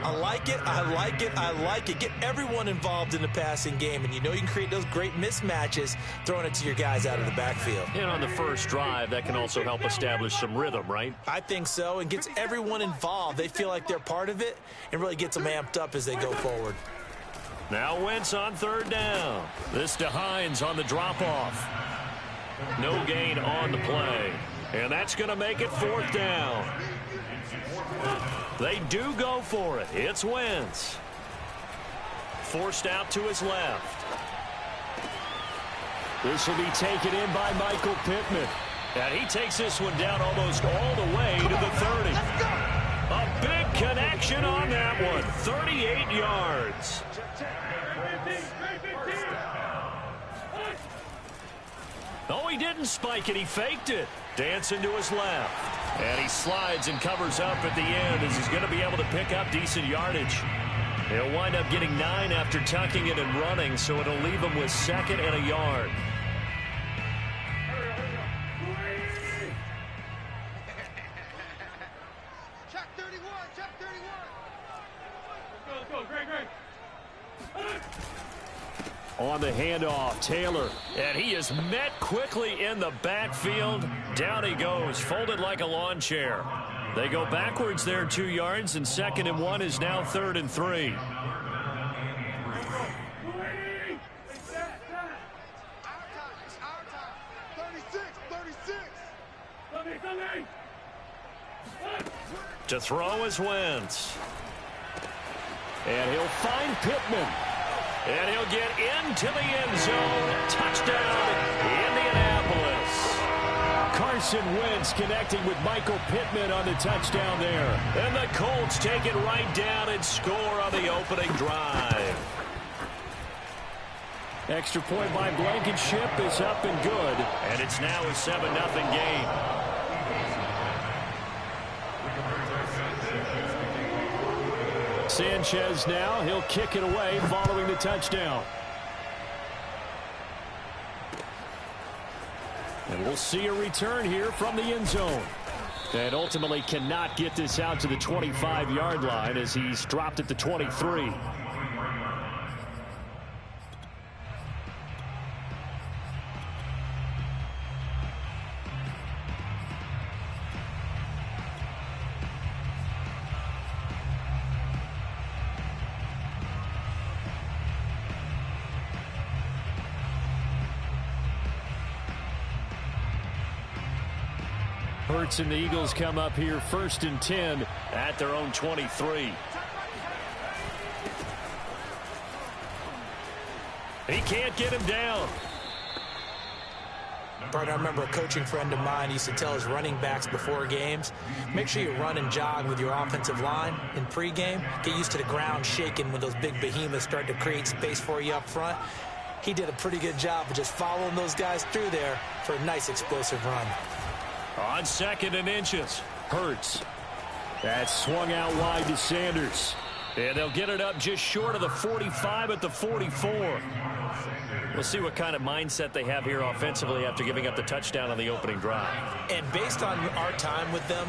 B: I like it. I like it. I like it. Get everyone involved in the passing game. And you know you can create those great mismatches throwing it to your guys out of the backfield.
A: And on the first drive, that can also help establish some rhythm, right?
B: I think so. And gets everyone involved. They feel like they're part of it and really gets them amped up as they go forward.
A: Now Wentz on 3rd down. This to Hines on the drop-off. No gain on the play. And that's going to make it 4th down. They do go for it. It's Wentz. Forced out to his left. This will be taken in by Michael Pittman. And he takes this one down almost all the way to the 30. A big connection on that one. 38 yards. Oh, he didn't spike it. He faked it. Dancing to his left. And he slides and covers up at the end as he's going to be able to pick up decent yardage. He'll wind up getting 9 after tucking it and running, so it'll leave him with 2nd and a yard.
E: Check 31, check 31.
F: Let's go, Greg.
A: On the handoff, Taylor. And he is met quickly in the backfield. Down he goes, folded like a lawn chair. They go backwards there 2 yards, and 2nd and 1 is now 3rd and 3.
E: Our time. 36.
A: To throw is Wentz. And he'll find Pittman. And he'll get into the end zone. Touchdown, Indianapolis. Carson Wentz connecting with Michael Pittman on the touchdown there. And the Colts take it right down and score on the opening drive. Extra point by Blankenship is up and good. And it's now a 7-0 game. Sanchez now, he'll kick it away following the touchdown. And we'll see a return here from the end zone. And ultimately cannot get this out to the 25-yard line as he's dropped at the 23. Hurts and the Eagles come up here 1st and 10 at their own 23. He can't get him down.
H: Bart, I remember a coaching friend of mine used to tell his running backs before games, make sure you run and jog with your offensive line in pregame. Get used to the ground shaking when those big behemoths start to create space for you up front. He did a pretty good job of just following those guys through there for a nice explosive run.
A: On 2nd and inches, Hurts. That's swung out wide to Sanders. And they'll get it up just short of the 45 at the 44. We'll see what kind of mindset they have here offensively after giving up the touchdown on the opening drive.
H: And based on our time with them,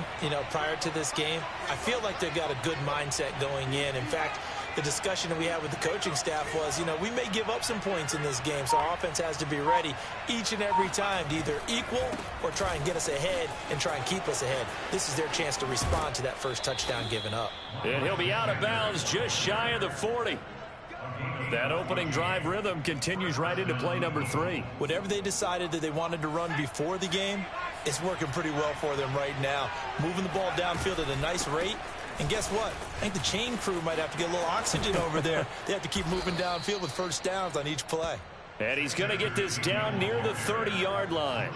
H: prior to this game, I feel like they've got a good mindset going in. In fact, the discussion that we had with the coaching staff was, we may give up some points in this game, so our offense has to be ready each and every time to either equal or try and get us ahead and try and keep us ahead. This is their chance to respond to that first touchdown given up.
A: And he'll be out of bounds just shy of the 40. That opening drive rhythm continues right into play number 3.
B: Whatever they decided that they wanted to run before the game, it's working pretty well for them right now. Moving the ball downfield at a nice rate. And guess what? I think the chain crew might have to get a little oxygen over there. They have to keep moving downfield with first downs on each play.
A: And he's going to get this down near the 30-yard line.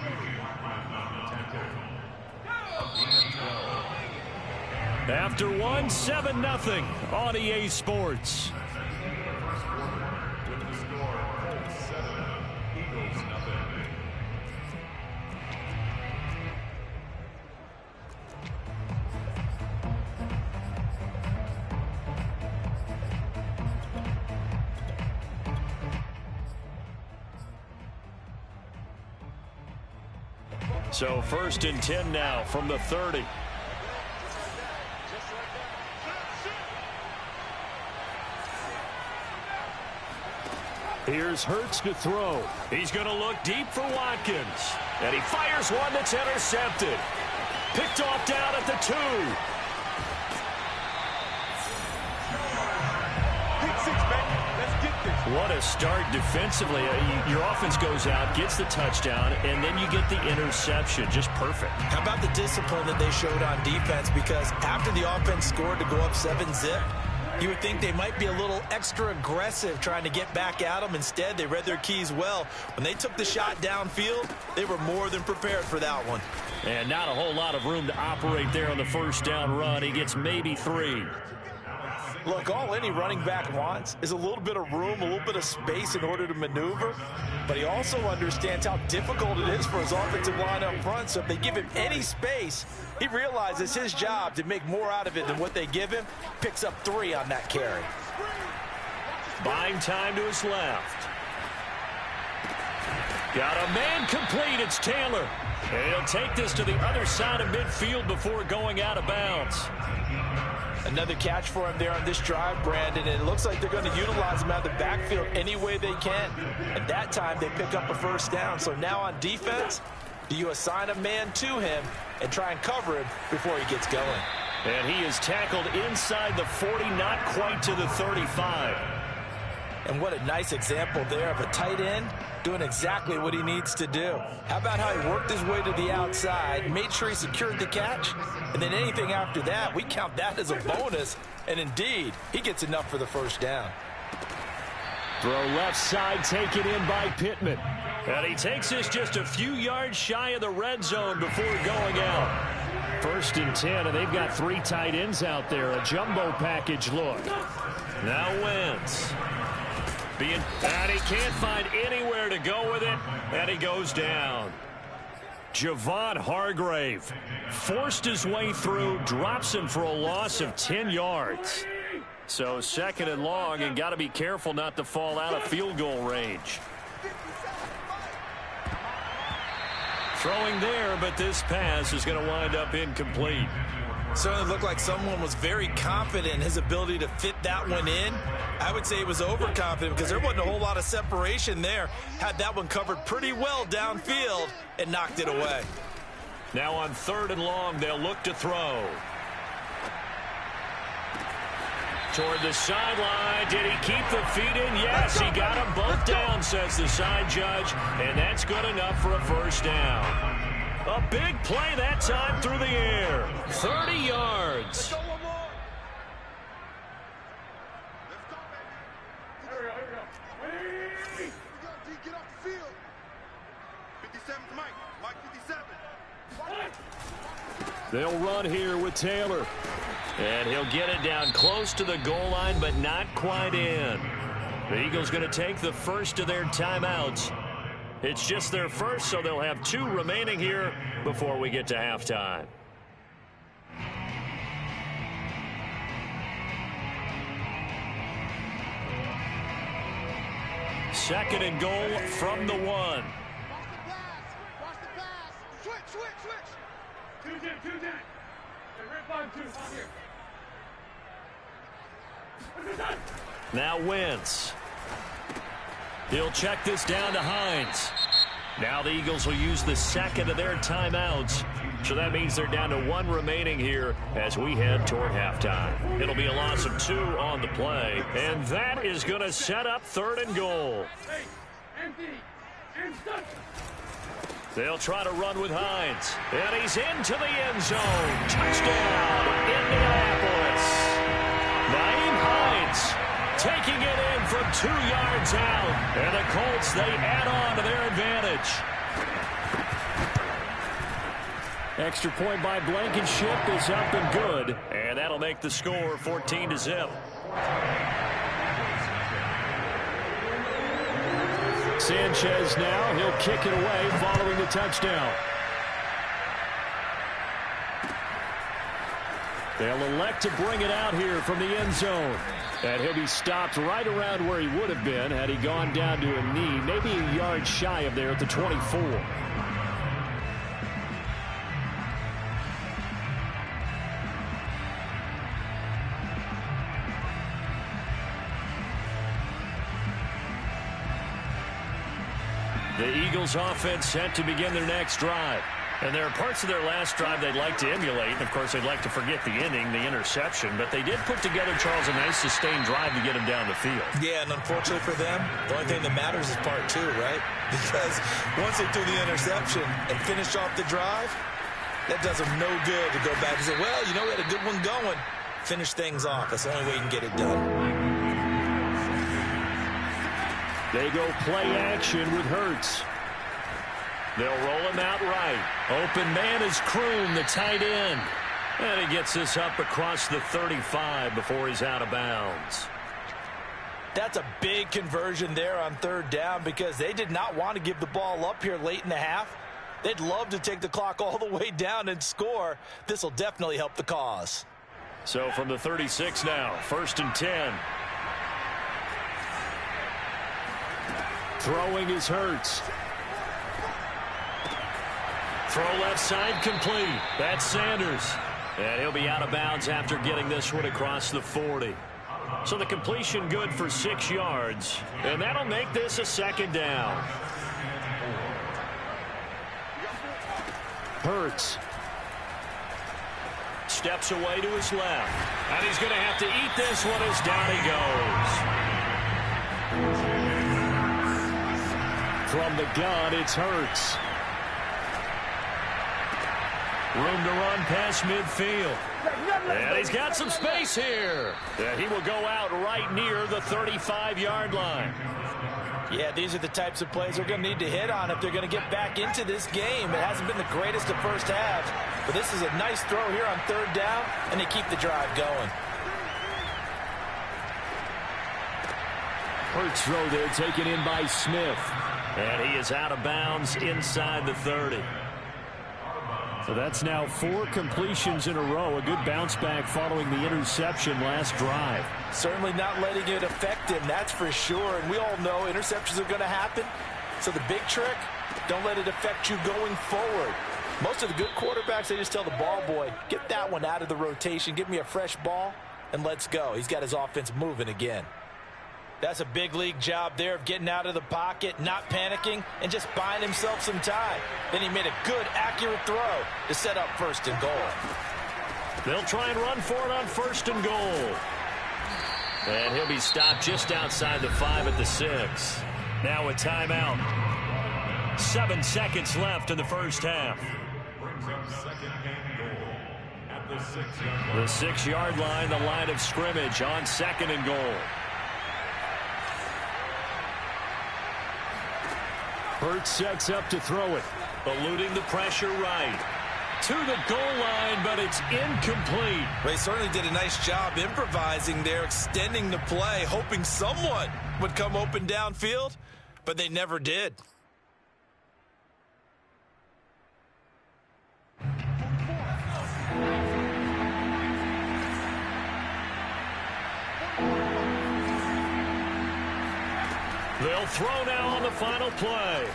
A: After 7-0 on EA Sports. So 1st and 10 now from the 30. Here's Hurts to throw. He's going to look deep for Watkins. And he fires one that's intercepted. Picked off down at the 2. What a start defensively. Your offense goes out, gets the touchdown, and then you get the interception. Just perfect.
B: How about the discipline that they showed on defense? Because after the offense scored to go up 7-zip, you would think they might be a little extra aggressive trying to get back at them. Instead, they read their keys well. When they took the shot downfield, they were more than prepared for that one.
A: And not a whole lot of room to operate there on the first down run. He gets maybe 3.
B: Look, all any running back wants is a little bit of room, a little bit of space in order to maneuver. But he also understands how difficult it is for his offensive line up front. So if they give him any space, he realizes his job to make more out of it than what they give him. Picks up 3 on that carry.
A: buying time to his left. Got a man complete. It's Taylor. And he'll take this to the other side of midfield before going out of bounds.
B: Another catch for him there on this drive, Brandon, and it looks like they're going to utilize him out of the backfield any way they can. And that time they pick up a first down. So now on defense, do you assign a man to him and try and cover him before he gets going?
A: And he is tackled inside the 40, not quite to the 35.
B: And what a nice example there of a tight end doing exactly what he needs to do. How about how he worked his way to the outside, made sure he secured the catch, and then anything after that, we count that as a bonus. And indeed, he gets enough for the first down.
A: Throw left side taken in by Pittman. And he takes this just a few yards shy of the red zone before going out. 1st and 10, and they've got 3 tight ends out there. A jumbo package look. Now Wentz. And he can't find anywhere to go with it, and he goes down. Javon Hargrave forced his way through, drops him for a loss of 10 yards. So 2nd and long, and got to be careful not to fall out of field goal range. Throwing there, but this pass is going to wind up incomplete.
B: Certainly looked like someone was very confident in his ability to fit that one in. I would say he was overconfident because there wasn't a whole lot of separation there. Had that one covered pretty well downfield and knocked it away.
A: Now on 3rd and long, they'll look to throw. Toward the sideline. Did he keep the feet in? Yes, he got them both down, says the side judge, and that's good enough for a first down. A big play that time through the air. 30 yards.
E: Get off the field. 57's Mike 57.
A: They'll run here with Taylor. And he'll get it down close to the goal line, but not quite in. The Eagles going to take the first of their timeouts. It's just their first, so they'll have 2 remaining here before we get to halftime. Second and goal from the 1.
E: Watch the pass. Switch. 2-10. Red 5-2. Here.
A: Now Wentz. He'll check this down to Hines. Now the Eagles will use the 2nd of their timeouts. So that means they're down to 1 remaining here as we head toward halftime. It'll be a loss of 2 on the play. And that is going to set up 3rd and goal. They'll try to run with Hines. And he's into the end zone. Touchdown, Indianapolis. Nyheim Hines taking it in from 2 yards out. And the Colts, they add on to their advantage. Extra point by Blankenship is up and good. And that'll make the score 14-0. Sanchez now, he'll kick it away following the touchdown. They'll elect to bring it out here from the end zone. And he'll be stopped right around where he would have been had he gone down to a knee, maybe a yard shy of there at the 24. The Eagles offense set to begin their next drive. And there are parts of their last drive they'd like to emulate. And, of course, they'd like to forget the inning, the interception. But they did put together, Charles, a nice sustained drive to get him down the field.
B: Yeah, and unfortunately for them, the only thing that matters is part 2, right? Because once they threw the interception and finished off the drive, that does them no good to go back and say, well, you know, we had a good one going. Finish things off. That's the only way you can get it done.
A: They go play action with Hurts. They'll roll him out right. Open man is Kroon, the tight end. And he gets this up across the 35 before he's out of bounds.
B: That's a big conversion there on 3rd down because they did not want to give the ball up here late in the half. They'd love to take the clock all the way down and score. This will definitely help the cause.
A: So from the 36 now, 1st and 10.
D: Throwing is Hurts.
A: Throw left side complete. That's Sanders. And he'll be out of bounds after getting this one across the 40. So the completion good for 6 yards. And that'll make this a second down.
D: Hurts.
A: Steps away to his left. And he's going to have to eat this one as down he goes.
D: From the gun, it's Hurts.
A: Room to run past midfield. And he's got some space here. And he will go out right near the 35-yard line.
B: Yeah, these are the types of plays they're going to need to hit on if they're going to get back into this game. It hasn't been the greatest of first halves, but this is a nice throw here on third down, and they keep the drive going.
D: Hurts throw there taken in by Smith.
A: And he is out of bounds inside the 30.
D: So that's now 4 completions in a row. A good bounce back following the interception last drive.
B: Certainly not letting it affect him, that's for sure. And we all know interceptions are going to happen. So the big trick, don't let it affect you going forward. Most of the good quarterbacks, they just tell the ball boy, get that one out of the rotation, give me a fresh ball, and let's go. He's got his offense moving again. That's a big league job there of getting out of the pocket, not panicking, and just buying himself some time. Then he made a good, accurate throw to set up first and goal.
A: They'll try and run for it on first and goal. And he'll be stopped just outside the 5 at the 6. Now a timeout. 7 seconds left in the first half.
C: Brings up second and goal at the 6-yard line.
A: The 6-yard line, the line of scrimmage on second and goal.
D: Hurts sets up to throw it.
A: Eluding the pressure right. To the goal line, but it's incomplete.
B: They certainly did a nice job improvising there, extending the play, hoping someone would come open downfield, but they never did.
A: They'll throw now on the final play.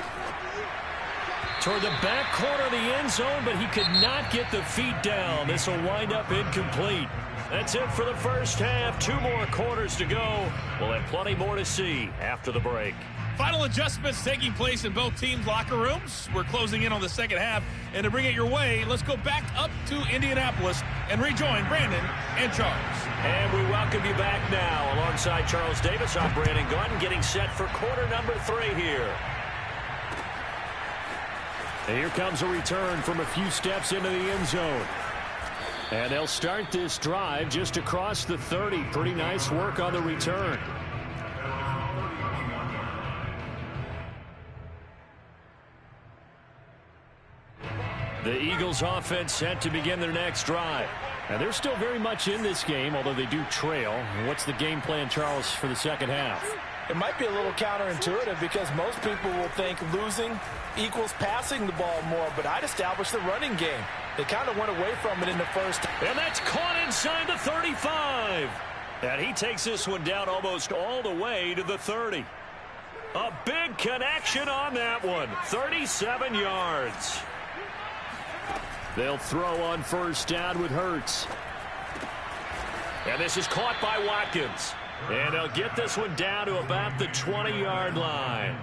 A: Toward the back corner of the end zone, but he could not get the feet down. This will wind up incomplete. That's it for the first half. 2 more quarters to go. We'll have plenty more to see after the break.
F: Final adjustments taking place in both teams' locker rooms. We're closing in on the second half. And to bring it your way, let's go back up to Indianapolis and rejoin Brandon and Charles.
A: And we welcome you back now. Alongside Charles Davis, I'm Brandon Gaudin, getting set for quarter number 3 here.
D: And here comes a return from a few steps into the end zone. And they'll start this drive just across the 30. Pretty nice work on the return. The Eagles offense set to begin their next drive. And they're still very much in this game, although they do trail. What's the game plan, Charles, for the second half?
B: It might be a little counterintuitive because most people will think losing equals passing the ball more, but I'd establish the running game. They kind of went away from it in the first.
A: And that's caught inside the 35. And he takes this one down almost all the way to the 30. A big connection on that one. 37 yards.
D: They'll throw on first down with Hurts.
A: And this is caught by Watkins. And they'll get this one down to about the 20-yard line.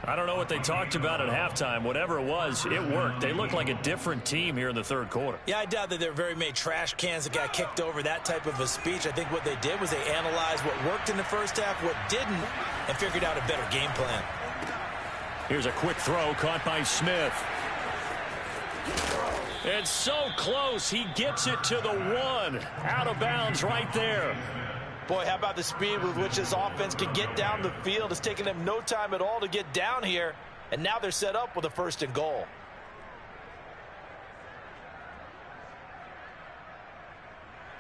A: I don't know what they talked about at halftime. Whatever it was, it worked. They look like a different team here in the third quarter.
H: Yeah, I doubt that there are very many trash cans that got kicked over, that type of a speech. I think what they did was they analyzed what worked in the first half, what didn't, and figured out a better game plan.
A: Here's a quick throw caught by Smith. And so close, he gets it to the 1. Out of bounds right there.
B: Boy, how about the speed with which this offense can get down the field? It's taken them no time at all to get down here, and now they're set up with a first and goal.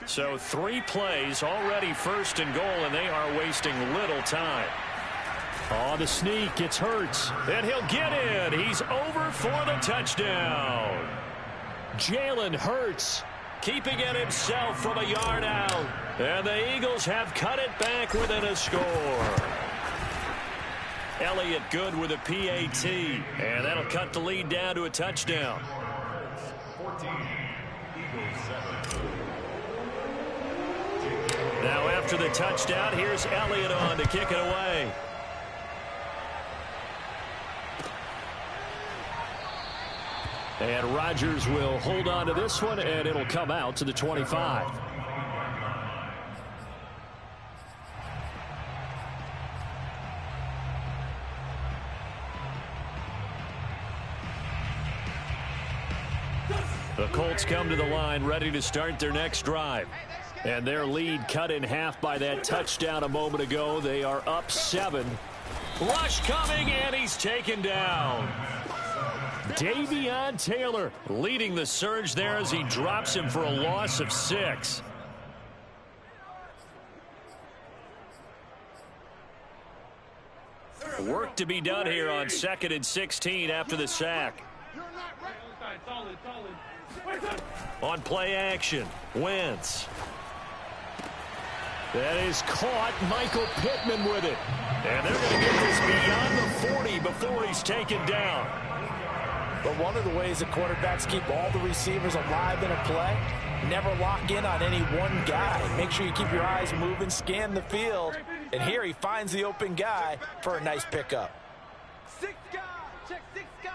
A: So 3 plays already first and goal, and they are wasting little time.
D: On the sneak, it's Hurts.
A: And he'll get in. He's over for the touchdown.
D: Jalen Hurts
A: keeping it himself from a yard out. And the Eagles have cut it back within a score. Elliott good with a PAT. And that'll cut the lead down to a touchdown.
C: 14, Eagles 7.
A: Now after the touchdown, here's Elliott on to kick it away. And Rodgers will hold on to this one, and it'll come out to the 25. The Colts come to the line, ready to start their next drive. And their lead cut in half by that touchdown a moment ago. They are up 7. Rush coming, and he's taken down. Davion Taylor leading the surge there as he drops him for a loss of 6. Work to be done here on 2nd and 16 after the sack. On play action, Wentz. That is caught. Michael Pittman with it. And they're going to get this beyond the 40 before he's taken down.
B: But one of the ways that quarterbacks keep all the receivers alive in a play, never lock in on any one guy. Make sure you keep your eyes moving, scan the field. And here he finds the open guy for a nice pickup.
E: 6 guys. Check 6 guys.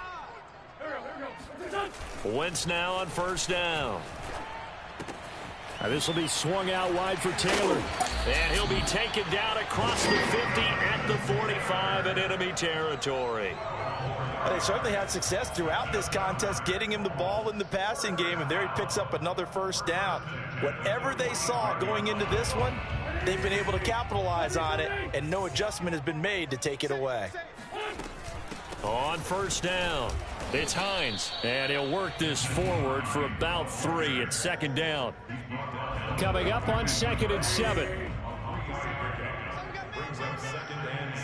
A: Wentz now on first down.
D: This will be swung out wide for Taylor.
A: And he'll be taken down across the 50 at the 45 in enemy territory.
B: They certainly had success throughout this contest getting him the ball in the passing game, and there he picks up another first down. Whatever they saw going into this one, they've been able to capitalize on it, and no adjustment has been made to take it away.
A: On first down, it's Hines, and he'll work this forward for about 3 at 2nd down.
D: Coming up on 2nd and 7.
C: Brings up 2nd and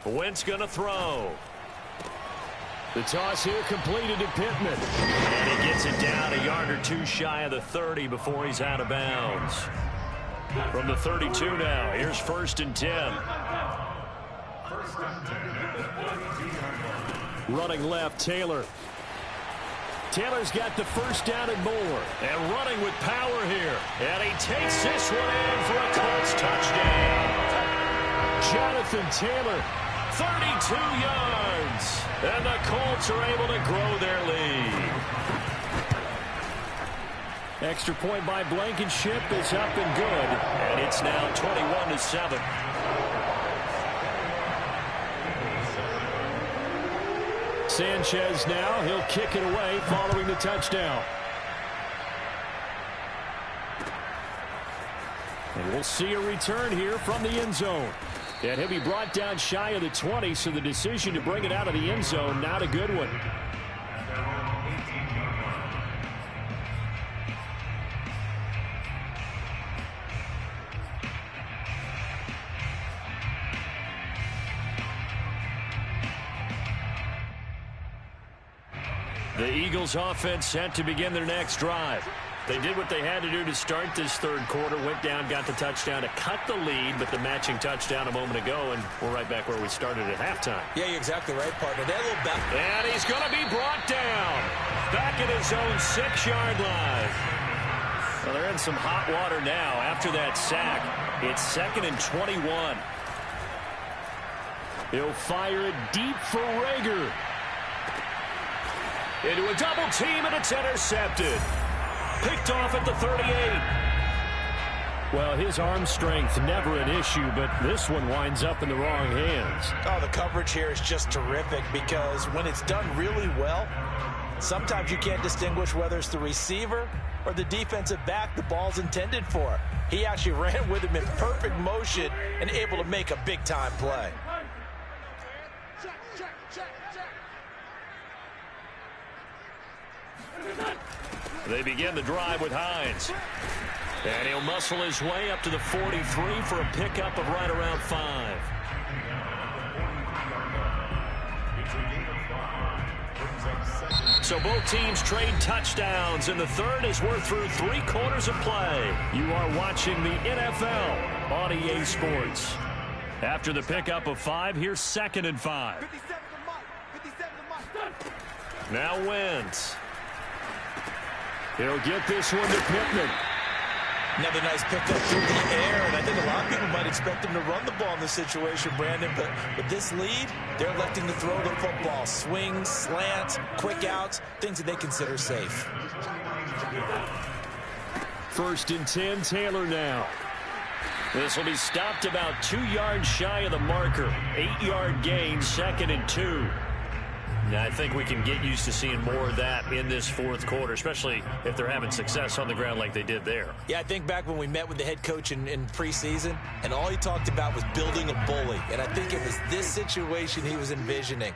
C: 7.
A: Wentz going to throw.
D: The toss here completed to Pittman.
A: And he gets it down a yard or 2 shy of the 30 before he's out of bounds. From the 32 now, here's 1st and 10.
D: Running left, Taylor. Taylor's got the first down and more.
A: And running with power here. And he takes this one in for a Colts touchdown.
D: Jonathan Taylor.
A: 32 yards. And the Colts are able to grow their lead.
D: Extra point by Blankenship is up and good.
A: And it's now 21-7.
D: Sanchez now, he'll kick it away following the touchdown. And we'll see a return here from the end zone. And he'll be brought down shy of the 20, so the decision to bring it out of the end zone, not a good one.
A: The Eagles offense set to begin their next drive. They did what they had to do to start this third quarter, went down, got the touchdown to cut the lead, but the matching touchdown a moment ago, and we're right back where we started at halftime.
H: Yeah, you're exactly right, partner. That little back.
A: And he's going to be brought down. Back at his own 6-yard line. Well, they're in some hot water now after that sack. It's 2nd and 21.
D: He'll fire it deep for Rager.
A: Into a double team, and it's intercepted. Picked off at the 38.
D: Well, his arm strength never an issue, but this one winds up in the wrong hands.
B: Oh, the coverage here is just terrific because when it's done really well, sometimes you can't distinguish whether it's the receiver or the defensive back the ball's intended for. He actually ran with him in perfect motion and able to make a big-time play.
A: They begin the drive with Hines. And he'll muscle his way up to the 43 for a pickup of right around 5. So both teams trade touchdowns, and the third as we're through 3 quarters of play. You are watching the NFL on EA Sports. After the pickup of 5, here's 2nd and 5. Now Wentz. He'll get this one to Pittman.
H: Another nice pickup through the air, and I think a lot of people might expect him to run the ball in this situation, Brandon, but with this lead, they're electing to throw the football. Swings, slants, quick outs, things that they consider safe.
A: 1st and 10, Taylor now. This will be stopped about 2 yards shy of the marker. 8-yard gain, 2nd and 2. Now, I think we can get used to seeing more of that in this 4th quarter, especially if they're having success on the ground like they did there.
H: Yeah, I think back when we met with the head coach in preseason, and all he talked about was building a bully. And I think it was this situation he was envisioning.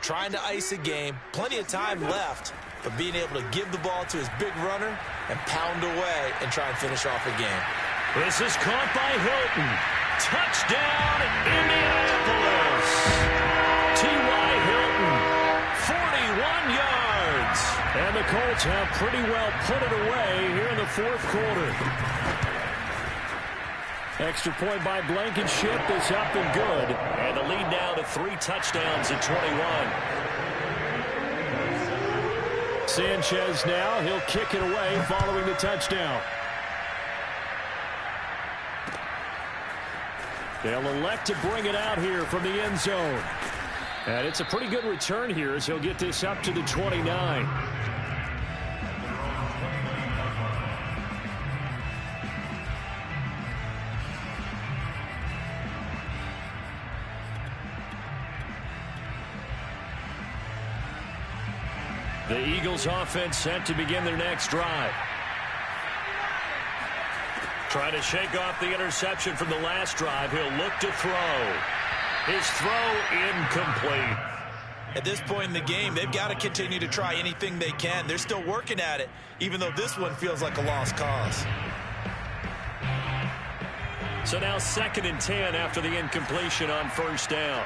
H: Trying to ice a game, plenty of time left, but being able to give the ball to his big runner and pound away and try and finish off a game.
A: This is caught by Hilton. Touchdown, Indianapolis. T.Y. Hilton, 41 yards. And the Colts have pretty well put it away here in the 4th quarter. Extra point by Blankenship is up and good. And the lead now to 3 touchdowns at 21. Sanchez now, he'll kick it away following the touchdown. They'll elect to bring it out here from the end zone. And it's a pretty good return here as he'll get this up to the 29. The Eagles offense set to begin their next drive. Trying to shake off the interception from the last drive. He'll look to throw. His throw incomplete.
H: At this point in the game, they've got to continue to try anything they can. They're still working at it, even though this one feels like a lost cause.
A: So now 2nd and 10 after the incompletion on 1st down.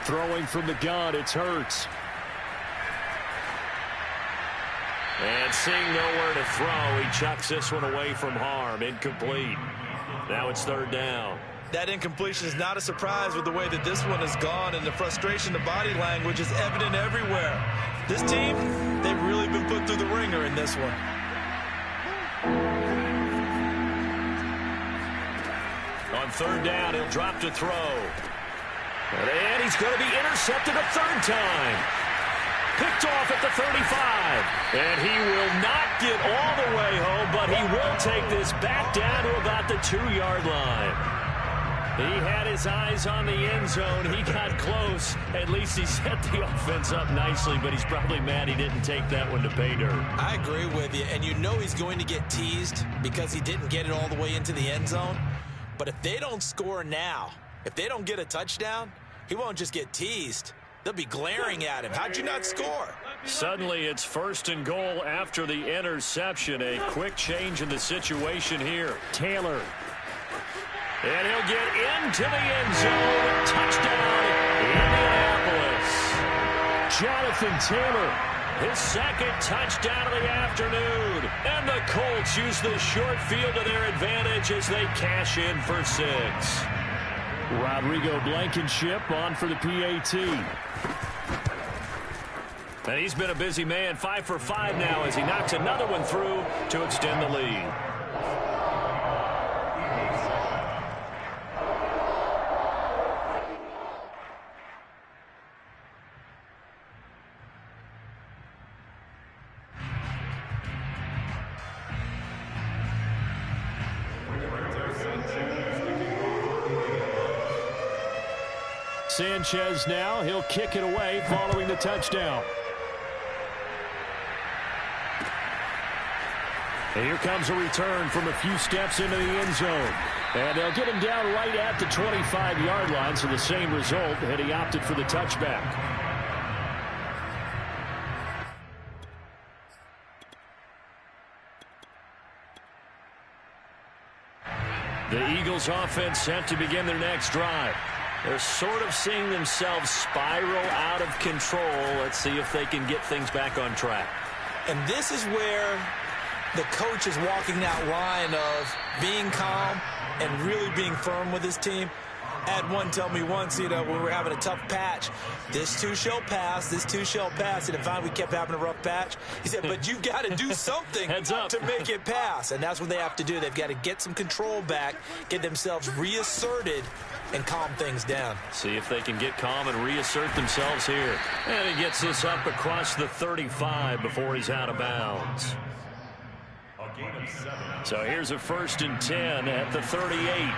A: Throwing from the gun, it's Hurts. And seeing nowhere to throw, he chucks this one away from harm. Incomplete. Now it's 3rd down.
H: That incompletion is not a surprise with the way that this one has gone, and the frustration, the body language is evident everywhere. This team, they've really been put through the ringer in this one.
A: On 3rd down, he'll drop to throw. And he's going to be intercepted a 3rd time. Picked off at the 35. And he will not get all the way home, but he will take this back down to about the 2-yard line. He had his eyes on the end zone. He got close. At least he set the offense up nicely, but he's probably mad he didn't take that one to pay dirt.
H: I agree with you, and you know he's going to get teased because he didn't get it all the way into the end zone. But if they don't score now, if they don't get a touchdown, he won't just get teased. They'll be glaring at him. How'd you not score?
A: Suddenly it's 1st and goal after the interception. A quick change in the situation here. Taylor. And he'll get into the end zone. Touchdown, Indianapolis. Jonathan Taylor, his 2nd touchdown of the afternoon. And the Colts use the short field to their advantage as they cash in for 6. Rodrigo Blankenship on for the PAT. And he's been a busy man, 5 for 5 now as he knocks another one through to extend the lead. Sanchez now, he'll kick it away following the touchdown. And here comes a return from a few steps into the end zone. And they'll get him down right at the 25-yard line, so the same result had he opted for the touchback. The Eagles offense set to begin their next drive. They're sort of seeing themselves spiral out of control. Let's see if they can get things back on track.
H: And this is where the coach is walking that line of being calm and really being firm with his team. I had one tell me once, when we were having a tough patch, this too shall pass, this too shall pass. And finally we kept having a rough patch. He said, but you've got to do something to make it pass. And that's what they have to do. They've got to get some control back, get themselves reasserted, and calm things down.
A: See if they can get calm and reassert themselves here. And he gets this up across the 35 before he's out of bounds. So here's a 1st and 10 at the 38.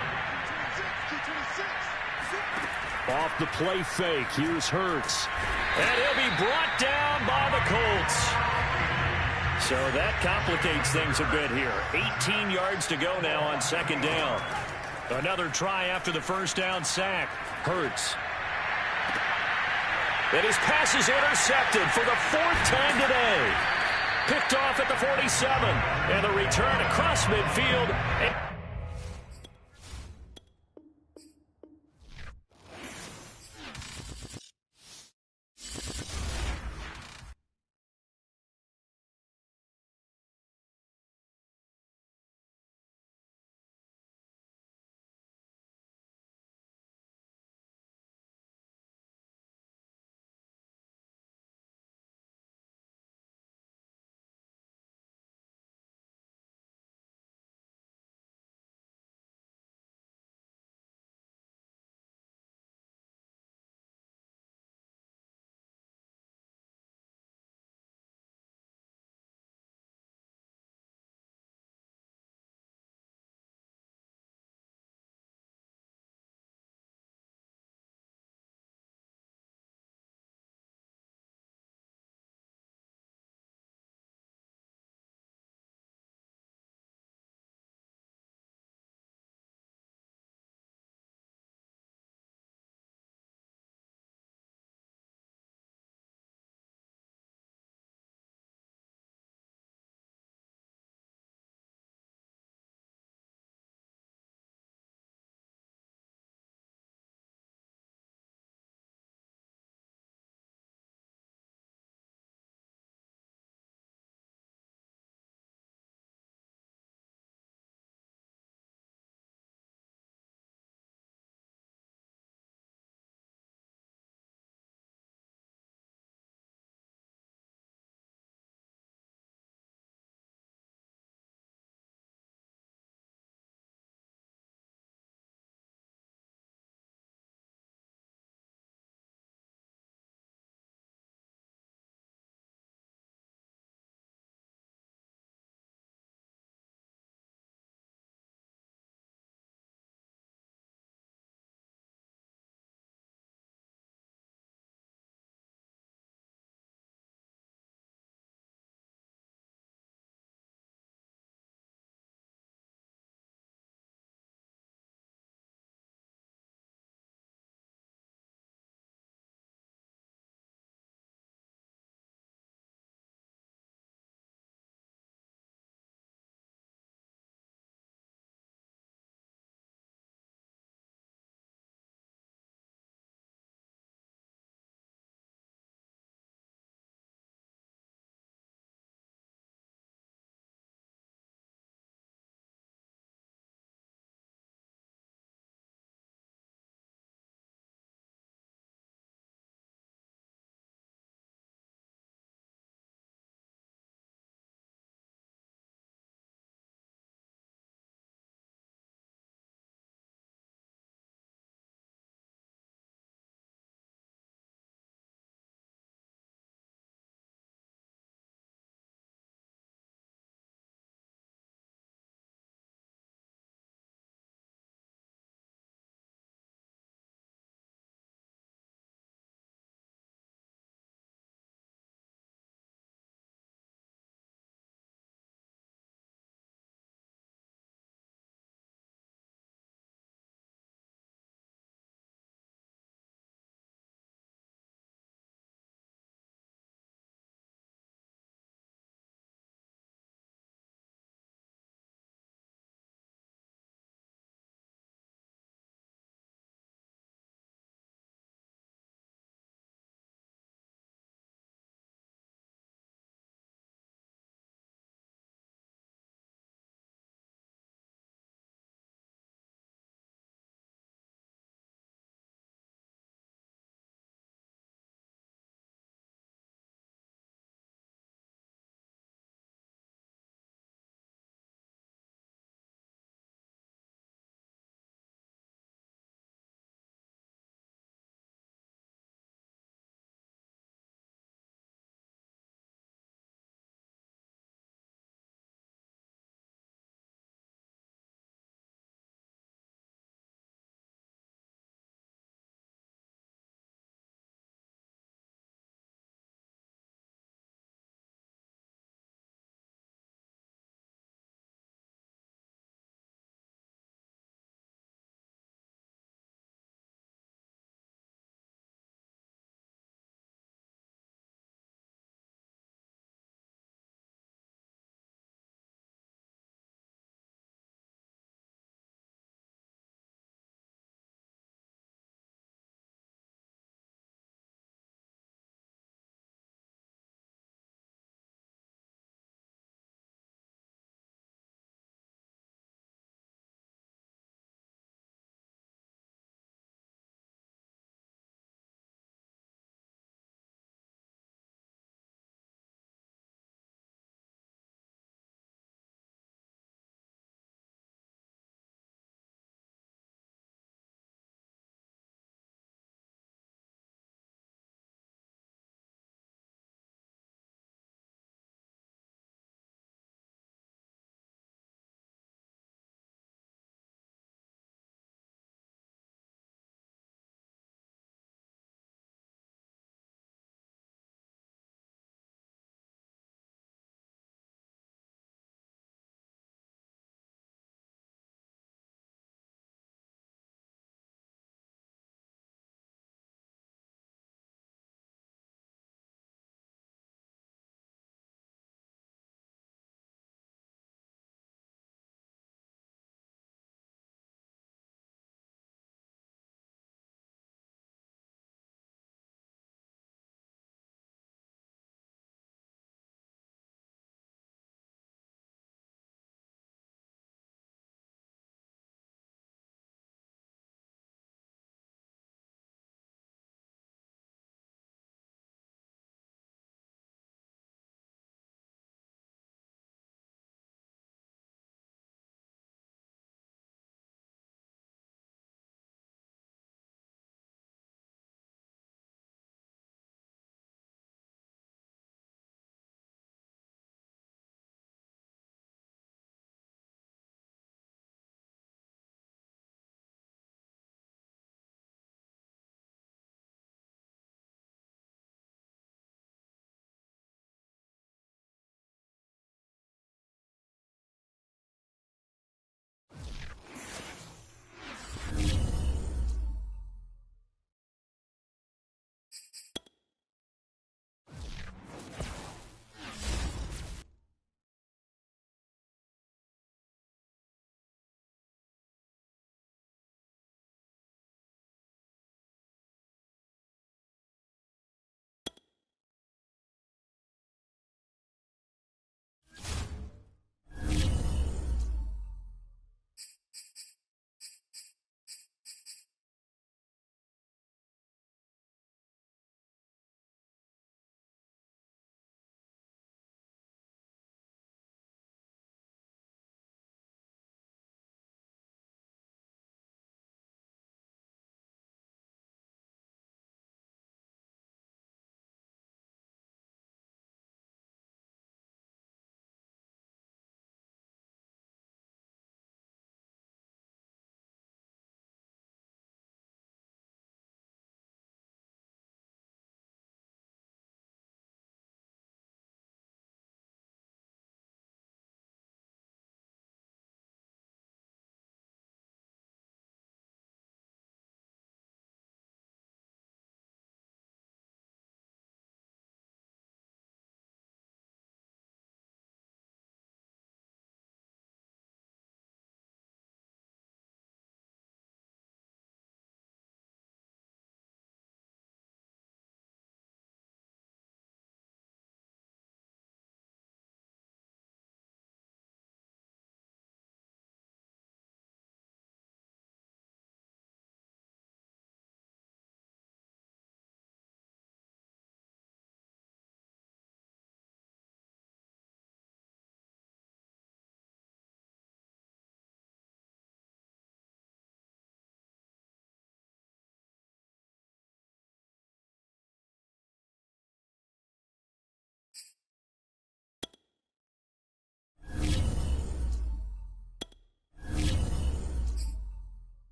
D: Off the play fake. Here's Hurts.
A: And he'll be brought down by the Colts. So that complicates things a bit here. 18 yards to go now on 2nd down. Another try after the 1st down sack. Hurts. And his pass is intercepted for the 4th time today. Picked off at the 47. And the return across midfield.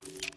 C: Thank you.